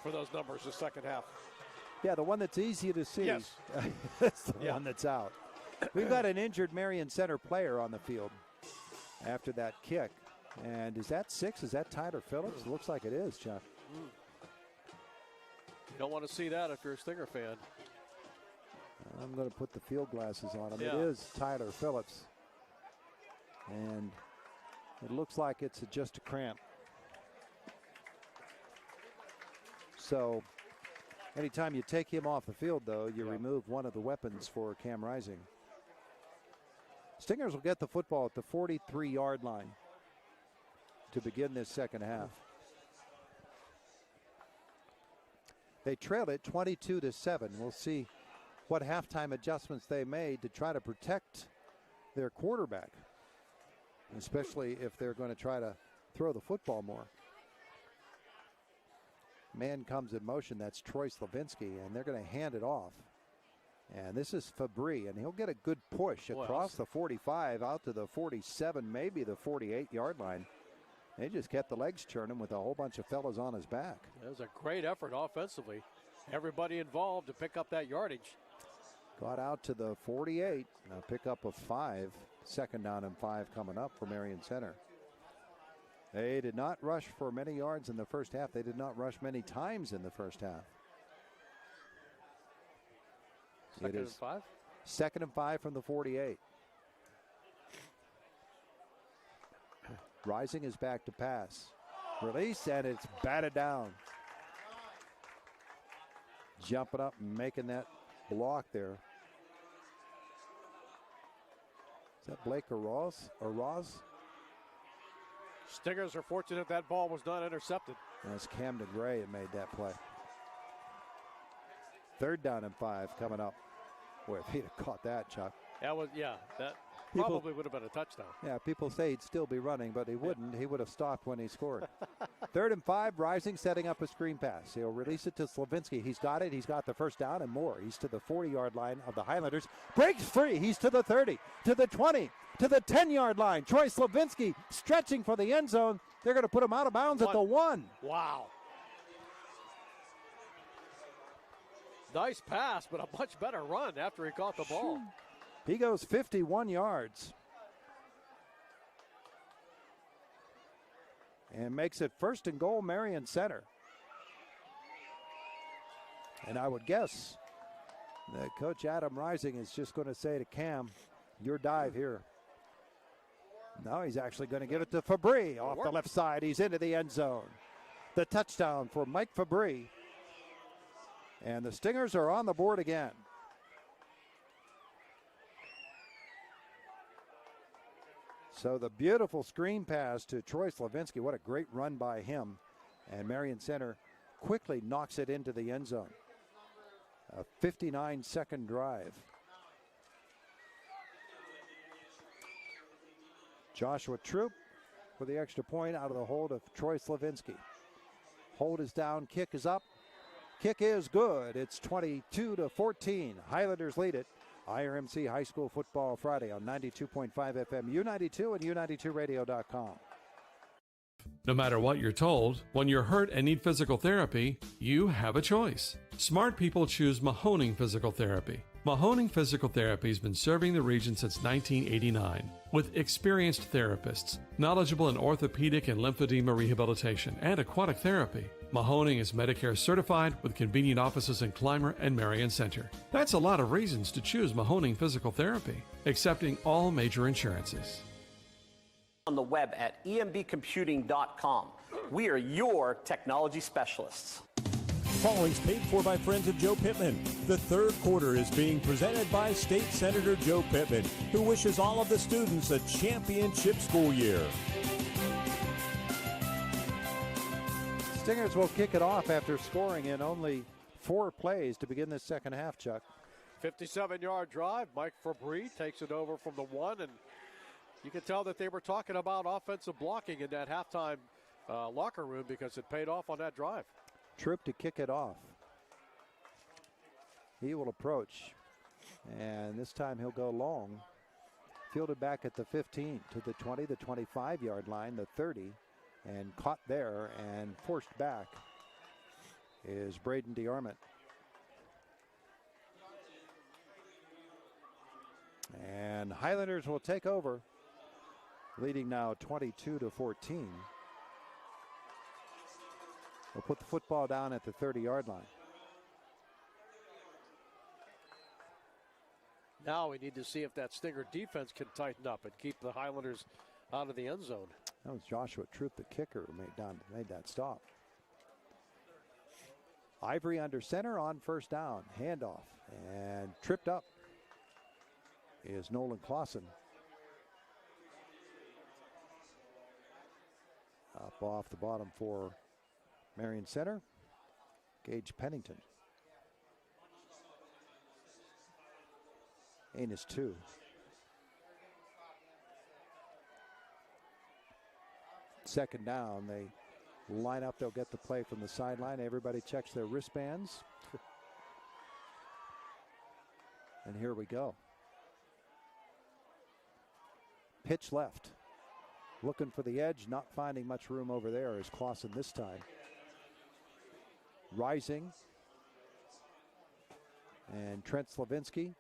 for those numbers the second half. Yeah, the one that's easy to see. Yes. That's the one that's out. We've got an injured Marion Center player on the field after that kick. And is that 6? Is that Tyler Phillips? Looks like it is, Chuck. You don't want to see that if you're a Stinger fan. I'm going to put the field glasses on him. Yeah. It is Tyler Phillips. And it looks like it's just a cramp. So anytime you take him off the field, though, you remove one of the weapons for Cam Rising. Stingers will get the football at the 43-yard line to begin this second half. They trail it 22-7. We'll see what halftime adjustments they made to try to protect their quarterback, especially if they're going to try to throw the football more. Man comes in motion. That's Troy Slavinsky, and they're going to hand it off. And this is Fabry, and he'll get a good push across the 45 out to the 47, maybe the 48-yard line. They just kept the legs churning with a whole bunch of fellas on his back. It was a great effort offensively. Everybody involved to pick up that yardage. Got out to the 48. Now pick up of 5. Second down and 5 coming up for Marion Center. They did not rush for many yards in the first half. They did not rush many times in the first half. Second and 5? Second and 5 from the 48. Rising is back to pass. Release, and it's batted down. Jumping up and making that block there. Is that Blake or Roz? Stingers are fortunate that ball was not intercepted. That's Camden Gray that made that play. Third down and 5 coming up. Boy, if he'd have caught that, Chuck. That probably would have been a touchdown. Yeah, people say he'd still be running, but he wouldn't. He would have stopped when he scored. Third and 5, Rising setting up a screen pass. He'll release it to Slavinsky. He's got it. He's got the first down and more. He's to the 40-yard line of the Highlanders. Breaks free. He's to the 30, to the 20, to the 10-yard line. Troy Slavinsky stretching for the end zone. They're going to put him out of bounds at the 1. Wow. Nice pass, but a much better run after he caught the ball. He goes 51 yards. And makes it first and goal, Marion Center. And I would guess that Coach Adam Rising is just going to say to Cam, your dive here. Now he's actually going to give it to Fabry off the left side. He's into the end zone. The touchdown for Mike Fabry. And the Stingers are on the board again. So the beautiful screen pass to Troy Slavinsky. What a great run by him. And Marion Center quickly knocks it into the end zone. A 59-second drive. Joshua Troop for the extra point out of the hold of Troy Slavinsky. Hold is down, kick is up. Kick is good. It's 22-14. Highlanders lead it. IRMC High School Football Friday on 92.5 FM, U92 and U92radio.com. No matter what you're told, when you're hurt and need physical therapy, you have a choice. Smart people choose Mahoning Physical Therapy. Mahoning Physical Therapy has been serving the region since 1989 with experienced therapists, knowledgeable in orthopedic and lymphedema rehabilitation and aquatic therapy. Mahoning is Medicare certified with convenient offices in Clymer and Marion Center. That's a lot of reasons to choose Mahoning Physical Therapy, accepting all major insurances. On the web at embcomputing.com. We are your technology specialists. Following's paid for by friends of Joe Pittman. The third quarter is being presented by State Senator Joe Pittman, who wishes all of the students a championship school year. Stingers will kick it off after scoring in only 4 plays to begin this second half, Chuck. 57-yard drive. Mike Fabry takes it over from the 1, and you can tell that they were talking about offensive blocking in that halftime locker room because it paid off on that drive. Troop to kick it off. He will approach. And this time he'll go long. Fielded back at the 15 to the 20, the 25-yard line, the 30, and caught there and forced back is Braden DeArmond. And Highlanders will take over, leading now 22-14. We'll put the football down at the 30-yard line. Now we need to see if that Stinger defense can tighten up and keep the Highlanders out of the end zone. That was Joshua Troop, the kicker, who made that stop. Ivory under center on first down. Handoff. And tripped up is Nolan Clausen. Up off the bottom for Marion Center, Gage Pennington. Anus 2. Second down, they line up, they'll get the play from the sideline. Everybody checks their wristbands. And here we go. Pitch left. Looking for the edge, not finding much room over there is Clausen this time. Rising. And Trent Slavinsky.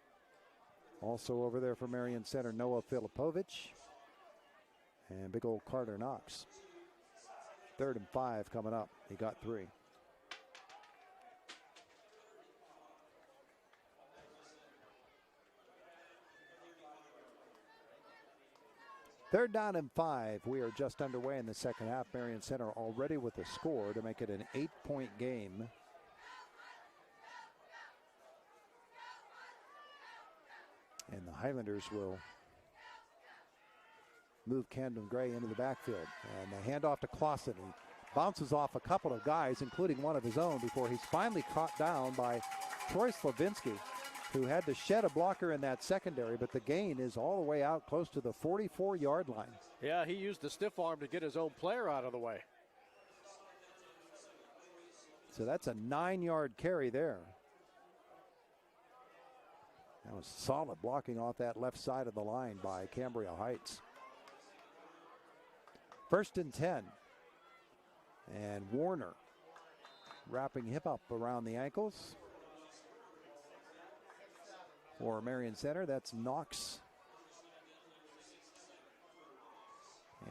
Also over there for Marion Center, Noah Filipovich. And big old Carter Knox. 3rd and 5 coming up. He got 3. Third down and 5. We are just underway in the second half. Marion Center already with a score to make it an 8-point game. And the Highlanders will move Camden Gray into the backfield. And the handoff to Clausen. He bounces off a couple of guys, including one of his own, before he's finally caught down by Troy Slavinsky, who had to shed a blocker in that secondary, but the gain is all the way out close to the 44-yard line. Yeah, he used the stiff arm to get his own player out of the way. So that's a 9-yard carry there. That was solid blocking off that left side of the line by Cambria Heights. 1st and 10. And Warner wrapping him up around the ankles. For Marion Center, that's Knox.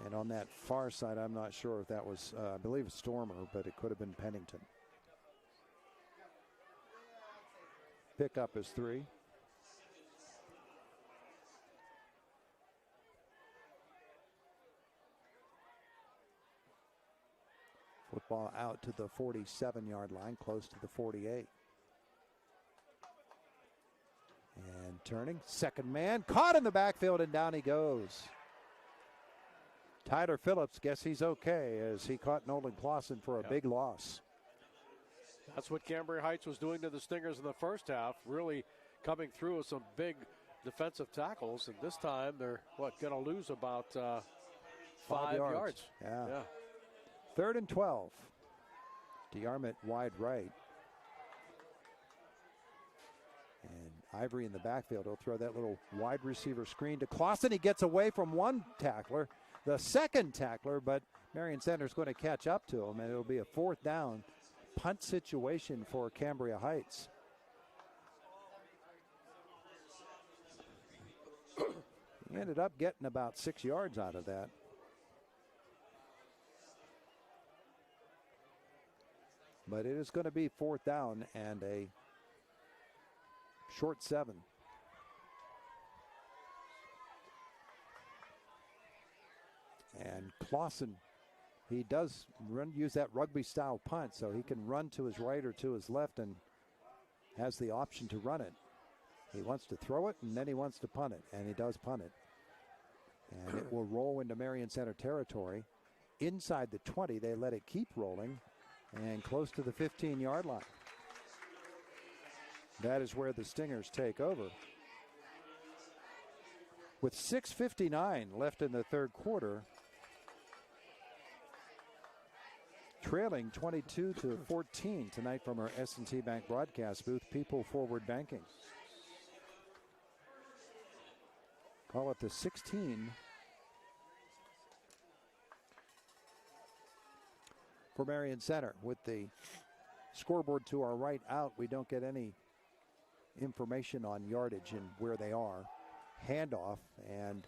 And on that far side, I'm not sure if that was, I believe it's Stormer, but it could have been Pennington. Pickup is 3. Football out to the 47-yard line, close to the 48. And turning, second man, caught in the backfield, and down he goes. Tyler Phillips, guess he's okay, as he caught Nolan Clausen for a big loss. That's what Cambria Heights was doing to the Stingers in the first half, really coming through with some big defensive tackles, and this time they're, going to lose about 5 yards. Yeah. 3rd and 12. DeArmond wide right. And Ivory in the backfield. He'll throw that little wide receiver screen to Clausen. He gets away from one tackler, the second tackler, but Marion Center's going to catch up to him, and it'll be a 4th down punt situation for Cambria Heights. He ended up getting about 6 yards out of that. But it is going to be 4th down and a short 7. And Clausen, he does use that rugby style punt, so he can run to his right or to his left and has the option to run it. He wants to throw it and then he wants to punt it, and he does punt it. And it will roll into Marion Center territory. Inside the 20, they let it keep rolling. And close to the 15-yard line. That is where the Stingers take over. With 6:59 left in the 3rd quarter, trailing 22-14 tonight from our S&T Bank broadcast booth, People Forward Banking. Call it the 16 for Marion Center. With the scoreboard to our right out, we don't get any information on yardage and where they are. Handoff, and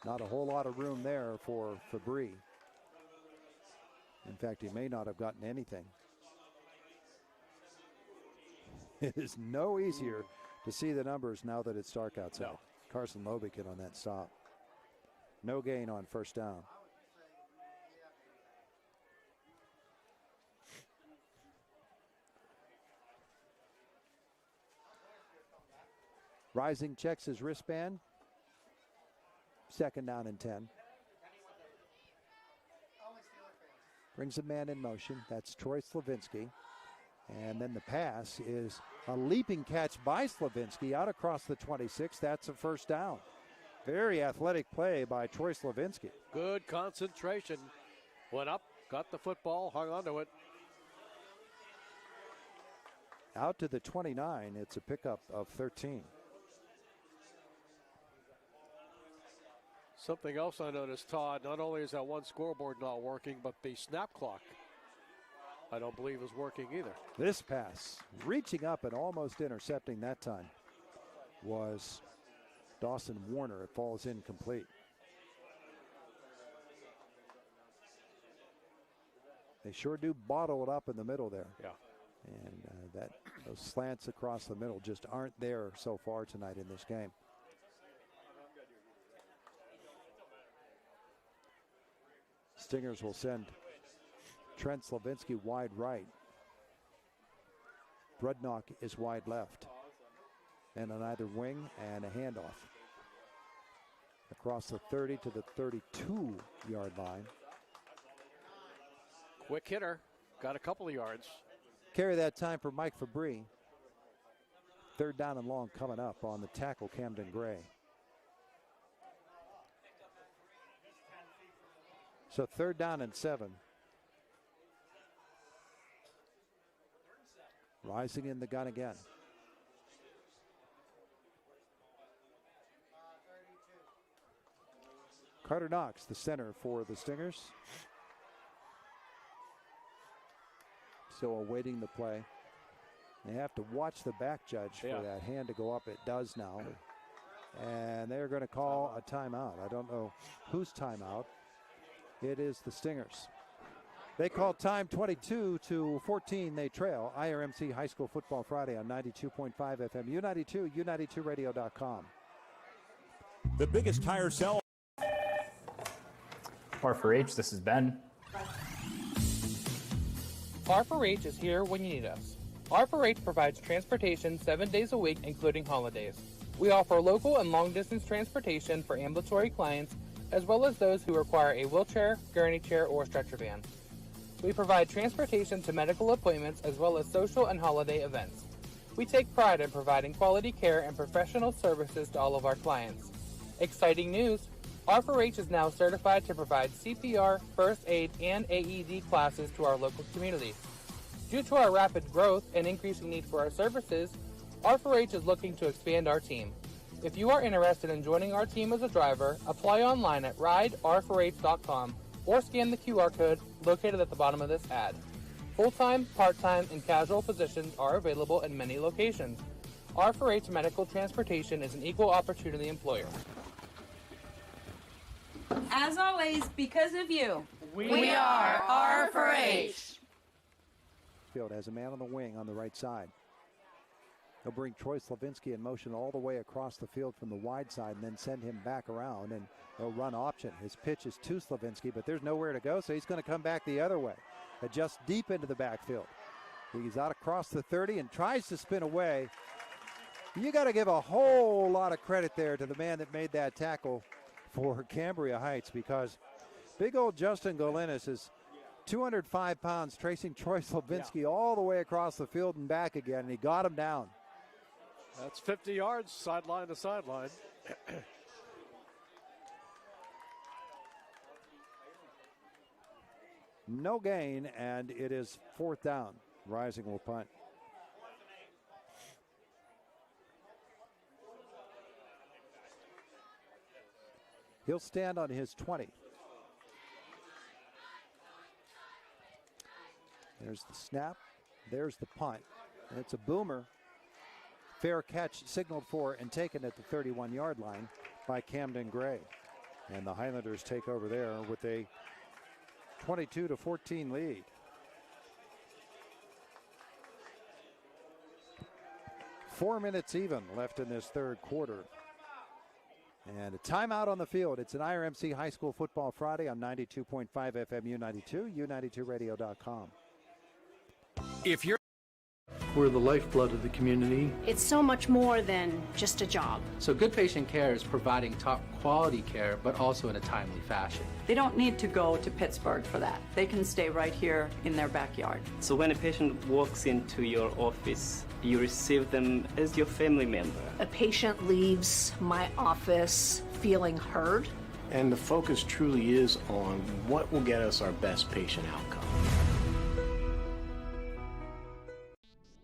not a whole lot of room there for Fabry. In fact, he may not have gotten anything. It is no easier to see the numbers now that it's dark outside. No. Carson Lobikin on that stop. No gain on first down. Rising checks his wristband. Second down and 10. Brings a man in motion. That's Troy Slavinsky. And then the pass is a leaping catch by Slavinsky out across the 26. That's a first down. Very athletic play by Troy Slavinsky. Good concentration. Went up, got the football, hung onto it. Out to the 29. It's a pickup of 13. Something else I noticed, Todd, not only is that one scoreboard not working, but the snap clock, I don't believe, is working either. This pass, reaching up and almost intercepting that time, was Dawson Warner. It falls incomplete. They sure do bottle it up in the middle there. Yeah. And those slants across the middle just aren't there so far tonight in this game. Stingers will send Trent Slavinsky wide right. Brudnock is wide left. And on either wing, and a handoff. Across the 30 to the 32-yard line. Quick hitter, got a couple of yards. Carry that time for Mike Fabry. Third down and long coming up on the tackle, Camden Gray. So third down and 7. Rising in the gun again. Carter Knox, the center for the Stingers. Still awaiting the play. They have to watch the back judge for that hand to go up. It does now. And they're going to call a timeout. I don't know whose timeout. It is the Stingers. They call time 22-14. They trail. IRMC High School Football Friday on 92.5 FM, U92, U92radio.com. The biggest tire sell. R4H, this is Ben. R4H is here when you need us. R4H provides transportation 7 days a week, including holidays. We offer local and long-distance transportation for ambulatory clients, as well as those who require a wheelchair, gurney chair, or stretcher van. We provide transportation to medical appointments as well as social and holiday events. We take pride in providing quality care and professional services to all of our clients. Exciting news! R4H is now certified to provide CPR, first aid, and AED classes to our local community. Due to our rapid growth and increasing need for our services, R4H is looking to expand our team. If you are interested in joining our team as a driver, apply online at rider4h.com or scan the QR code located at the bottom of this ad. Full-time, part-time, and casual positions are available in many locations. R4H Medical Transportation is an equal opportunity employer. As always, because of you, we are R4H. Field has a man on the wing on the right side. He'll bring Troy Slavinsky in motion all the way across the field from the wide side and then send him back around, and they'll run option. His pitch is to Slavinsky, but there's nowhere to go, so he's going to come back the other way. Adjust deep into the backfield. He's out across the 30 and tries to spin away. You got to give a whole lot of credit there to the man that made that tackle for Cambria Heights, because big old Justin Golinas is 205 pounds, tracing Troy Slavinsky all the way across the field and back again, and he got him down. That's 50 yards, sideline to sideline. No gain, and it is fourth down. Rising will punt. He'll stand on his 20. There's the snap. There's the punt. And it's a boomer. Fair catch signaled for and taken at the 31-yard line by Camden Gray. And the Highlanders take over there with a 22-14 lead. Four minutes even left in this third quarter. And a timeout on the field. It's an IRMC High School Football Friday on 92.5 FM U92, U92radio.com. If you're We're the lifeblood of the community. It's so much more than just a job. So good patient care is providing top quality care, but also in a timely fashion. They don't need to go to Pittsburgh for that. They can stay right here in their backyard. So when a patient walks into your office, you receive them as your family member. A patient leaves my office feeling heard. And the focus truly is on what will get us our best patient outcome.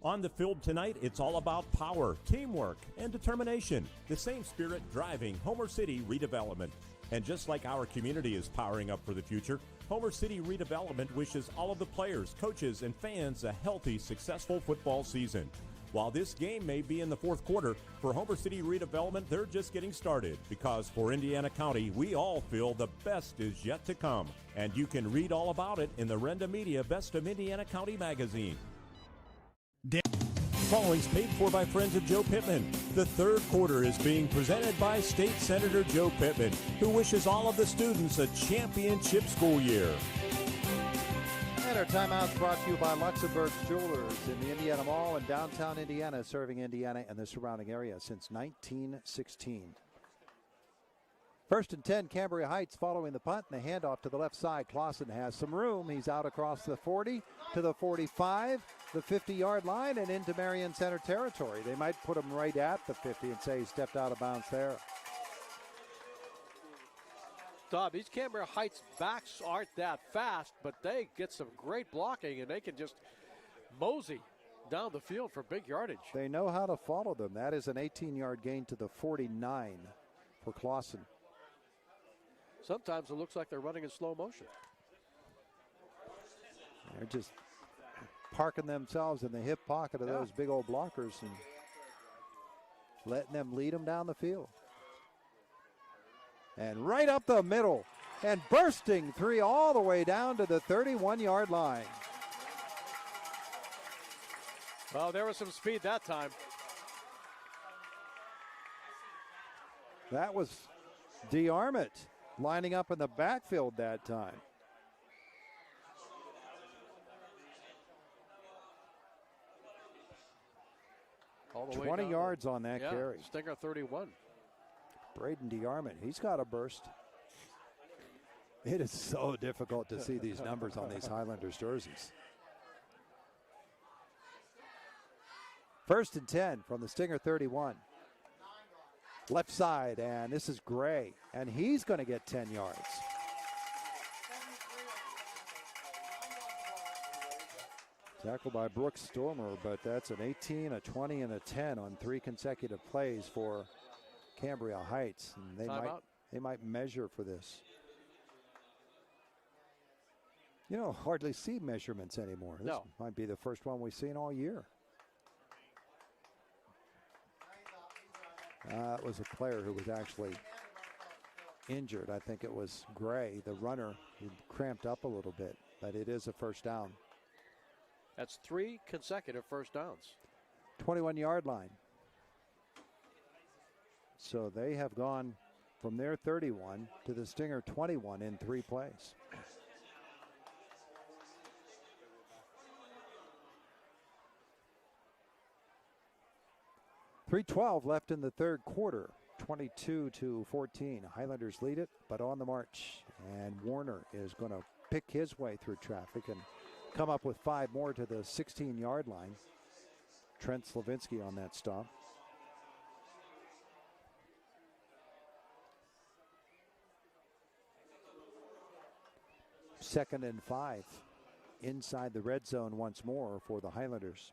On the field tonight, it's all about power, teamwork, and determination. The same spirit driving Homer City redevelopment. And just like our community is powering up for the future, Homer City Redevelopment wishes all of the players, coaches, and fans a healthy, successful football season. While this game may be in the fourth quarter, for Homer City Redevelopment, they're just getting started. Because for Indiana County, we all feel the best is yet to come. And you can read all about it in the Renda Media Best of Indiana County magazine. Following's paid for by friends of Joe Pittman. The third quarter is being presented by State Senator Joe Pittman, who wishes all of the students a championship school year. And our timeout's brought to you by Luxembourg's Jewelers in the Indiana Mall in downtown Indiana, serving Indiana and the surrounding area since 1916. First and 10, Cambria Heights following the punt and the handoff to the left side. Clausen has some room. He's out across the 40 to the 45, the 50-yard line, and into Marion Center territory. They might put him right at the 50 and say he stepped out of bounds there. Bob, these Cambria Heights backs aren't that fast, but they get some great blocking, and they can just mosey down the field for big yardage. They know how to follow them. That is an 18-yard gain to the 49 for Clausen. Sometimes it looks like they're running in slow motion. They're just parking themselves in the hip pocket of those big old blockers and letting them lead them down the field. And right up the middle and bursting three all the way down to the 31-yard line. Well, there was some speed that time. That was DeArmond lining up in the backfield that time. All the 20 yards on that carry. Stinger 31. Braden DeArmond, he's got a burst. It is so difficult to see these numbers on these Highlanders jerseys. First and 10 from the Stinger 31. Left side, and this is Gray, and he's going to get 10 yards. Tackled by Brooks Stormer, but that's an 18, a 20, and a 10 on three consecutive plays for Cambria Heights. And they might measure for this. You don't hardly see measurements anymore. This might be the first one we've seen all year. It was a player who was actually injured. I think it was Gray, the runner, who cramped up a little bit, but it is a first down. That's three consecutive first downs. 21-yard line. So they have gone from their 31 to the Stinger 21 in three plays. .312 left in the third quarter, 22-14. Highlanders lead it, but on the march. And Warner is going to pick his way through traffic and come up with five more to the 16-yard line. Trent Slavinsky on that stop. Second and 5 inside the red zone once more for the Highlanders.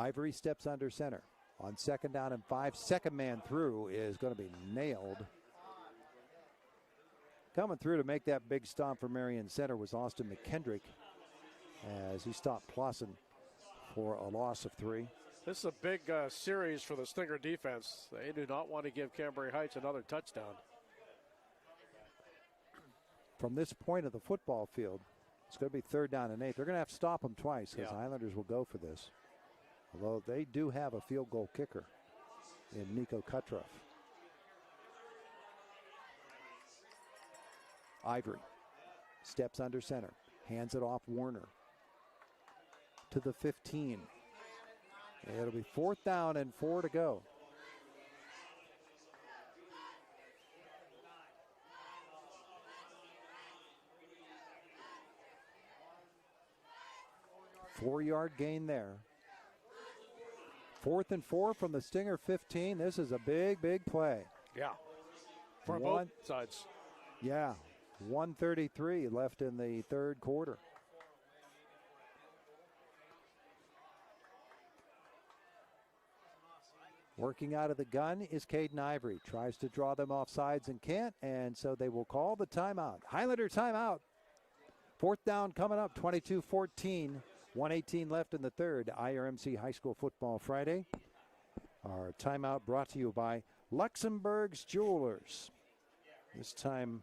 Ivory steps under center. On 2nd down and 5, second man through is going to be nailed. Coming through to make that big stop for Marion Center was Austin McKendrick as he stopped Clausen for a loss of 3. This is a big series for the Stinger defense. They do not want to give Cambria Heights another touchdown. From this point of the football field, it's going to be 3rd down and 8. They're going to have to stop them twice because Highlanders will go for this. Although they do have a field goal kicker in Nico Kutroff. Ivory steps under center, hands it off Warner to the 15. It'll be 4th down and 4 to go. Four-yard gain there. 4th and 4 from the Stinger 15. This is a big, big play. Yeah. For both sides. Yeah. 1:33 left in the 3rd quarter. Working out of the gun is Caden Ivory. Tries to draw them off sides and can't, and so they will call the timeout. Highlander timeout. 4th down coming up, 22-14. 1:18 left in the 3rd. IRMC High School Football Friday. Our timeout brought to you by Luxembourg's Jewelers. This time,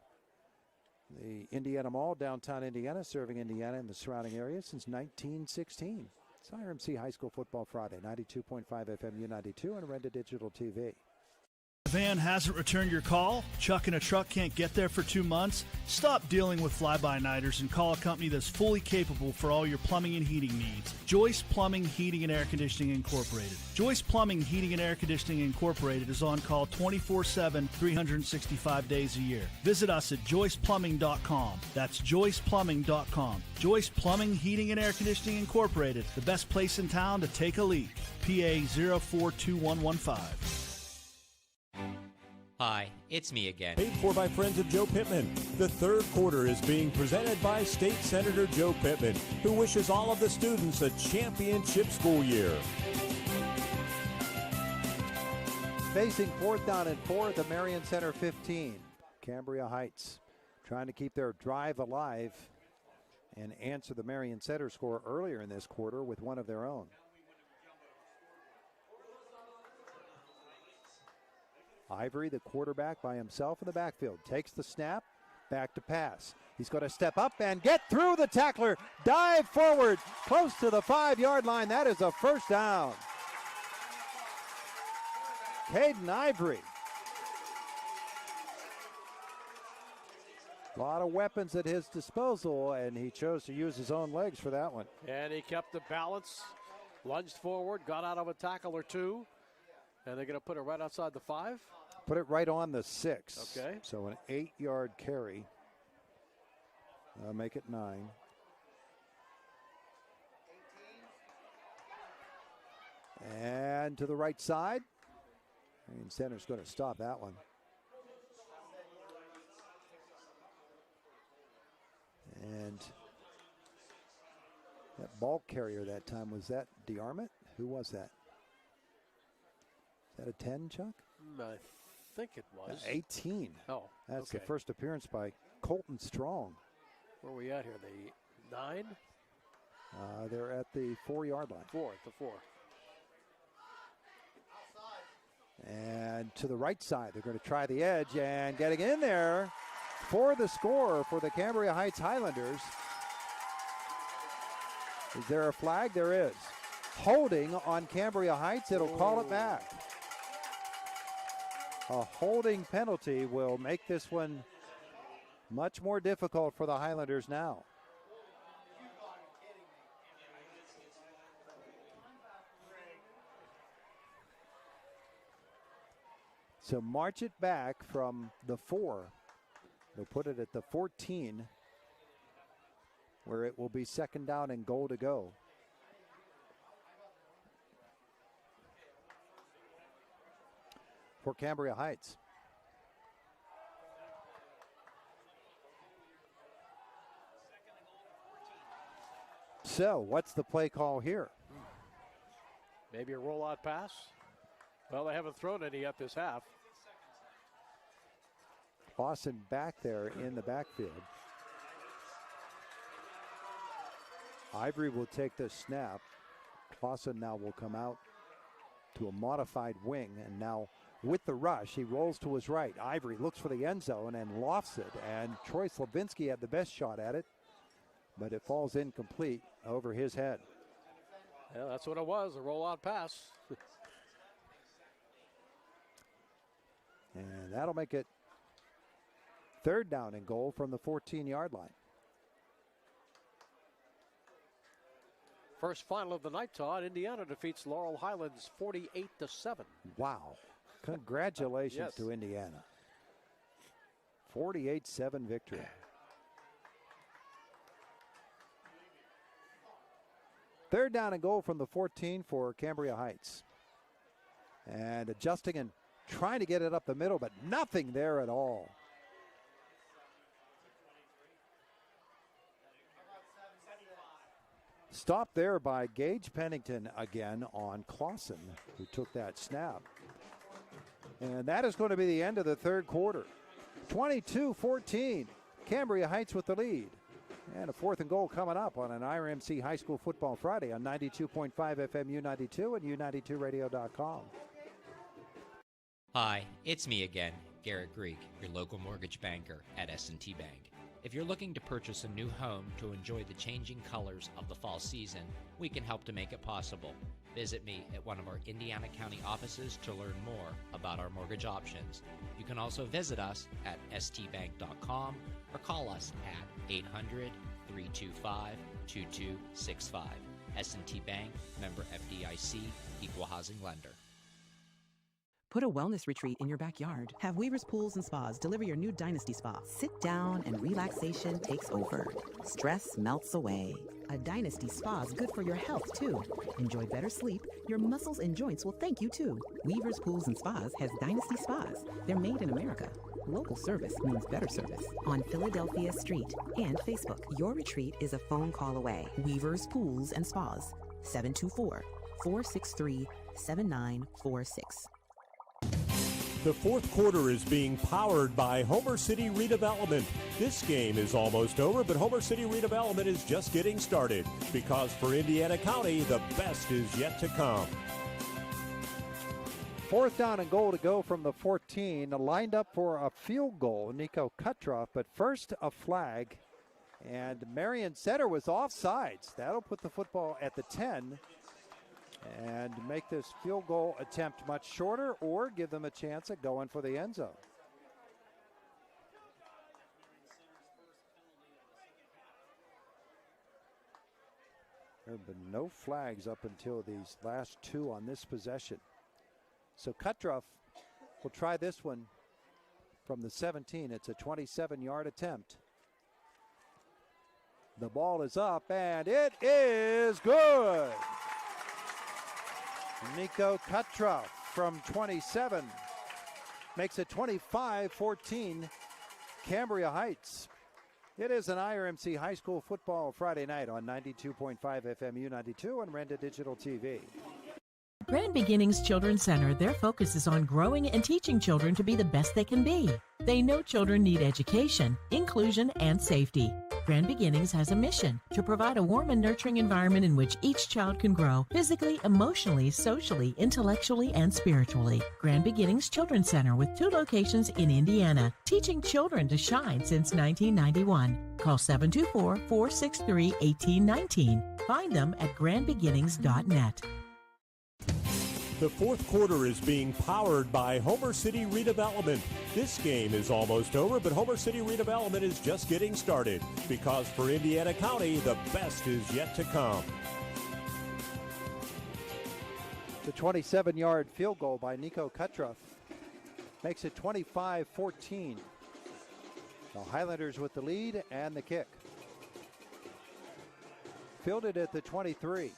the Indiana Mall, downtown Indiana, serving Indiana and the surrounding area since 1916. It's IRMC High School Football Friday, 92.5 FM U92 and Renda Digital TV. Van hasn't returned your call? Chuck in a truck can't get there for 2 months? Stop dealing with fly-by-nighters and call a company that's fully capable for all your plumbing and heating needs. Joyce Plumbing, Heating, and Air Conditioning Incorporated. Joyce Plumbing, Heating, and Air Conditioning Incorporated is on call 24/7, 365 days a year. Visit us at joyceplumbing.com. That's joyceplumbing.com. Joyce Plumbing, Heating, and Air Conditioning Incorporated, the best place in town to take a leak. PA 042115. Hi, it's me again. Paid for by friends of Joe Pittman. The 3rd quarter is being presented by State Senator Joe Pittman, who wishes all of the students a championship school year. Facing 4th down and 4 at the Marion Center 15. Cambria Heights trying to keep their drive alive and answer the Marion Center score earlier in this quarter with one of their own. Ivory, the quarterback, by himself in the backfield, takes the snap, back to pass. He's going to step up and get through the tackler, dive forward, close to the 5-yard line. That is a 1st down. Caden Ivory. A lot of weapons at his disposal, and he chose to use his own legs for that one. And he kept the balance, lunged forward, got out of a tackle or two, and they're going to put it right outside the 5. Put it right on the 6. Okay. So an 8-yard carry. Make it 9. And to the right side. Marion Center's going to stop that one. And that ball carrier that time, was that DeArmond? Who was that? Is that a 10, Chuck? I think it was. 18. Oh, that's okay. the first appearance by Colton Strong. Where are we at here? The 9? They're at the 4-yard line. 4, the 4. And to the right side, they're going to try the edge, and getting in there for the score for the Cambria Heights Highlanders. Is there a flag? There is. Holding on Cambria Heights. It'll call it back. A holding penalty will make this one much more difficult for the Highlanders now. So march it back from the 4. They'll put it at the 14, where it will be 2nd down and goal to go. For Cambria Heights. So, what's the play call here? Maybe a rollout pass. Well, they haven't thrown any yet this half. Clausen back there in the backfield. Ivory will take the snap. Clausen now will come out to a modified wing, and now with the rush, he rolls to his right. Ivory looks for the end zone and lofts it, and Troy Slavinsky had the best shot at it, but it falls incomplete over his head. Yeah, that's what it was, a rollout pass. And that'll make it 3rd down and goal from the 14-yard line. First final of the night, Todd. Indiana defeats Laurel Highlands 48-7. Wow. Congratulations Yes. to Indiana. 48-7 victory. Third down and goal from the 14 for Cambria Heights. And adjusting and trying to get it up the middle, but nothing there at all. Stopped there by Gage Pennington again on Clausen, who took that snap. And that is going to be the end of the third quarter. 22-14, Cambria Heights with the lead. And a 4th and goal coming up on an IRMC High School Football Friday on 92.5 FM U92 and U92radio.com. Hi, it's me again, Garrett Greek, your local mortgage banker at S&T Bank. If you're looking to purchase a new home to enjoy the changing colors of the fall season, we can help to make it possible. Visit me at one of our Indiana County offices to learn more about our mortgage options. You can also visit us at stbank.com or call us at 800-325-2265. S&T Bank, member FDIC, equal housing lender. Put a wellness retreat in your backyard. Have Weaver's Pools and Spas deliver your new Dynasty Spa. Sit down and relaxation takes over. Stress melts away. A Dynasty Spa is good for your health, too. Enjoy better sleep. Your muscles and joints will thank you, too. Weaver's Pools and Spas has Dynasty Spas. They're made in America. Local service means better service. On Philadelphia Street and Facebook. Your retreat is a phone call away. Weaver's Pools and Spas. 724-463-7946. The fourth quarter is being powered by Homer City Redevelopment. This game is almost over, but Homer City Redevelopment is just getting started because for Indiana County, the best is yet to come. 4th down and goal to go from the 14. Lined up for a field goal, Nico Kutroff, but first a flag. And Marion Center was offsides. That'll put the football at the 10. And make this field goal attempt much shorter or give them a chance at going for the end zone. There have been no flags up until these last 2 on this possession. So Kutroff will try this one from the 17. It's a 27-yard attempt. The ball is up, and it is good. Nico Kutroff from 27 makes it 25-14 Cambria Heights. It is an IRMC High School Football Friday night on 92.5 FM U92 and Renda Digital TV. Grand Beginnings Children's Center, their focus is on growing and teaching children to be the best they can be. They know children need education, inclusion, and safety. Grand Beginnings has a mission to provide a warm and nurturing environment in which each child can grow physically, emotionally, socially, intellectually, and spiritually. Grand Beginnings Children's Center with 2 locations in Indiana, teaching children to shine since 1991. Call 724-463-1819. Find them at grandbeginnings.net. The fourth quarter is being powered by Homer City Redevelopment. This game is almost over, but Homer City Redevelopment is just getting started because for Indiana County, the best is yet to come. The 27-yard field goal by Nico Kutroff makes it 25-14. The Highlanders with the lead and the kick. Fielded at the 23.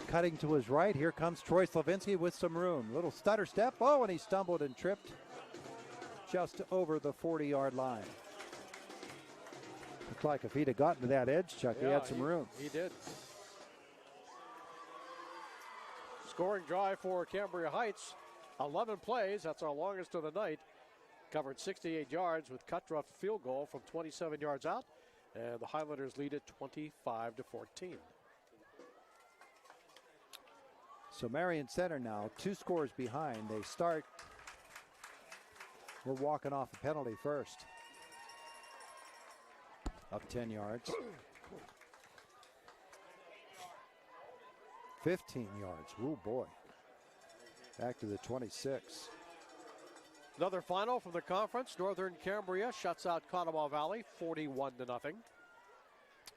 Cutting to his right, here comes Troy Slavinsky with some room. Little stutter step, oh, and he stumbled and tripped just over the 40-yard line. Looked like if he'd have gotten to that edge, Chuck, he had some room. He did. Scoring drive for Cambria Heights. 11 plays. That's our longest of the night. Covered 68 yards with cut rough field goal from 27 yards out. And the Highlanders lead it 25-14. So Marion Center now 2 scores behind. They start. We're walking off a penalty first. Up 10 yards. 15 yards. Oh, boy. Back to the 26. Another final from the conference. Northern Cambria shuts out Conemaugh Valley 41-0.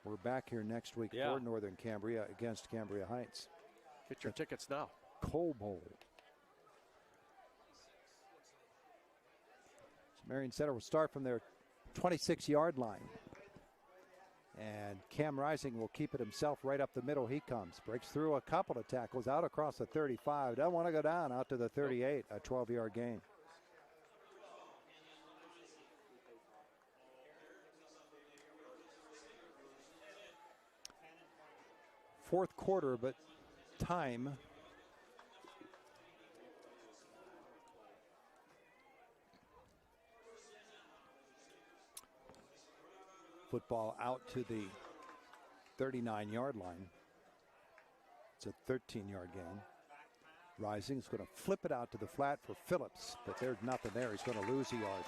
We're back here next week for Northern Cambria against Cambria Heights. Get your tickets now. Coal Bowl. So Marion Center will start from their 26-yard line. And Cam Rising will keep it himself right up the middle. He comes, breaks through a couple of tackles, out across the 35. Doesn't want to go down, out to the 38, a 12-yard gain. Fourth quarter, but time. Football out to the 39-yard line. It's a 13-yard gain. Rising is going to flip it out to the flat for Phillips, but there's nothing there. He's going to lose a yard.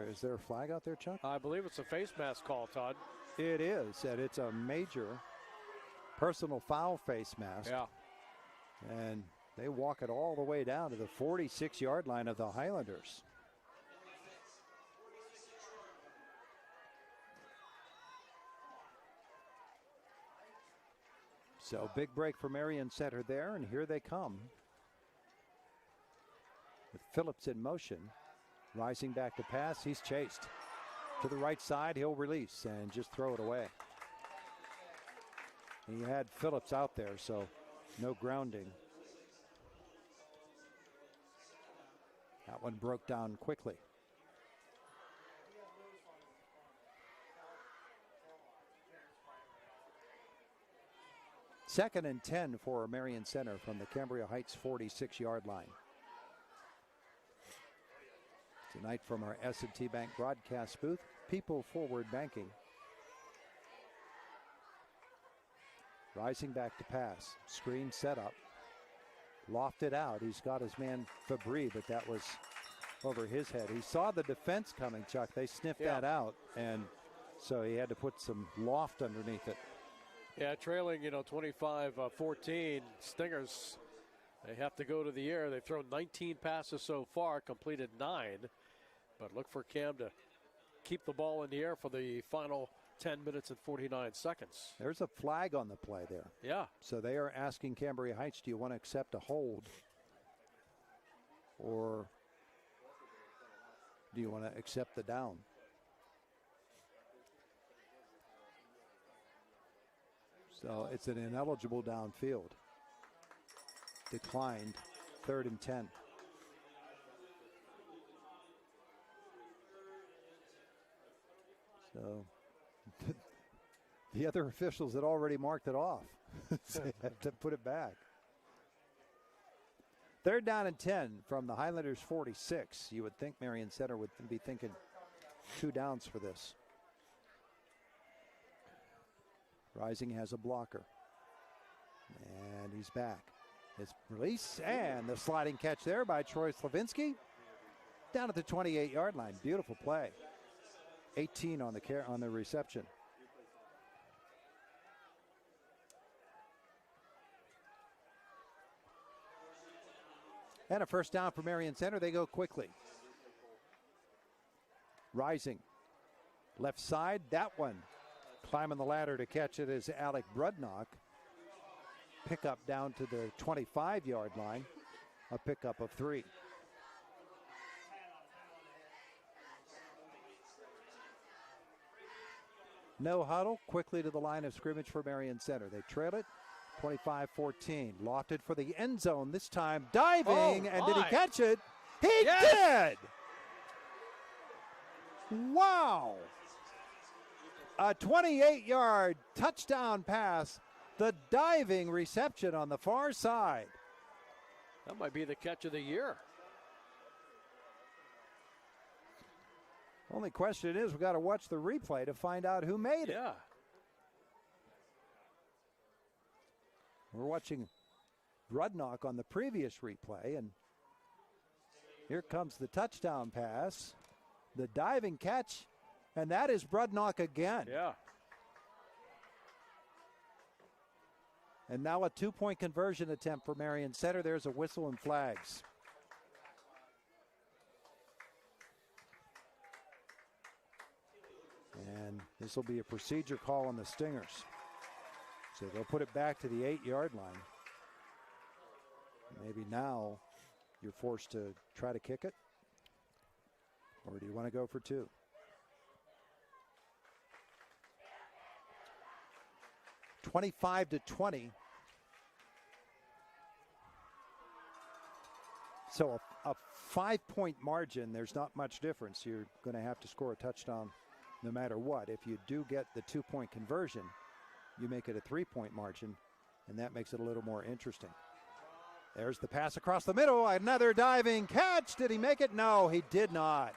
Is there a flag out there, Chuck? I believe it's a face mask call, Todd. It is, and it's a major personal foul face mask. Yeah. And they walk it all the way down to the 46-yard line of the Highlanders. So big break for Marion Center there, and here they come. With Phillips in motion. Rising back to pass, he's chased. To the right side, he'll release and just throw it away. He had Phillips out there, so no grounding. That one broke down quickly. Second and 10 for Marion Center from the Cambria Heights 46-yard line. Tonight from our S&T Bank broadcast booth, People Forward Banking. Rising back to pass. Screen set up. Lofted out. He's got his man Fabry, but that was over his head. He saw the defense coming, Chuck. They sniffed that out, and so he had to put some loft underneath it. Yeah, trailing, 25-14. Stingers, they have to go to the air. They've thrown 19 passes so far, completed 9. But look for Cam to keep the ball in the air for the final 10 minutes and 49 seconds. There's a flag on the play there. Yeah. So they are asking Cambria Heights, do you want to accept a hold? Or do you want to accept the down? So it's an ineligible downfield. Declined, 3rd and 10. So the other officials had already marked it off. So they had to put it back. 3rd down and 10 from the Highlanders 46. You would think Marion Center would be thinking 2 downs for this. Rising has a blocker. And he's back. His release and the sliding catch there by Troy Slavinsky. Down at the 28-yard line. Beautiful play. 18 on the reception. And a first down for Marion Center. They go quickly. Rising. Left side, that one. Climbing the ladder to catch it is Alec Brudnock. Pickup down to the 25-yard line. A pickup of 3. No huddle, quickly to the line of scrimmage for Marion Center. They trail it 25-14. Lofted for the end zone this time. Diving, and did he my. catch it? He Yes! did! Wow! A 28-yard touchdown pass. The diving reception on the far side. That might be the catch of the year. Only question is, we've got to watch the replay to find out who made it. Yeah. We're watching Brudnock on the previous replay, and here comes the touchdown pass, the diving catch, and that is Brudnock again. Yeah. And now a two-point conversion attempt for Marion Center. There's a whistle and flags. And this will be a procedure call on the Stingers. So they'll put it back to the 8-yard line. Maybe now you're forced to try to kick it. Or do you want to go for two? (25-20). So a 5-point margin, there's not much difference. You're going to have to score a touchdown no matter what. If you do get the 2-point conversion, you make it a 3-point margin, and that makes it a little more interesting. There's the pass across the middle, another diving catch. Did he make it? No, he did not.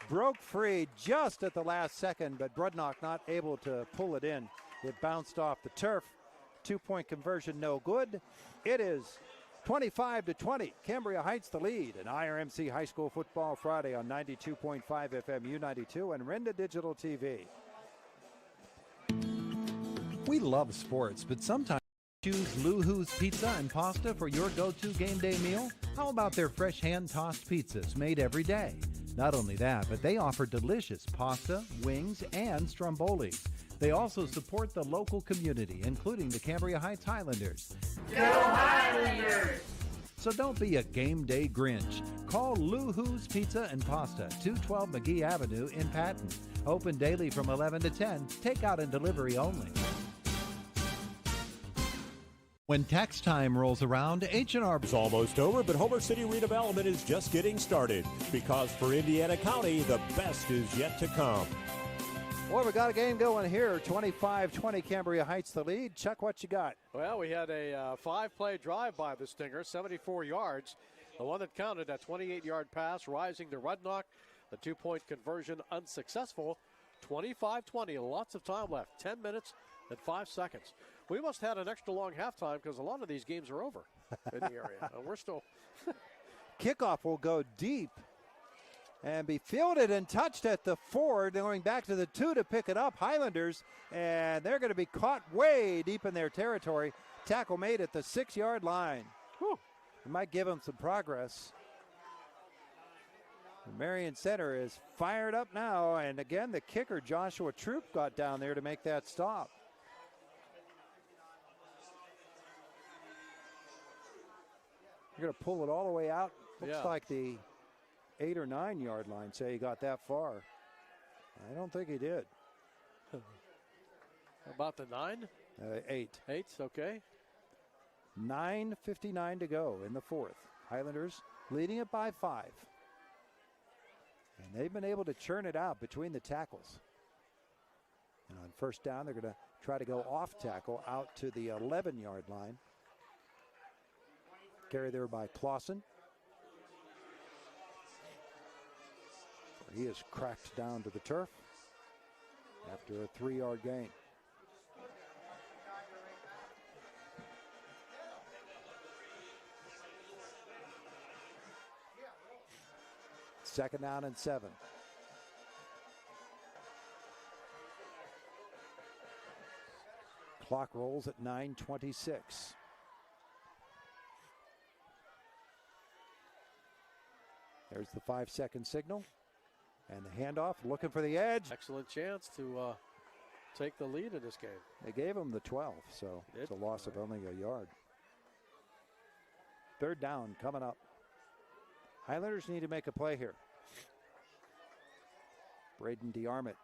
Broke free just at the last second, but Brudnock not able to pull it in. It bounced off the turf. 2-point conversion, no good. It is 25-20. Cambria Heights the lead. An IRMC High School Football Friday on 92.5 FM U92 and Renda Digital TV. We love sports, but sometimes choose Luhu's Pizza and Pasta for your go-to game day meal? How about their fresh hand-tossed pizzas made every day? Not only that, but they offer delicious pasta, wings, and strombolis. They also support the local community, including the Cambria Heights Highlanders. Go Highlanders! So don't be a game day Grinch. Call Luhu's Pizza and Pasta, 212 McGee Avenue in Patton. Open daily from 11 to 10, takeout and delivery only. When tax time rolls around, H&R is almost over, but Homer City redevelopment is just getting started. Because for Indiana County, the best is yet to come. Boy, we got a game going here. 25-20, Cambria Heights the lead. Chuck, what you got? Well, we had a 5-play drive by the Stingers, 74 yards. The one that counted, a 28-yard pass, rising to Rudnock. The 2-point conversion unsuccessful. 25-20, lots of time left, 10 minutes and 5 seconds. We must have had an extra long halftime because a lot of these games are over in the area. And we're still. Kickoff will go deep and be fielded and touched at the 4, going back to the 2 to pick it up. Highlanders, and they're going to be caught way deep in their territory. Tackle made at the 6-yard line. Whew. It might give them some progress. Marion Center is fired up now, and again, the kicker, Joshua Troop, got down there to make that stop. You're going to pull it all the way out. Looks like the 8 or 9 yard line. Say he got that far. I don't think he did. About the 9? 8. 8, okay. 9:59 to go in the 4th. Highlanders leading it by 5. And they've been able to churn it out between the tackles. And on first down, they're going to try to go off tackle out to the 11-yard line. Carry there by Clausen. He is cracked down to the turf after a 3-yard gain. Second down and 7. Clock rolls at 9:26. There's the 5-second signal. And the handoff, looking for the edge. Excellent chance to take the lead in this game. They gave him the 12, so it's a loss of only a yard. Third down coming up. Highlanders need to make a play here. Braden DeArmond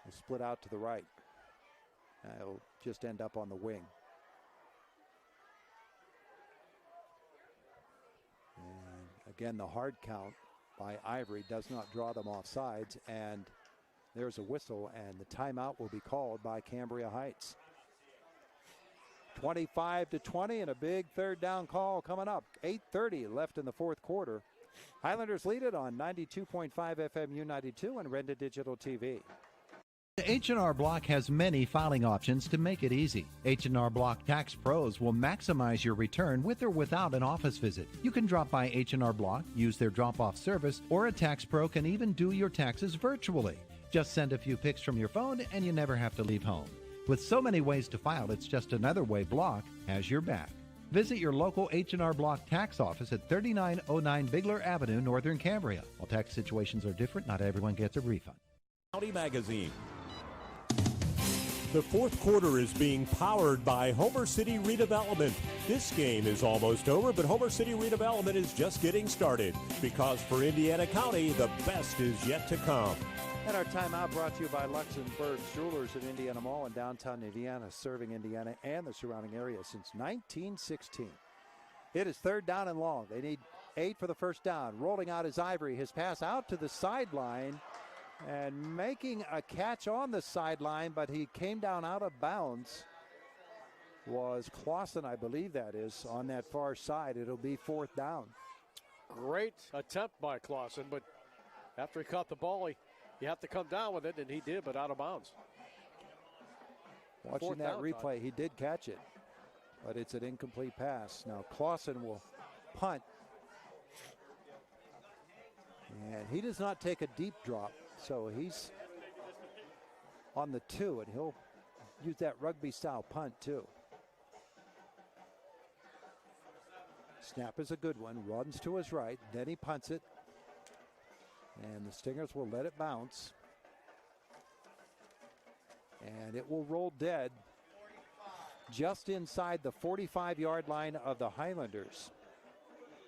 will split out to the right. It'll just end up on the wing. And again, the hard count by Ivory does not draw them off sides, and there's a whistle, and the timeout will be called by Cambria Heights. 25-20, and a big third down call coming up. 8:30 left in the fourth quarter. Highlanders lead it on 92.5 FM U92 and Renda Digital TV. H&R Block has many filing options to make it easy. H&R Block Tax Pros will maximize your return with or without an office visit. You can drop by H&R Block, use their drop-off service, or a tax pro can even do your taxes virtually. Just send a few pics from your phone and you never have to leave home. With so many ways to file, it's just another way Block has your back. Visit your local H&R Block tax office at 3909 Bigler Avenue, Northern Cambria. While tax situations are different, not everyone gets a refund. County Magazine. The fourth quarter is being powered by Homer City Redevelopment. This game is almost over, but Homer City Redevelopment is just getting started, because for Indiana County, the best is yet to come. And our timeout brought to you by Luxembourg Jewelers at Indiana Mall in downtown Indiana, serving Indiana and the surrounding area since 1916. It is third down and long. They need 8 for the first down. Rolling out is Ivory. His pass out to the sideline and making a catch on the sideline, but he came down out of bounds. Was Clausen, I believe that is, on that far side. It'll be fourth down. Great attempt by Clausen, but after he caught the ball, you have to come down with it, and he did, but out of bounds. Watching that replay, he did catch it, but it's an incomplete pass. Now Clausen will punt, and he does not take a deep drop, so he's on the 2, and he'll use that rugby-style punt too. Snap is a good one, runs to his right, then he punts it, and the Stingers will let it bounce. And it will roll dead just inside the 45-yard line of the Highlanders.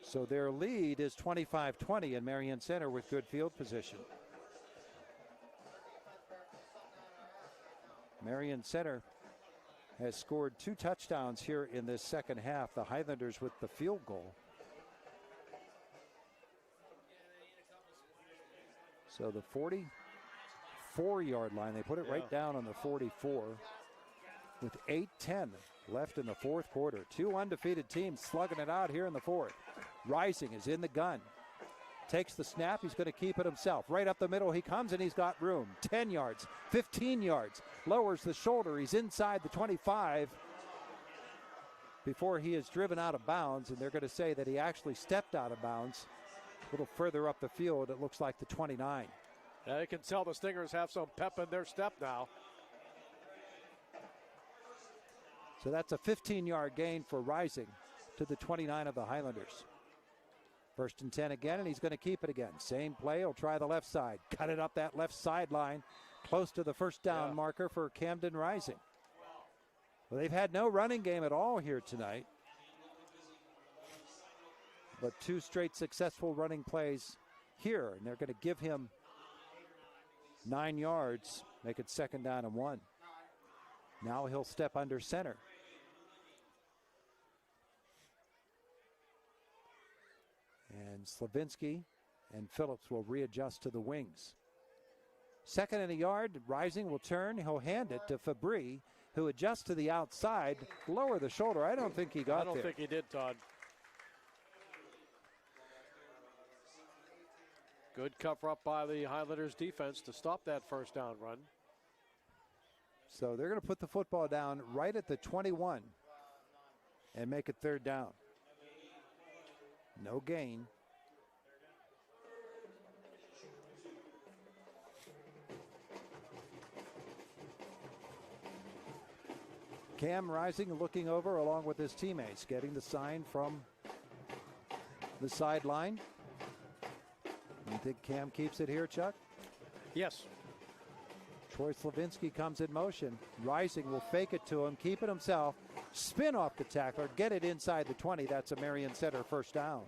So their lead is 25-20 in Marion Center with good field position. Marion Center has scored 2 touchdowns here in this second half. The Highlanders with the field goal. So the 44-yard line, they put it right down on the 44 with 8:10 left in the fourth quarter. 2 undefeated teams slugging it out here in the fourth. Rising is in the gun. Takes the snap. He's going to keep it himself. Right up the middle he comes, and he's got room. 10 yards, 15 yards. Lowers the shoulder. He's inside the 25 before he is driven out of bounds, and they're going to say that he actually stepped out of bounds. A little further up the field, it looks like the 29. Yeah, you can tell the Stingers have some pep in their step now. So that's a 15-yard gain for Rising to the 29 of the Highlanders. First and 10 again, and he's going to keep it again. Same play, he'll try the left side. Cut it up that left sideline, close to the first down marker for Camden Rising. Well, they've had no running game at all here tonight, but 2 straight successful running plays here, and they're going to give him 9 yards, make it second down and 1. Now he'll step under center. And Slavinsky and Phillips will readjust to the wings. Second and a yard, Rising will turn. He'll hand it to Fabry, who adjusts to the outside, lower the shoulder. I don't think he got there. I don't think he did, Todd. Good cover up by the Highlanders defense to stop that first down run. So they're going to put the football down right at the 21 and make it third down. No gain. Cam Rising looking over along with his teammates, getting the sign from the sideline. You think Cam keeps it here, Chuck? Yes. Troy Slavinsky comes in motion. Rising will fake it to him, keep it himself, spin off the tackler, get it inside the 20. That's a Marion Center first down.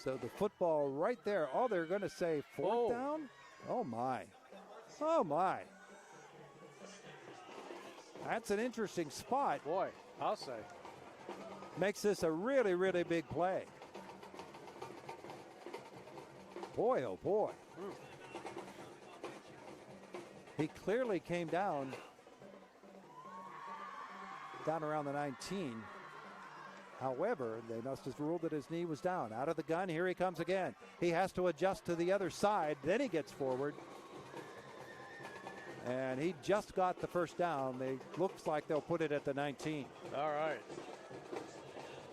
So the football right there. Oh, they're going to say fourth down? Oh, my. Oh, my. That's an interesting spot. Boy, I'll say. Makes this a really, really big play. Boy, oh, boy. He clearly came down around the 19. However, they must have ruled that his knee was down. Out of the gun, here he comes again. He has to adjust to the other side. Then he gets forward. And he just got the first down. Looks like they'll put it at the 19. All right.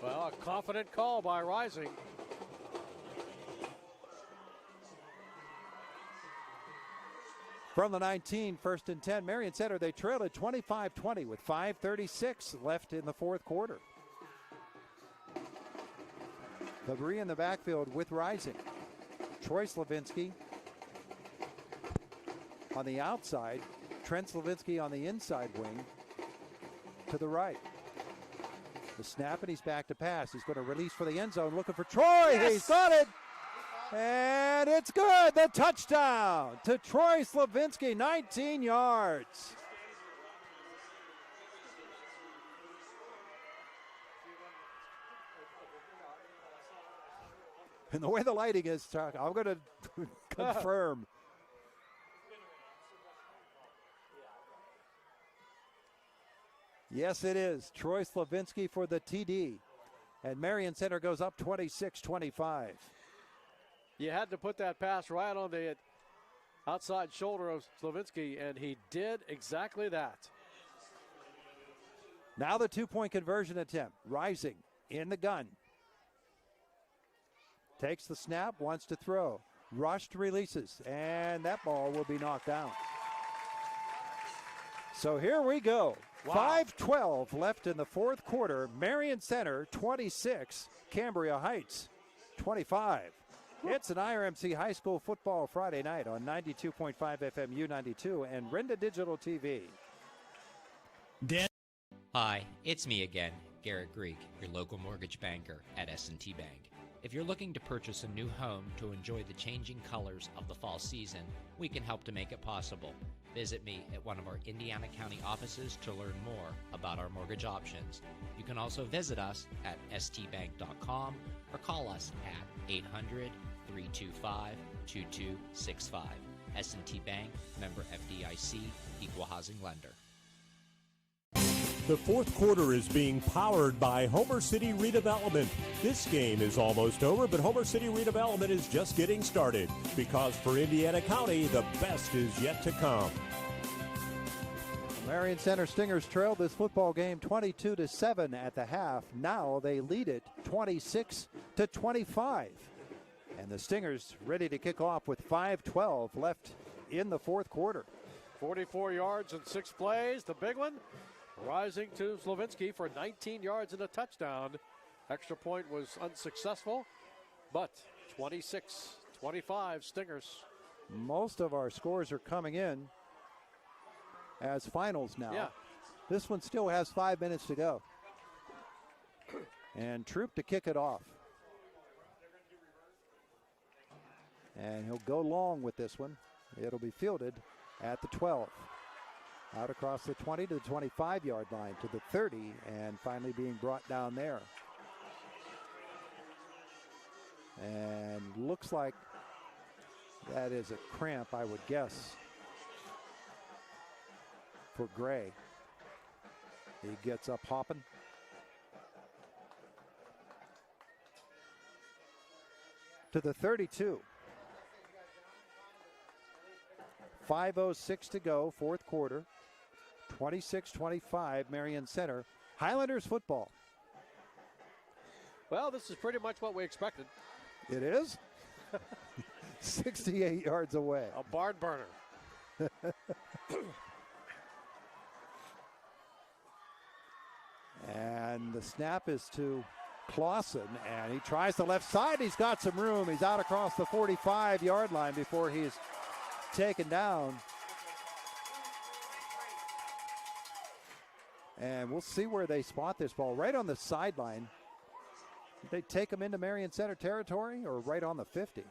Well, a confident call by Rising. From the 19, 1st and 10, Marion Center, they trail at 25-20 with 5:36 left in the fourth quarter. Labrie in the backfield with Rising. Troy Slavinsky on the outside. Trent Slavinsky on the inside wing to the right. The snap, and he's back to pass. He's going to release for the end zone, looking for Troy. Yes! He's got it. And it's good. The touchdown to Troy Slavinsky, 19 yards. And the way the lighting is, Chuck, I'm going to confirm. Yes, it is. Troy Slavinsky for the TD. And Marion Center goes up 26-25. You had to put that pass right on the outside shoulder of Slavinsky, and he did exactly that. Now the two-point conversion attempt. Rising in the gun. Takes the snap, wants to throw. Rushed releases, and that ball will be knocked down. So here we go. Wow. 5:12 left in the fourth quarter. Marion Center 26, Cambria Heights 25. It's an IRMC High School Football Friday night on 92.5 FM U92 and Renda Digital TV. Hi, it's me again, Garrett Greek, your local mortgage banker at S&T Bank. If you're looking to purchase a new home to enjoy the changing colors of the fall season, we can help to make it possible. Visit me at one of our Indiana County offices to learn more about our mortgage options. You can also visit us at stbank.com or call us at 800-325-2265. S&T Bank, member FDIC, equal housing lender. The fourth quarter is being powered by Homer City Redevelopment. This game is almost over, but Homer City Redevelopment is just getting started because for Indiana County, the best is yet to come. Marion Center Stingers trailed this football game 22-7 at the half. Now they lead it 26-25. And the Stingers ready to kick off with 5:12 left in the fourth quarter. 44 yards and 6 plays. The big one. Rising to Slavinsky for 19 yards and a touchdown. Extra point was unsuccessful, but 26-25 Stingers. Most of our scores are coming in as finals now. Yeah. This one still has 5 minutes to go. And Troop to kick it off. And he'll go long with this one. It'll be fielded at the 12. Out across the 20 to the 25-yard line to the 30, and finally being brought down there. And looks like that is a cramp, I would guess, for Gray. He gets up hopping. To the 32. 5:06 to go, fourth quarter. 26-25, Marion Center. Highlanders football. Well, this is pretty much what we expected. It is? 68 yards away. A barn burner. And the snap is to Clausen, and he tries the left side. He's got some room. He's out across the 45-yard line before he's taken down. And we'll see where they spot this ball. Right on the sideline. Did they take him into Marion Center territory or right on the 50?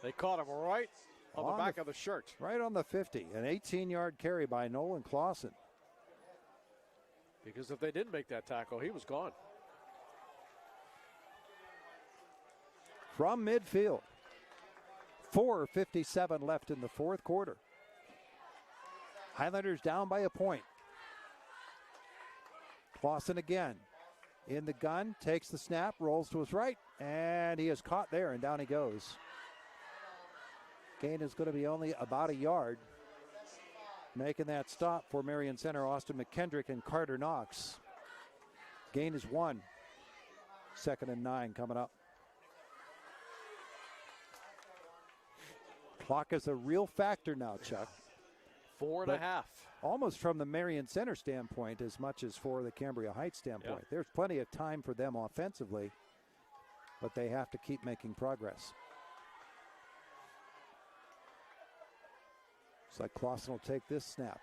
They caught him right on the back of the shirt. Right on the 50. An 18-yard carry by Nolan Clausen. Because if they didn't make that tackle, he was gone. From midfield. 4:57 left in the fourth quarter. Highlanders down by a point. Clausen again. In the gun, takes the snap, rolls to his right, and he is caught there, and down he goes. Gain is going to be only about a yard. Making that stop for Marion Center, Austin McKendrick and Carter Knox. Gain is 1. 2nd and 9 coming up. Clock is a real factor now, Chuck. 4.5. Almost from the Marion Center standpoint as much as for the Cambria Heights standpoint. There's plenty of time for them offensively, but they have to keep making progress. Looks like Clausen will take this snap.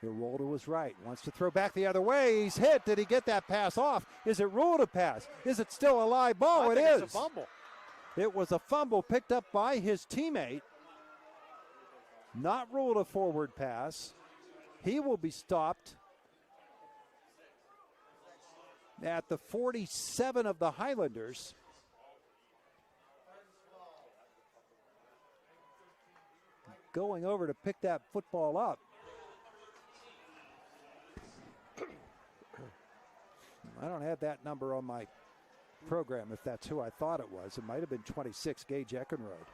He'll roll to his right. Wants to throw back the other way. He's hit. Did he get that pass off? Is it ruled a pass? Is it still a live ball? I think it is. It's a fumble. It was a fumble picked up by his teammate. Not ruled a forward pass. He will be stopped at the 47 of the Highlanders. Going over to pick that football up. I don't have that number on my program if that's who I thought it was. It might have been 26, Gage Eckenrode.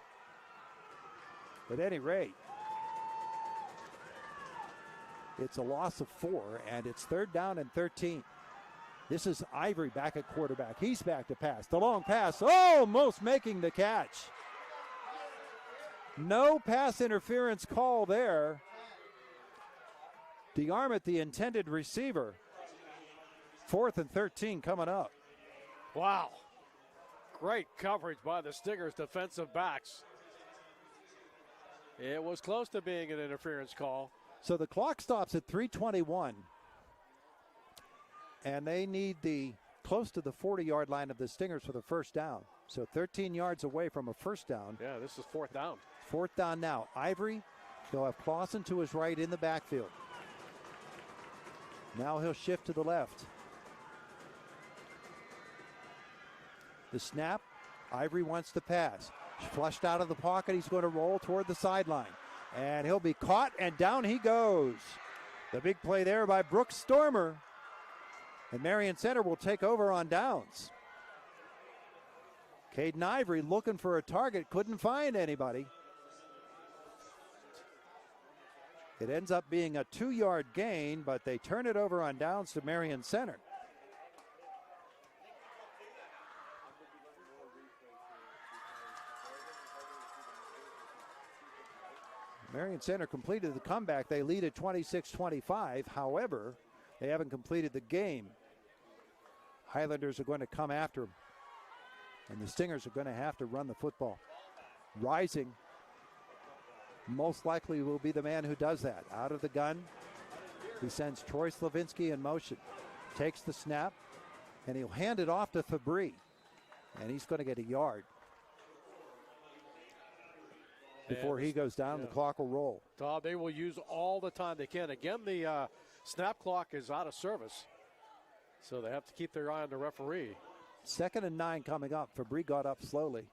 At any rate, it's a loss of 4, and it's 3rd down and 13. This is Ivory back at quarterback. He's back to pass. The long pass, almost making the catch. No pass interference call there. DeArm at the intended receiver. 4th and 13 coming up. Wow. Great coverage by the Stingers defensive backs. It was close to being an interference call. So the clock stops at 3:21. And they need the close to the 40-yard line of the Stingers for the first down. So 13 yards away from a first down. Yeah, this is 4th down. 4th down now. Ivory, he'll have Clausen to his right in the backfield. Now he'll shift to the left. The snap, Ivory wants to pass. Flushed out of the pocket, he's going to roll toward the sideline. And he'll be caught, and down he goes. The big play there by Brooks Stormer. And Marion Center will take over on downs. Caden Ivory looking for a target, couldn't find anybody. It ends up being a 2-yard gain, but they turn it over on downs to Marion Center. Marion Center completed the comeback. They lead at 26-25. However, they haven't completed the game. Highlanders are going to come after them. And the Stingers are going to have to run the football. Rising most likely will be the man who does that. Out of the gun, he sends Troy Slavinsky in motion. Takes the snap, and he'll hand it off to Fabry. And he's going to get a yard. Before he goes down, the clock will roll. Todd, they will use all the time they can. Again, the snap clock is out of service, so they have to keep their eye on the referee. 2nd and 9 coming up. Fabry got up slowly.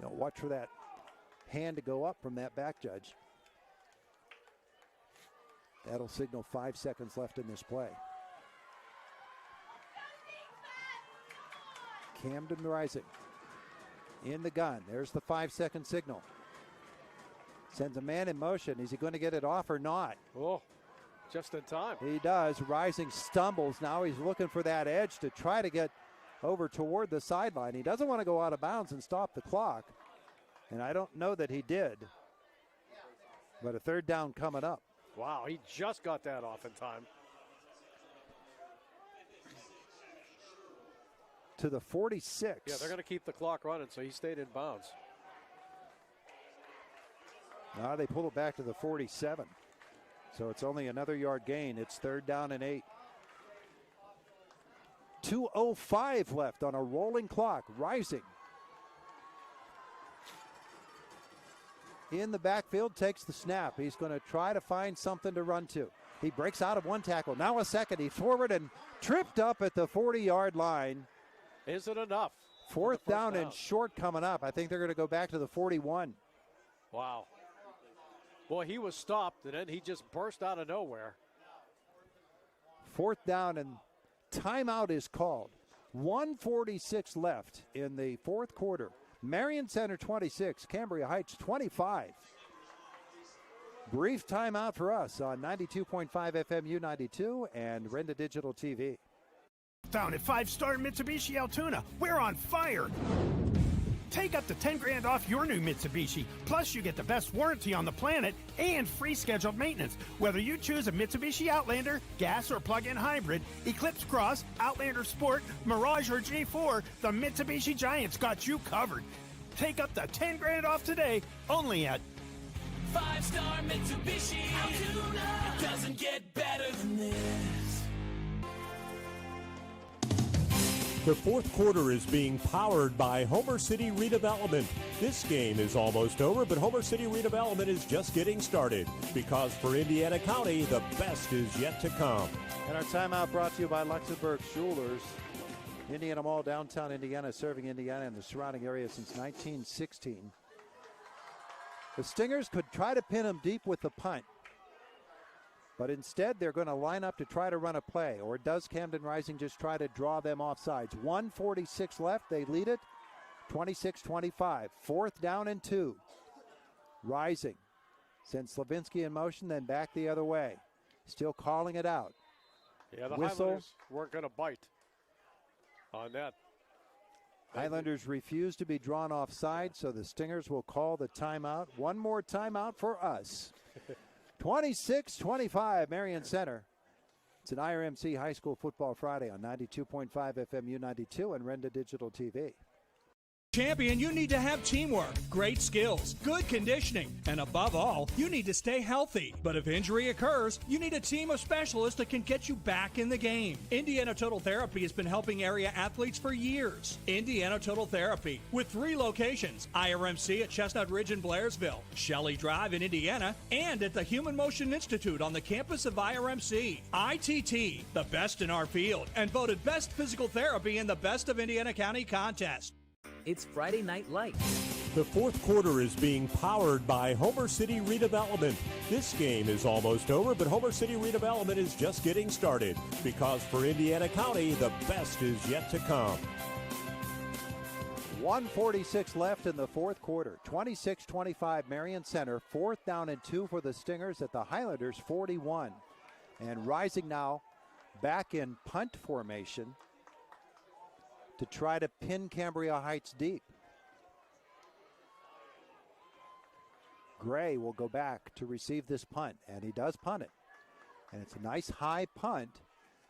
Now watch for that hand to go up from that back judge. That'll signal 5 seconds left in this play. Camden Rising in the gun. There's the 5-second signal. Sends a man in motion. Is he going to get it off or not? Oh, just in time. He does. Rising stumbles. Now he's looking for that edge to try to get over toward the sideline. He doesn't want to go out of bounds and stop the clock. And I don't know that he did. But a 3rd down coming up. Wow, he just got that off in time. To the 46. Yeah, they're going to keep the clock running, so he stayed in bounds. Now they pull it back to the 47. So it's only another yard gain. It's 3rd down and 8. 2:05 left on a rolling clock. Rising in the backfield, takes the snap. He's going to try to find something to run to. He breaks out of one tackle. Now a second. He's forward and tripped up at the 40-yard line. Is it enough? 4th down and short coming up. I think they're going to go back to the 41. Wow. Boy, he was stopped, and then he just burst out of nowhere. 4th down and timeout is called. 1:46 left in the 4th quarter. Marion Center 26, Cambria Heights 25. Brief timeout for us on 92.5 FM U92 and Renda Digital TV. Found at 5-star Mitsubishi Altoona. We're on fire. Take up to $10,000 off your new Mitsubishi. Plus, you get the best warranty on the planet and free scheduled maintenance. Whether you choose a Mitsubishi Outlander, gas or plug-in hybrid, Eclipse Cross, Outlander Sport, Mirage or G4, the Mitsubishi Giant's got you covered. Take up to $10,000 off today, only at 5-star Mitsubishi Altoona. It doesn't get better than this. The 4th quarter is being powered by Homer City Redevelopment. This game is almost over, but Homer City Redevelopment is just getting started because for Indiana County, the best is yet to come. And our timeout brought to you by Luxembourg Jewelers. Indiana Mall, downtown Indiana, serving Indiana and the surrounding area since 1916. The Stingers could try to pin them deep with the punt, but instead they're going to line up to try to run a play. Or does Camden Rising just try to draw them off sides? 1:46 left. They lead it 26-25. 4th down and 2. Rising sends Slavinsky in motion, then back the other way. Still calling it out. Yeah, the Whistle. Highlanders weren't going to bite on that. Highlanders refuse to be drawn off side, so the Stingers will call the timeout. One more timeout for us. 26-25, Marion Center. It's an IRMC High School Football Friday on 92.5 FM U92 and Renda Digital TV. Champion, you need to have teamwork, great skills, good conditioning, and above all, you need to stay healthy. But if injury occurs, you need a team of specialists that can get you back in the game. Indiana Total Therapy has been helping area athletes for years. Indiana Total Therapy, with 3 locations, IRMC at Chestnut Ridge in Blairsville, Shelley Drive in Indiana, and at the Human Motion Institute on the campus of IRMC. ITT, the best in our field, and voted Best Physical Therapy in the Best of Indiana County contest. It's Friday Night Lights. The 4th quarter is being powered by Homer City Redevelopment. This game is almost over, but Homer City Redevelopment is just getting started because for Indiana County, the best is yet to come. 1:46 left in the 4th quarter. 26-25 Marion Center. 4th down and 2 for the Stingers at the Highlanders 41. And Rising now back in punt formation to try to pin Cambria Heights deep. Gray will go back to receive this punt, and he does punt it. And it's a nice high punt.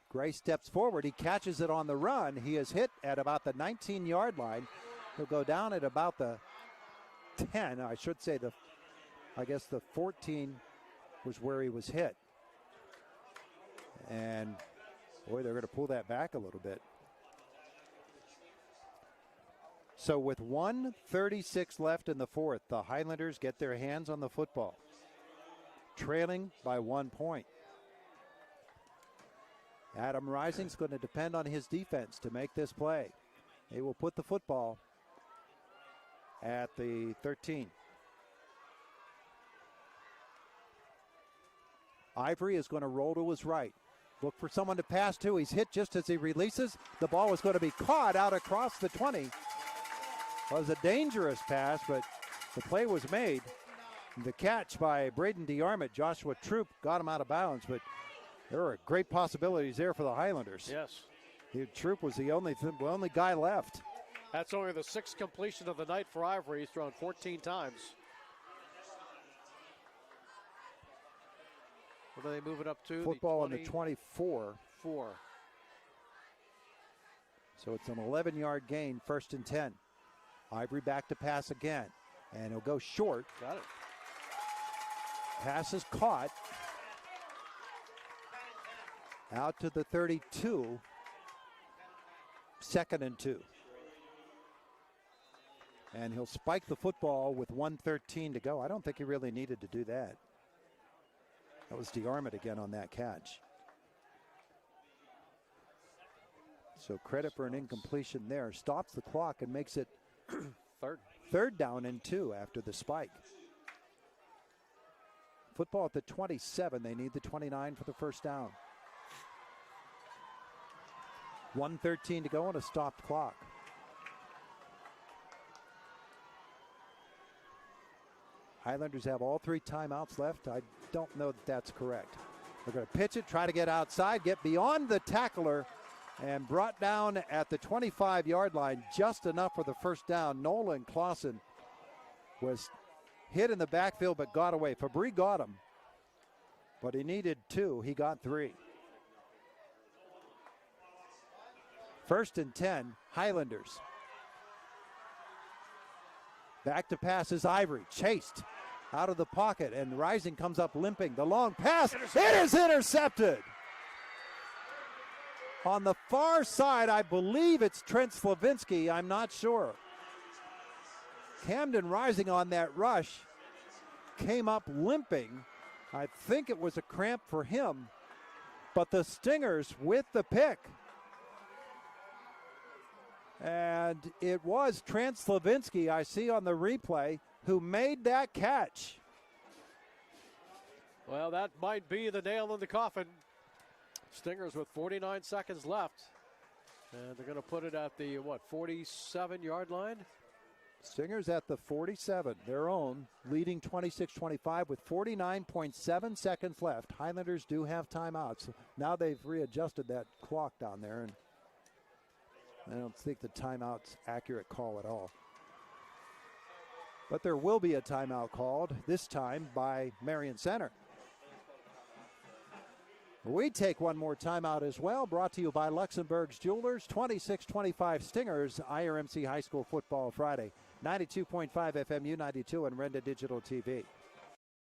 Gray steps forward. He catches it on the run. He is hit at about the 19-yard line. He'll go down at about the 10. I should say I guess the 14 was where he was hit. And, boy, they're going to pull that back a little bit. So with 1:36 left in the 4th, the Highlanders get their hands on the football, trailing by 1 point. Adam Rising's going to depend on his defense to make this play. They will put the football at the 13. Ivory is going to roll to his right. Look for someone to pass to. He's hit just as he releases. The ball is going to be caught out across the 20. It was a dangerous pass, but the play was made. The catch by Braden DeArmond. Joshua Troop got him out of bounds, but there are great possibilities there for the Highlanders. Yes. Troop was the only guy left. That's only the 6th completion of the night for Ivory. He's thrown 14 times. What are they moving up to? Football on the 24. So it's an 11-yard gain, 1st and 10. Ivory back to pass again, and he'll go short. Got it. Pass is caught. Out to the 32. 2nd and 2. And he'll spike the football with 1:13 to go. I don't think he really needed to do that. That was DeArmond again on that catch. So credit for an incompletion there. Stops the clock and makes it third down and 2 after the spike. Football at the 27. They need the 29 for the first down. 1:13 to go on a stopped clock. Highlanders have all 3 timeouts left. I don't know that that's correct. They're going to pitch it, try to get outside, get beyond the tackler, and brought down at the 25-yard line, just enough for the first down. Nolan Clausen was hit in the backfield but got away. Fabry got him, but he needed 2. He got 3. 1st and 10, Highlanders. Back to pass is Ivory, chased out of the pocket, and Rising comes up limping. The long pass, it is intercepted. On the far side, I believe it's Trent Slavinsky, I'm not sure. Camden Rising on that rush came up limping. I think it was a cramp for him, but the Stingers with the pick. And it was Trent Slavinsky, I see on the replay, who made that catch. Well, that might be the nail in the coffin. Stingers with 49 seconds left. And they're going to put it at the, 47-yard line? Stingers at the 47, their own, leading 26-25 with 49.7 seconds left. Highlanders do have timeouts. Now they've readjusted that clock down there, and I don't think the timeout's accurate call at all. But there will be a timeout called, this time by Marion Center. We take one more timeout as well, brought to you by Luxembourg's Jewelers, 26-25 Stingers, IRMC High School Football Friday, 92.5 FMU 92 and Renda Digital TV.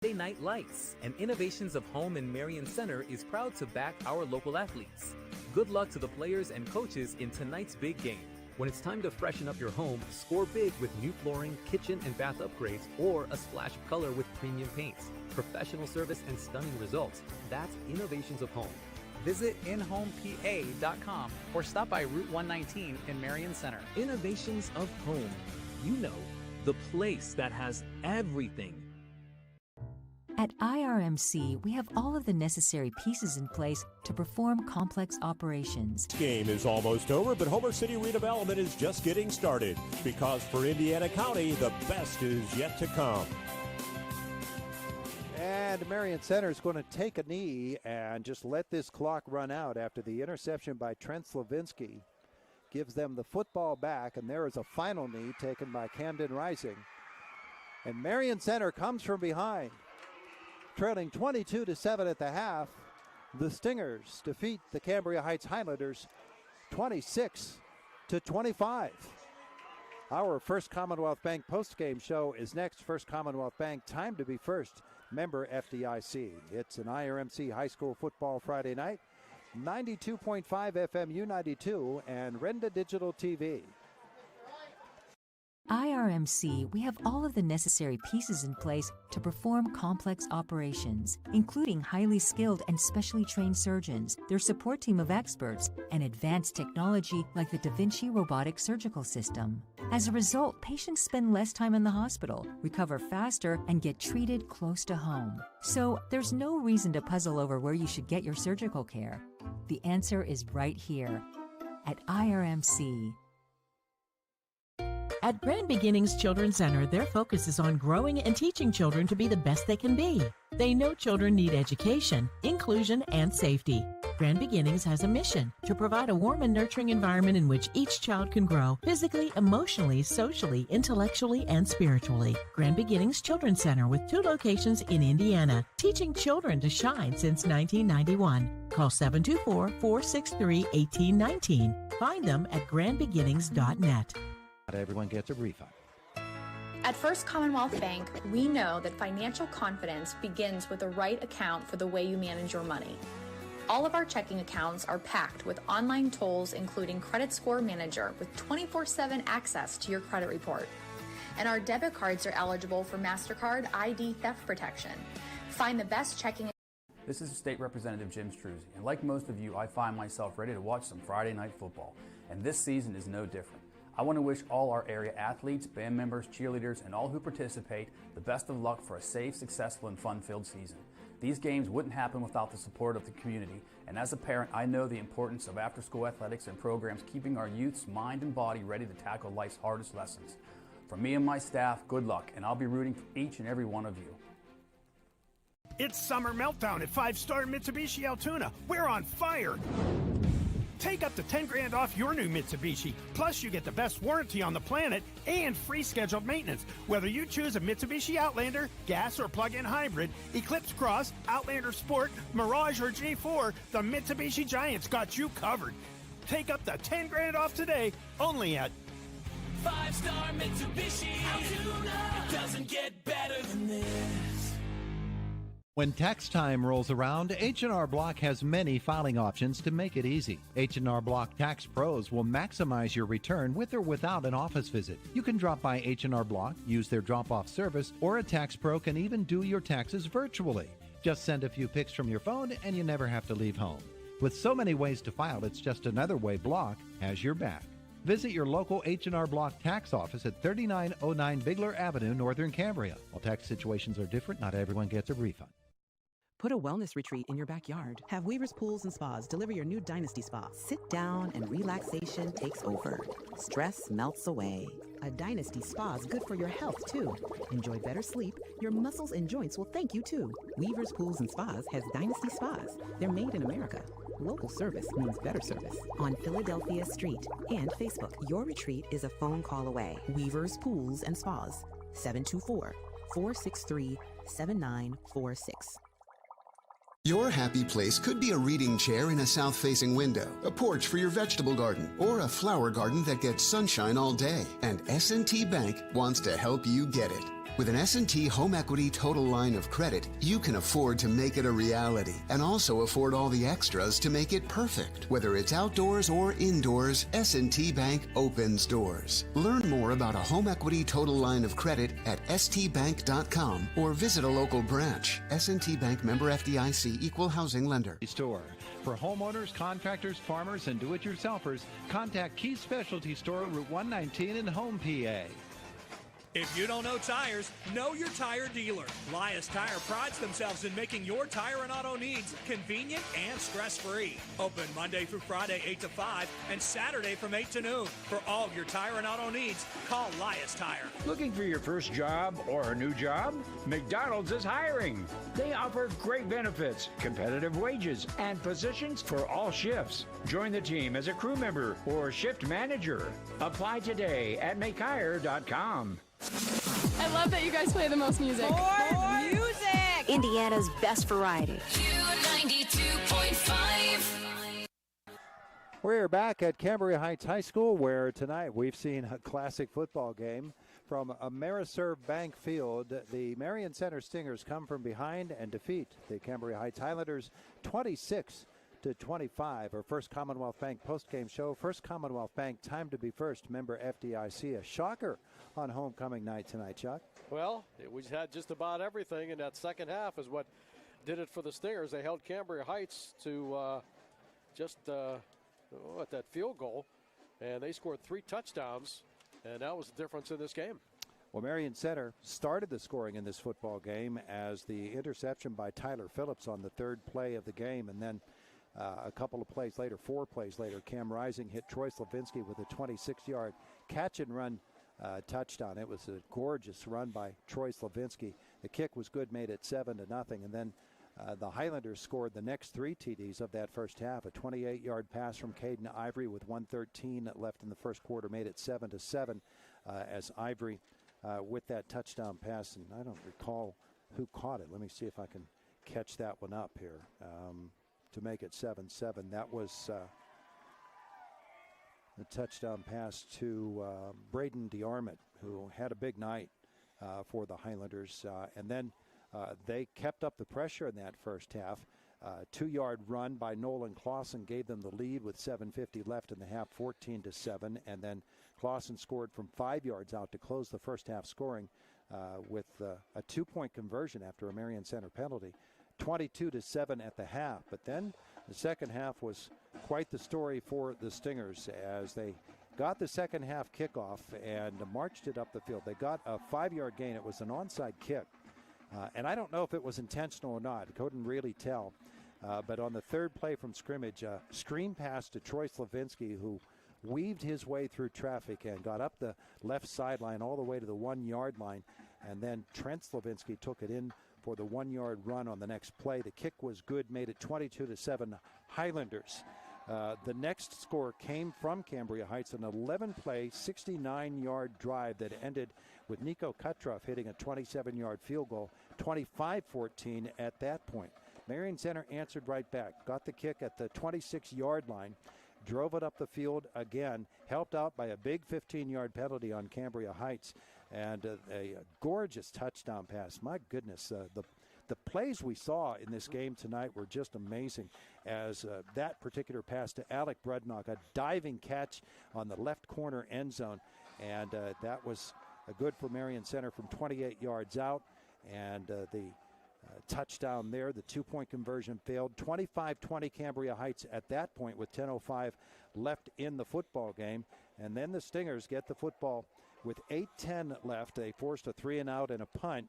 Friday Night Lights and Innovations of Home in Marion Center is proud to back our local athletes. Good luck to the players and coaches in tonight's big game. When it's time to freshen up your home, score big with new flooring, kitchen and bath upgrades, or a splash of color with premium paints. Professional service and stunning results. That's Innovations of Home. Visit inhomepa.com or stop by Route 119 in Marion Center. Innovations of Home. You know, the place that has everything. At IRMC, we have all of the necessary pieces in place to perform complex operations. Game is almost over, but Homer City redevelopment is just getting started, because for Indiana County, the best is yet to come. And Marion Center is going to take a knee and just let this clock run out after the interception by Trent Slavinsky gives them the football back, and there is a final knee taken by Camden Rising. And Marion Center comes from behind. Trailing 22-7 at the half, the Stingers defeat the Cambria Heights Highlanders 26-25. Our First Commonwealth Bank postgame show is next. First Commonwealth Bank, time to be first. Member FDIC. It's an IRMC High School Football Friday night. 92.5 FMU 92 and Renda Digital TV. IRMC, we have all of the necessary pieces in place to perform complex operations, including highly skilled and specially trained surgeons, their support team of experts, and advanced technology like the Da Vinci robotic surgical system. As a result, patients spend less time in the hospital, recover faster, and get treated close to home. So there's no reason to puzzle over where you should get your surgical care. The answer is right here at IRMC. At Grand Beginnings Children's Center, their focus is on growing and teaching children to be the best they can be. They know children need education, inclusion, and safety. Grand Beginnings has a mission to provide a warm and nurturing environment in which each child can grow physically, emotionally, socially, intellectually, and spiritually. Grand Beginnings Children's Center with 2 locations in Indiana, teaching children to shine since 1991. Call 724-463-1819. Find them at grandbeginnings.net. Not everyone gets a refund. At First Commonwealth Bank, we know that financial confidence begins with the right account for the way you manage your money. All of our checking accounts are packed with online tools, including Credit Score Manager, with 24/7 access to your credit report. And our debit cards are eligible for MasterCard ID theft protection. Find the best checking. This is State Representative Jim Struzzi, and like most of you, I find myself ready to watch some Friday night football, and this season is no different. I want to wish all our area athletes, band members, cheerleaders, and all who participate the best of luck for a safe, successful, and fun-filled season. These games wouldn't happen without the support of the community, and as a parent, I know the importance of after-school athletics and programs keeping our youth's mind and body ready to tackle life's hardest lessons. From me and my staff, good luck, and I'll be rooting for each and every one of you. It's Summer Meltdown at 5-Star Mitsubishi Altoona. We're on fire. Take up to 10 grand off your new Mitsubishi. Plus, you get the best warranty on the planet and free scheduled maintenance. Whether you choose a Mitsubishi Outlander, gas or plug-in hybrid, Eclipse Cross, Outlander Sport, Mirage, or G4, the Mitsubishi Giants got you covered. Take up to 10 grand off today, only at 5-Star Mitsubishi Altoona. It doesn't get better than this. When tax time rolls around, H&R Block has many filing options to make it easy. H&R Block Tax Pros will maximize your return with or without an office visit. You can drop by H&R Block, use their drop-off service, or a tax pro can even do your taxes virtually. Just send a few pics from your phone and you never have to leave home. With so many ways to file, it's just another way Block has your back. Visit your local H&R Block tax office at 3909 Bigler Avenue, Northern Cambria. While tax situations are different, not everyone gets a refund. Put a wellness retreat in your backyard. Have Weaver's Pools and Spas deliver your new Dynasty Spa. Sit down and relaxation takes over. Stress melts away. A Dynasty Spa is good for your health, too. Enjoy better sleep. Your muscles and joints will thank you, too. Weaver's Pools and Spas has Dynasty Spas. They're made in America. Local service means better service. On Philadelphia Street and Facebook. Your retreat is a phone call away. Weaver's Pools and Spas. 724-463-7946. Your happy place could be a reading chair in a south-facing window, a porch for your vegetable garden, or a flower garden that gets sunshine all day. And S&T Bank wants to help you get it. With an S&T Home Equity Total Line of Credit, you can afford to make it a reality and also afford all the extras to make it perfect. Whether it's outdoors or indoors, S&T Bank opens doors. Learn more about a Home Equity Total Line of Credit at stbank.com or visit a local branch. S&T Bank, member FDIC, equal housing lender. Store. For homeowners, contractors, farmers, and do-it-yourselfers, contact Key Specialty Store, Route 119 in Home, PA. If you don't know tires, know your tire dealer. Lias Tire prides themselves in making your tire and auto needs convenient and stress-free. Open Monday through Friday 8 to 5 and Saturday from 8 to noon. For all your tire and auto needs, call Lias Tire. Looking for your first job or a new job? McDonald's is hiring. They offer great benefits, competitive wages, and positions for all shifts. Join the team as a crew member or shift manager. Apply today at makehire.com. I love that you guys play the most music. More music! Indiana's best variety. Q92.5. We're back at Cambria Heights High School, where tonight we've seen a classic football game from Ameriserve Bank Field. The Marion Center Stingers come from behind and defeat the Cambria Heights Highlanders 26-25. Our first Commonwealth Bank postgame show. First Commonwealth Bank, time to be first. Member FDIC. A shocker on homecoming night tonight, Chuck. Well, we had just about everything, and that second half is what did it for the Stingers. They held Cambria Heights to that field goal, and they scored 3 touchdowns, and that was the difference in this game. Well, Marion Center started the scoring in this football game as the interception by Tyler Phillips on the third play of the game, and then a couple of plays later, 4 plays later, Cam Rising hit Troy Slavinsky with a 26-yard catch and run touchdown. It was a gorgeous run by Troy Slavinsky. The kick was good, made it 7-0, and then the Highlanders scored the next 3 TDs of that first half. A 28-yard pass from Caden Ivory with 1:13 left in the first quarter made it 7-7 as Ivory with that touchdown pass, and I don't recall who caught it. Let me see if I can catch that one up here to make it 7-7. That was the touchdown pass to Braden DeArmond, who had a big night for the Highlanders. And then they kept up the pressure in that first half. 2-yard run by Nolan Clausen gave them the lead with 7:50 left in the half, 14-7. And then Clausen scored from 5 yards out to close the first half scoring with a 2-point conversion after a Marion Center penalty, 22-7 at the half. But then the second half was quite the story for the Stingers as they got the second half kickoff and marched it up the field. They got a 5-yard gain. It was an onside kick. And I don't know if it was intentional or not. I couldn't really tell. But on the third play from scrimmage, a screen pass to Troy Slavinsky, who weaved his way through traffic and got up the left sideline all the way to the 1-yard line. And then Trent Slavinsky took it in for the 1-yard run on the next play. The kick was good, made it 22-7 Highlanders. The next score came from Cambria Heights, an 11-play, 69-yard drive that ended with Nico Kutroff hitting a 27-yard field goal, 25-14 at that point. Marion Center answered right back, got the kick at the 26-yard line, drove it up the field again, helped out by a big 15-yard penalty on Cambria Heights, and a gorgeous touchdown pass. My goodness, the plays we saw in this game tonight were just amazing, as that particular pass to Alec Brudnock, a diving catch on the left corner end zone, and that was good for Marion Center from 28 yards out, and the touchdown there. The 2-point conversion failed. 25-20 Cambria Heights at that point with 10:05 left in the football game, and then the Stingers get the football with 8:10 left. They forced a 3-and-out and a punt,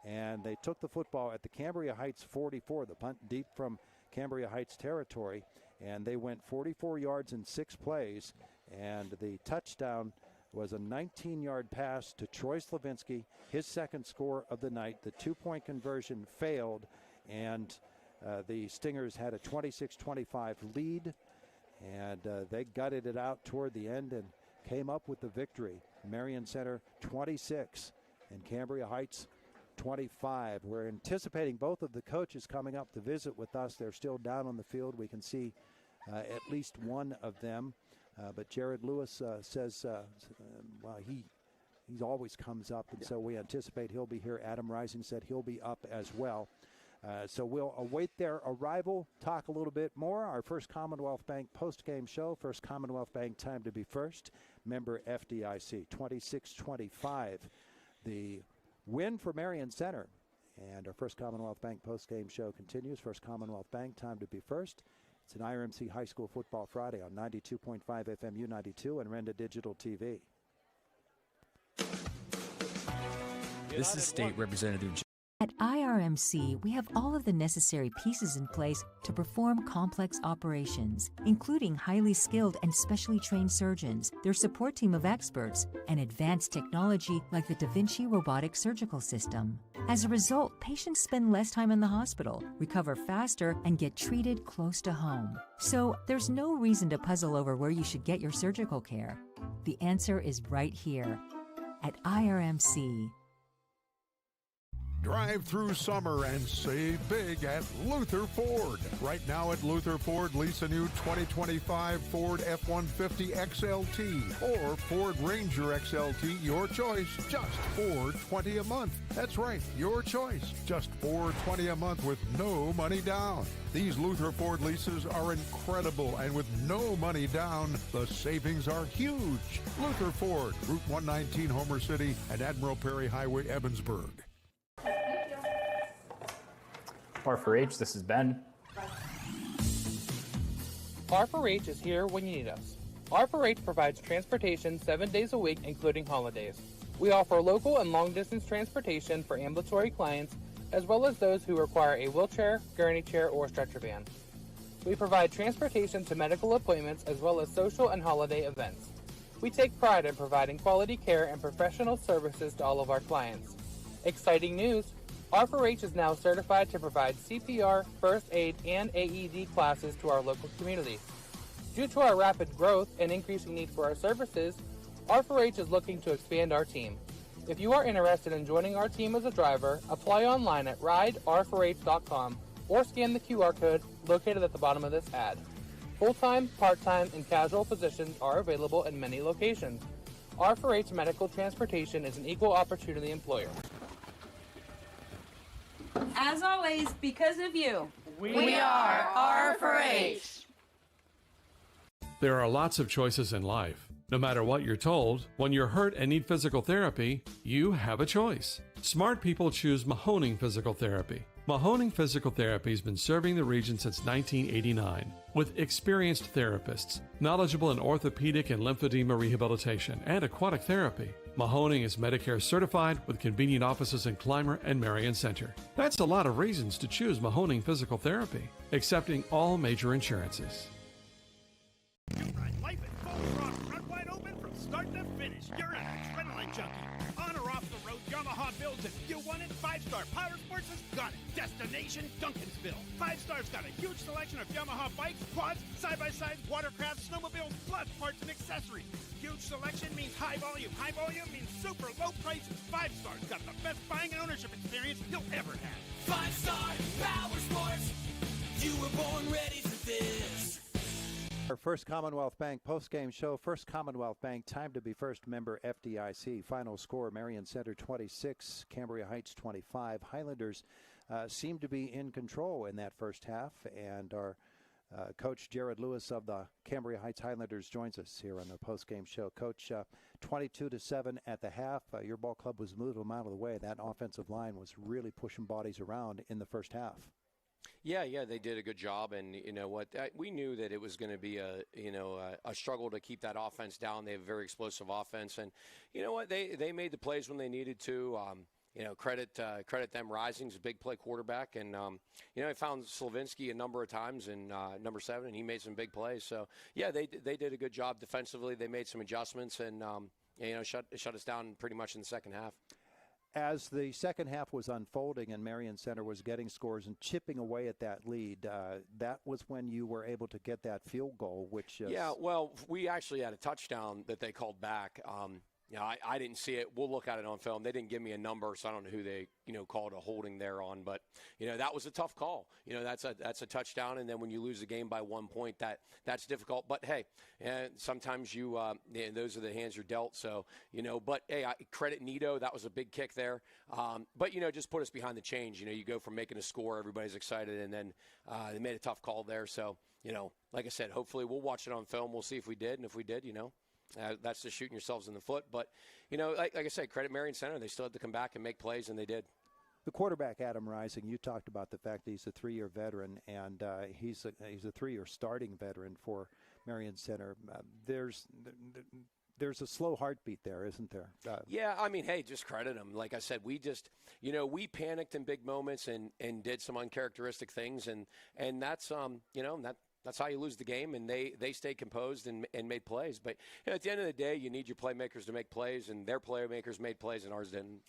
and they took the football at the Cambria Heights 44, the punt deep from Cambria Heights territory, and they went 44 yards in 6 plays, and the touchdown was a 19-yard pass to Troy Slavinsky, his second score of the night. The 2-point conversion failed, and the Stingers had a 26-25 lead, and they gutted it out toward the end and came up with the victory. Marion Center 26 and Cambria Heights 25. We're anticipating both of the coaches coming up to visit with us. They're still down on the field. We can see at least one of them. But Jared Lewis says, well, he always comes up, and so we anticipate he'll be here. Adam Rising said he'll be up as well. So we'll await their arrival, talk a little bit more. Our First Commonwealth Bank post-game show. First Commonwealth Bank, time to be first. Member FDIC, 26-25. The win for Marion Center. And our First Commonwealth Bank post-game show continues. First Commonwealth Bank, time to be first. It's an IRMC High School Football Friday on 92.5 FM U92 and Renda Digital TV. This is State Representative At IRMC, we have all of the necessary pieces in place to perform complex operations, including highly skilled and specially trained surgeons, their support team of experts, and advanced technology like the Da Vinci robotic surgical system. As a result, patients spend less time in the hospital, recover faster, and get treated close to home. So there's no reason to puzzle over where you should get your surgical care. The answer is right here at IRMC. Drive through summer and save big at Luther Ford. Right now at Luther Ford, lease a new 2025 Ford F-150 XLT or Ford Ranger XLT, your choice, just $420 a month. That's right, your choice, just $420 a month with no money down. These Luther Ford leases are incredible, and with no money down, the savings are huge. Luther Ford, Route 119, Homer City, and Admiral Perry Highway, Evansburg. R4H, this is Ben. R4H is here when you need us. R4H provides transportation 7 days a week, including holidays. We offer local and long-distance transportation for ambulatory clients, as well as those who require a wheelchair, gurney chair, or stretcher van. We provide transportation to medical appointments, as well as social and holiday events. We take pride in providing quality care and professional services to all of our clients. Exciting news! R4H is now certified to provide CPR, first aid, and AED classes to our local community. Due to our rapid growth and increasing need for our services, R4H is looking to expand our team. If you are interested in joining our team as a driver, apply online at rider4h.com or scan the QR code located at the bottom of this ad. Full-time, part-time, and casual positions are available in many locations. R4H Medical Transportation is an equal opportunity employer. As always, because of you, We are R4H. There are lots of choices in life. No matter what you're told, when you're hurt and need physical therapy, you have a choice. Smart people choose Mahoning Physical Therapy. Mahoning Physical Therapy has been serving the region since 1989 with experienced therapists, knowledgeable in orthopedic and lymphedema rehabilitation and aquatic therapy. Mahoning is Medicare certified with convenient offices in Clymer and Marion Center. That's a lot of reasons to choose Mahoning Physical Therapy, accepting all major insurances. Life is full throttle, run wide open from start to finish. You're an adrenaline junkie. On or off the road, Yamaha builds it. You want it? 5-Star Power Sports has got it. Destination Duncansville. 5-Star's got a huge selection of Yamaha bikes, quads, side-by-sides, watercraft, snowmobiles, plus parts and accessories. Huge selection means high volume. High volume means super low prices. 5-Star's got the best buying and ownership experience you'll ever have. 5-Star Power Sports. You were born ready for this. Our First Commonwealth Bank postgame show. First Commonwealth Bank, time to be first, member FDIC. Final score, Marion Center 26, Cambria Heights 25. Highlanders seem to be in control in that first half, and our coach Jared Lewis of the Cambria Heights Highlanders joins us here on the postgame show. Coach, 22-7 at the half. Your ball club was moving them out of the way. That offensive line was really pushing bodies around in the first half. Yeah, they did a good job, and you know what? We knew that it was going to be a struggle to keep that offense down. They have a very explosive offense, and you know what? They made the plays when they needed to. Credit them. Rising's a big play quarterback, and I found Slavinsky a number of times in number 7, and he made some big plays. So yeah, they did a good job defensively. They made some adjustments, and shut us down pretty much in the second half. As the second half was unfolding and Marion Center was getting scores and chipping away at that lead, that was when you were able to get that field goal, which is... Yeah, well, we actually had a touchdown that they called back. I didn't see it. We'll look at it on film. They didn't give me a number, so I don't know who they, called a holding there on. But, that was a tough call. That's a touchdown, and then when you lose the game by 1 point, that's difficult. But, hey, sometimes those are the hands you're dealt. So, but, hey, credit Nito. That was a big kick there. But, just put us behind the chains. You go from making a score, everybody's excited, and then they made a tough call there. So, like I said, hopefully we'll watch it on film. We'll see if we did, and if we did, that's just shooting yourselves in the foot. But, like I said, credit Marion Center. They still had to come back and make plays, and they did. The quarterback, Adam Rising, you talked about the fact that he's a 3-year veteran, and he's a 3-year starting veteran for Marion Center. There's a slow heartbeat there, isn't there? Yeah, hey, just credit him. Like I said, we just, we panicked in big moments and did some uncharacteristic things, and that's, that's how you lose the game, and they stayed composed and made plays. But at the end of the day, you need your playmakers to make plays, and their playmakers made plays, and ours didn't.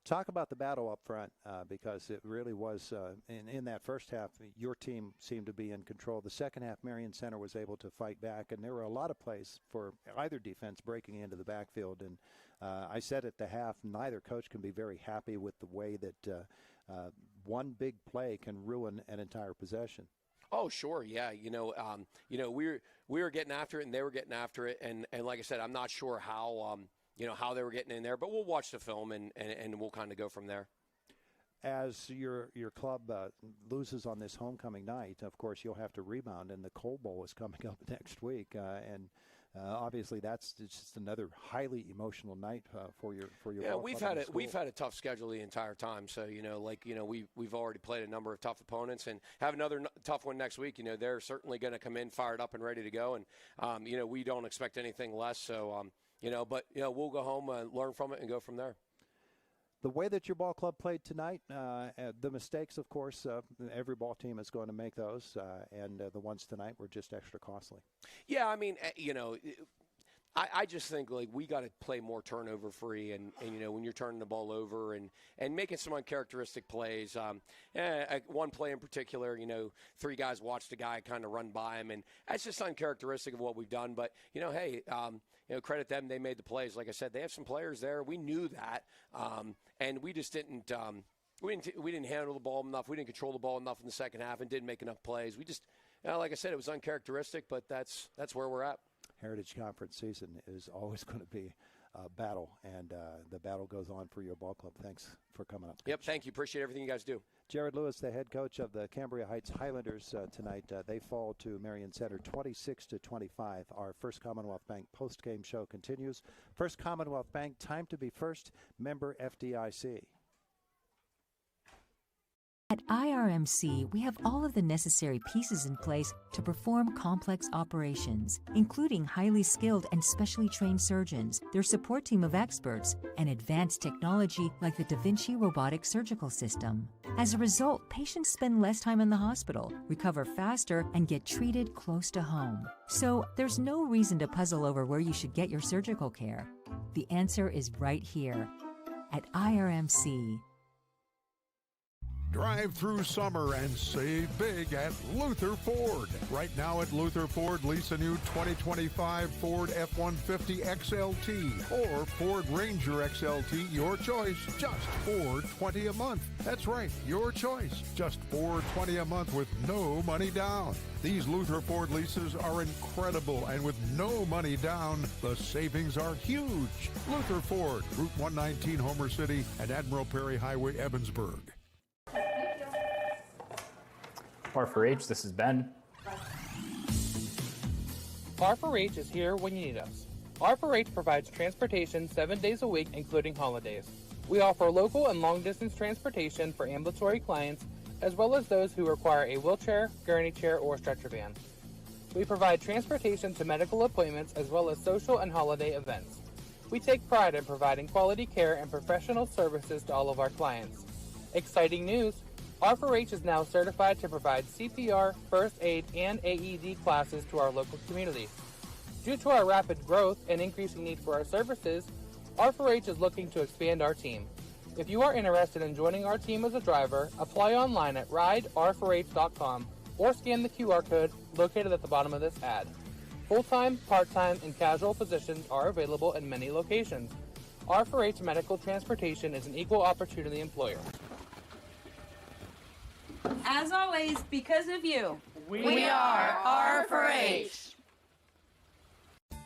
Talk about the battle up front, because it really was, in that first half, your team seemed to be in control. The second half, Marion Center was able to fight back, and there were a lot of plays for either defense breaking into the backfield. And I said at the half, neither coach can be very happy with the way that one big play can ruin an entire possession. Oh, sure, yeah. We were getting after it, and they were getting after it, and like I said, I'm not sure how how they were getting in there, but we'll watch the film and we'll kind of go from there. As your club loses on this homecoming night, of course you'll have to rebound, and the Coal Bowl is coming up next week, and obviously that's just another highly emotional night for your. Yeah, we've had a tough schedule the entire time. So we've already played a number of tough opponents and have another tough one next week. They're certainly going to come in fired up and ready to go, and we don't expect anything less. So but we'll go home and learn from it and go from there. The way that your ball club played tonight, the mistakes, of course, every ball team is going to make those, and the ones tonight were just extra costly. Yeah, I just think we got to play more turnover free, and when you're turning the ball over and making some uncharacteristic plays. One play in particular, 3 guys watched a guy kind of run by him, and that's just uncharacteristic of what we've done. But hey, credit them; they made the plays. Like I said, they have some players there. We knew that, and we just didn't. We didn't handle the ball enough. We didn't control the ball enough in the second half, and didn't make enough plays. We just, like I said, it was uncharacteristic, but that's where we're at. Heritage Conference season is always going to be battle, and the battle goes on for your ball club. Thanks for coming up. Yep, thank you. Appreciate everything you guys do. Jared Lewis, the head coach of the Cambria Heights Highlanders tonight. They fall to Marion Center 26-25. Our First Commonwealth Bank post-game show continues. First Commonwealth Bank, time to be first, member FDIC. At IRMC, we have all of the necessary pieces in place to perform complex operations, including highly skilled and specially trained surgeons, their support team of experts, and advanced technology like the Da Vinci robotic surgical system. As a result, patients spend less time in the hospital, recover faster, and get treated close to home. So there's no reason to puzzle over where you should get your surgical care. The answer is right here at IRMC. Drive through summer and save big at Luther Ford. Right now at Luther Ford, lease a new 2025 Ford F-150 XLT or Ford Ranger XLT, your choice, just $420 a month. That's right, your choice, just $420 a month with no money down. These Luther Ford leases are incredible, and with no money down, the savings are huge. Luther Ford, Route 119, Homer City, and Admiral Perry Highway, Evansburg. R4H, this is Ben. R4H is here when you need us. R4H provides transportation 7 days a week, including holidays. We offer local and long-distance transportation for ambulatory clients, as well as those who require a wheelchair, gurney chair, or stretcher van. We provide transportation to medical appointments, as well as social and holiday events. We take pride in providing quality care and professional services to all of our clients. Exciting news! R4H is now certified to provide CPR, first aid, and AED classes to our local community. Due to our rapid growth and increasing need for our services, R4H is looking to expand our team. If you are interested in joining our team as a driver, apply online at rider4h.com or scan the QR code located at the bottom of this ad. Full-time, part-time, and casual positions are available in many locations. R4H Medical Transportation is an equal opportunity employer. As always, because of you, we are R4H.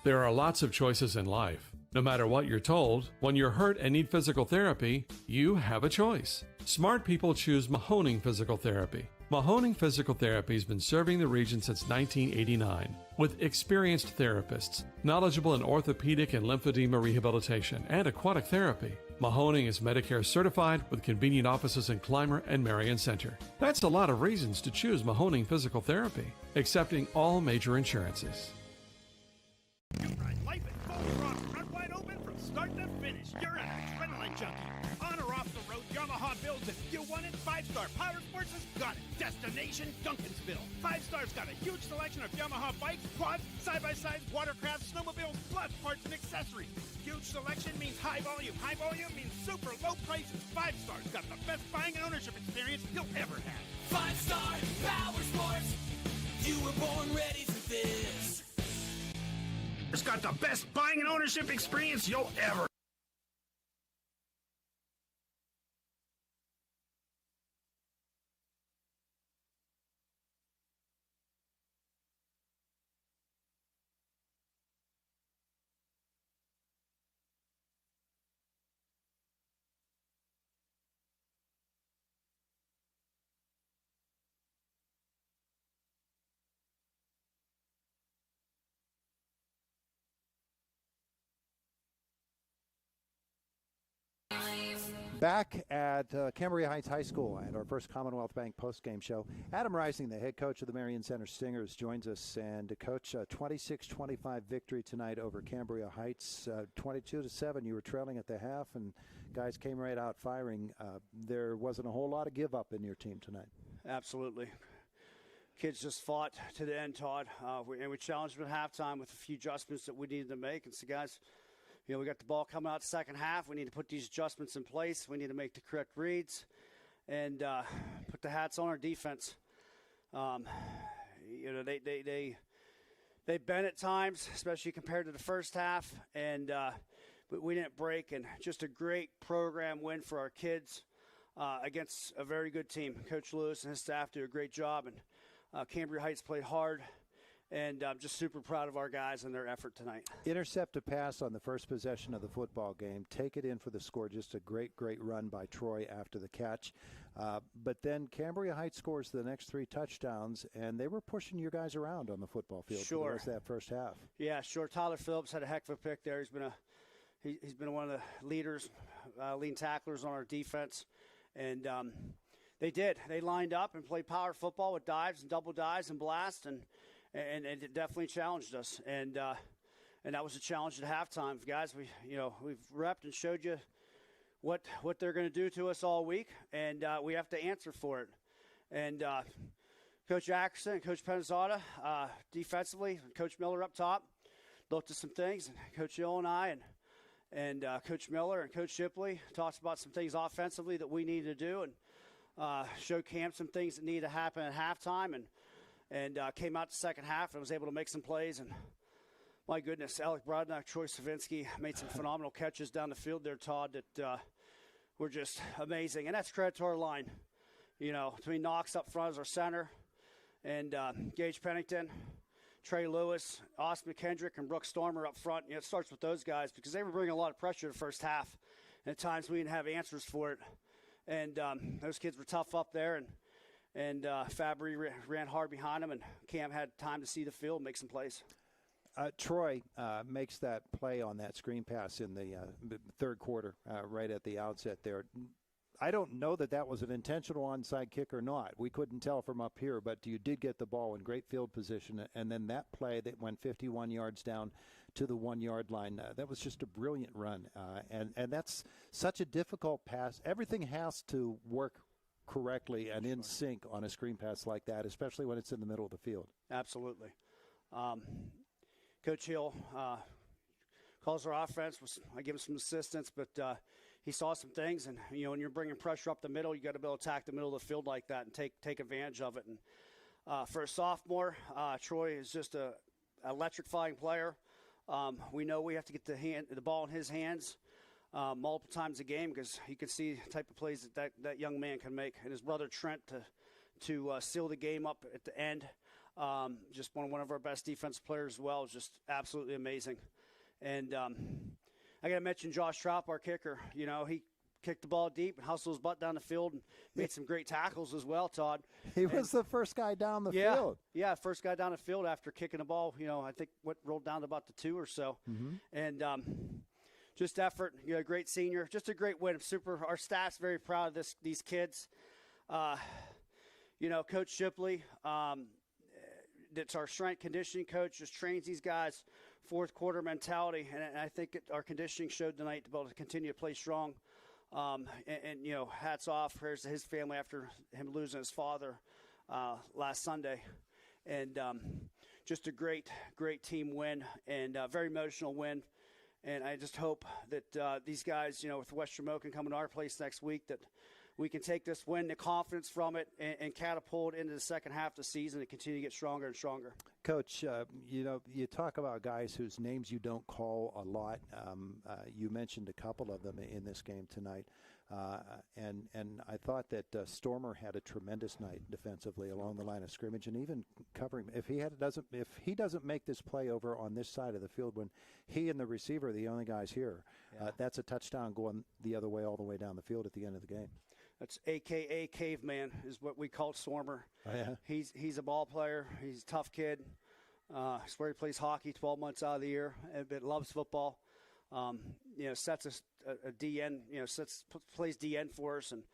There are lots of choices in life. No matter what you're told, when you're hurt and need physical therapy, you have a choice. Smart people choose Mahoning Physical Therapy. Mahoning Physical Therapy has been serving the region since 1989 with experienced therapists, knowledgeable in orthopedic and lymphedema rehabilitation and aquatic therapy. Mahoning is Medicare certified with convenient offices in Clymer and Marion Center. That's a lot of reasons to choose Mahoning Physical Therapy, accepting all major insurances. Life in full throttle, run wide open from start to finish. You're an adrenaline junkie. On or off the road, Yamaha builds it. You want it? 5-Star Power Sports has got it. Destination Duncansville. 5-Star's got a huge selection of Yamaha bikes, quads, side-by-sides, watercraft, snowmobiles, plus parts and accessories. Huge selection means high volume. High volume means super low prices. 5-Star's got the best buying and ownership experience you'll ever have. 5-Star Power Sports. You were born ready for this. It's got the best buying and ownership experience you'll ever. Back at Cambria Heights High School at our First Commonwealth Bank postgame show, Adam Rising, the head coach of the Marion Center Stingers, joins us. And coach, 26-25 victory tonight over Cambria Heights. 22-7, you were trailing at the half, and guys came right out firing. There wasn't a whole lot of give up in your team tonight. Absolutely. Kids just fought to the end, Todd. And we challenged them at halftime with a few adjustments that we needed to make. And so, guys, you know, we got the ball coming out the second half. We need to put these adjustments in place. We need to make the correct reads and put the hats on our defense. You know, they bent at times, especially compared to the first half, and but we didn't break. And just a great program win for our kids against a very good team. Coach Lewis and his staff do a great job, and Cambria Heights played hard And I'm just super proud of our guys and their effort tonight. Intercept a pass on the first possession of the football game. Take it in for the score. Just a great run by Troy after the catch. But then Cambria Heights scores the next 3 touchdowns, and they were pushing your guys around on the football field for the rest of that first half. Yeah, sure. Tyler Phillips had a heck of a pick there. He's been one of the leaders, leading tacklers on our defense. And they did. They lined up and played power football with dives and double dives and blasts, and it definitely challenged us. And that was a challenge at halftime. Guys, we've repped and showed you what they're going to do to us all week, and we have to answer for it. And Coach Ackerson and Coach Penzata, defensively, Coach Miller up top, looked at some things, and Coach Hill and I and Coach Miller and Coach Shipley talked about some things offensively that we needed to do, and showed Cam some things that needed to happen at halftime, and came out the second half and was able to make some plays. And my goodness, Alec Brodnack, Troy Savinsky made some phenomenal catches down the field there, Todd, that were just amazing. And that's credit to our line. Between Knox up front as our center and Gage Pennington, Trey Lewis, Austin McKendrick, and Brooke Stormer up front. It starts with those guys because they were bringing a lot of pressure the first half. And at times we didn't have answers for it. And those kids were tough up there. And Fabry ran hard behind him, and Cam had time to see the field and make some plays. Troy makes that play on that screen pass in the third quarter, right at the outset there. I don't know that was an intentional onside kick or not. We couldn't tell from up here, but you did get the ball in great field position. And then that play that went 51 yards down to the 1 yard line, that was just a brilliant run. And that's such a difficult pass. Everything has to work correctly and in sync on a screen pass like that, especially when it's in the middle of the field. Absolutely. Coach Hill calls our offense. I give him some assistance, but he saw some things. And, when you're bringing pressure up the middle, you got to be able to attack the middle of the field like that and take advantage of it. And for a sophomore, Troy is just a electrifying player. We know we have to get the ball in his hands multiple times a game because you can see the type of plays that young man can make. And his brother Trent to seal the game up at the end. Just one of our best defensive players as well. Is just absolutely amazing. And I got to mention Josh Trapp, our kicker. He kicked the ball deep and hustled his butt down the field and made some great tackles as well, Todd. He was the first guy down the field. Yeah, first guy down the field after kicking the ball, I think rolled down to about the 2 or so. Mm-hmm. And just effort, great senior. Just a great win. Our staff's very proud of these kids. Coach Shipley, that's our strength conditioning coach, just trains these guys fourth quarter mentality, and I think our conditioning showed tonight to be able to continue to play strong. And hats off to his family after him losing his father last Sunday. And just a great team win and a very emotional win. And I just hope that these guys, with West Shamokin coming to our place next week, that we can take this win, the confidence from it, and catapult into the second half of the season and continue to get stronger and stronger. Coach, you talk about guys whose names you don't call a lot. You mentioned a couple of them in this game tonight. And I thought that Stormer had a tremendous night defensively along the line of scrimmage, and even covering. If he doesn't make this play over on this side of the field when he and the receiver are the only guys here, that's a touchdown going the other way all the way down the field at the end of the game. That's AKA Caveman is what we call Stormer. Oh, yeah. He's a ball player. He's a tough kid. It's where he plays hockey 12 months out of the year, but loves football. Sets a DN, plays DN for us. And,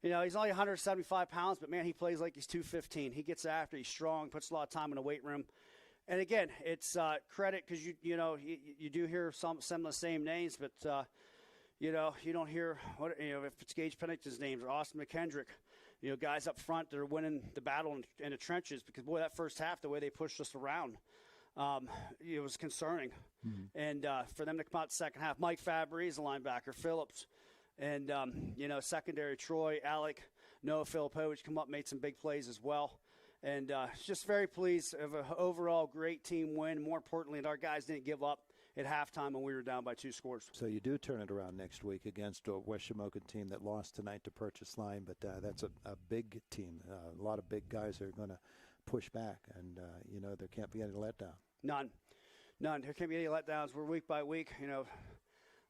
he's only 175 pounds, but, man, he plays like he's 215. He gets after. He's strong, puts a lot of time in the weight room. And, again, it's credit because, you do hear some of the same names, but, you don't hear, if it's Gage Pennington's names or Austin McKendrick, guys up front that are winning the battle in the trenches because, boy, that first half, the way they pushed us around, it was concerning. Mm-hmm. And for them to come out the second half, Mike Fabry is a linebacker, Phillips, and, secondary, Troy, Alec, Noah Filipovich come up, made some big plays as well. And just very pleased of an overall great team win. More importantly, our guys didn't give up at halftime when we were down by 2 scores. So you do turn it around next week against a West Shamokin team that lost tonight to Purchase Line, but that's a big team. A lot of big guys are going to push back, and there can't be any letdown. None. There can't be any letdowns. We're week by week.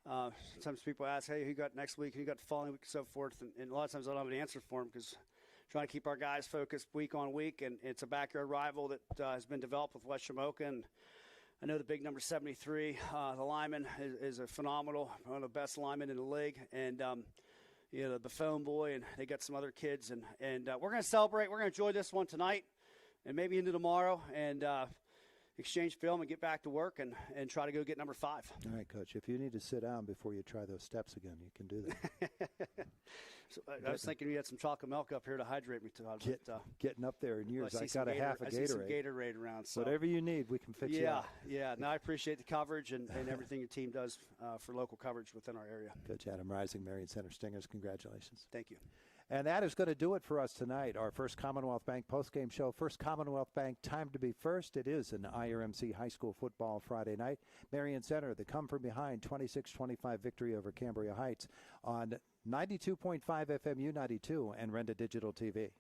Sometimes people ask, hey, who got next week, who got the following week, and so forth. And a lot of times I don't have an answer for them because trying to keep our guys focused week on week. And it's a backyard rival that has been developed with West Shamoka. And I know the big number 73, the lineman, is a phenomenal, one of the best linemen in the league. And, the phone boy, and they got some other kids. And we're going to celebrate. We're going to enjoy this one tonight and maybe into tomorrow. And exchange film and get back to work and try to go get number 5. All right, Coach. If you need to sit down before you try those steps again, you can do that. I was thinking we had some chocolate milk up here to hydrate me, Todd. Getting up there in years, I got half a Gatorade. I see some Gatorade around. So. Whatever you need, we can fix you up. Yeah. No, I appreciate the coverage and everything your team does for local coverage within our area. Coach Adam Rising, Marion Center Stingers, congratulations. Thank you. And that is going to do it for us tonight. Our first Commonwealth Bank postgame show. First Commonwealth Bank, time to be first. It is an IRMC high school football Friday night. Marion Center, the come from behind 26-25 victory over Cambria Heights on 92.5 FM U92 and Renda Digital TV.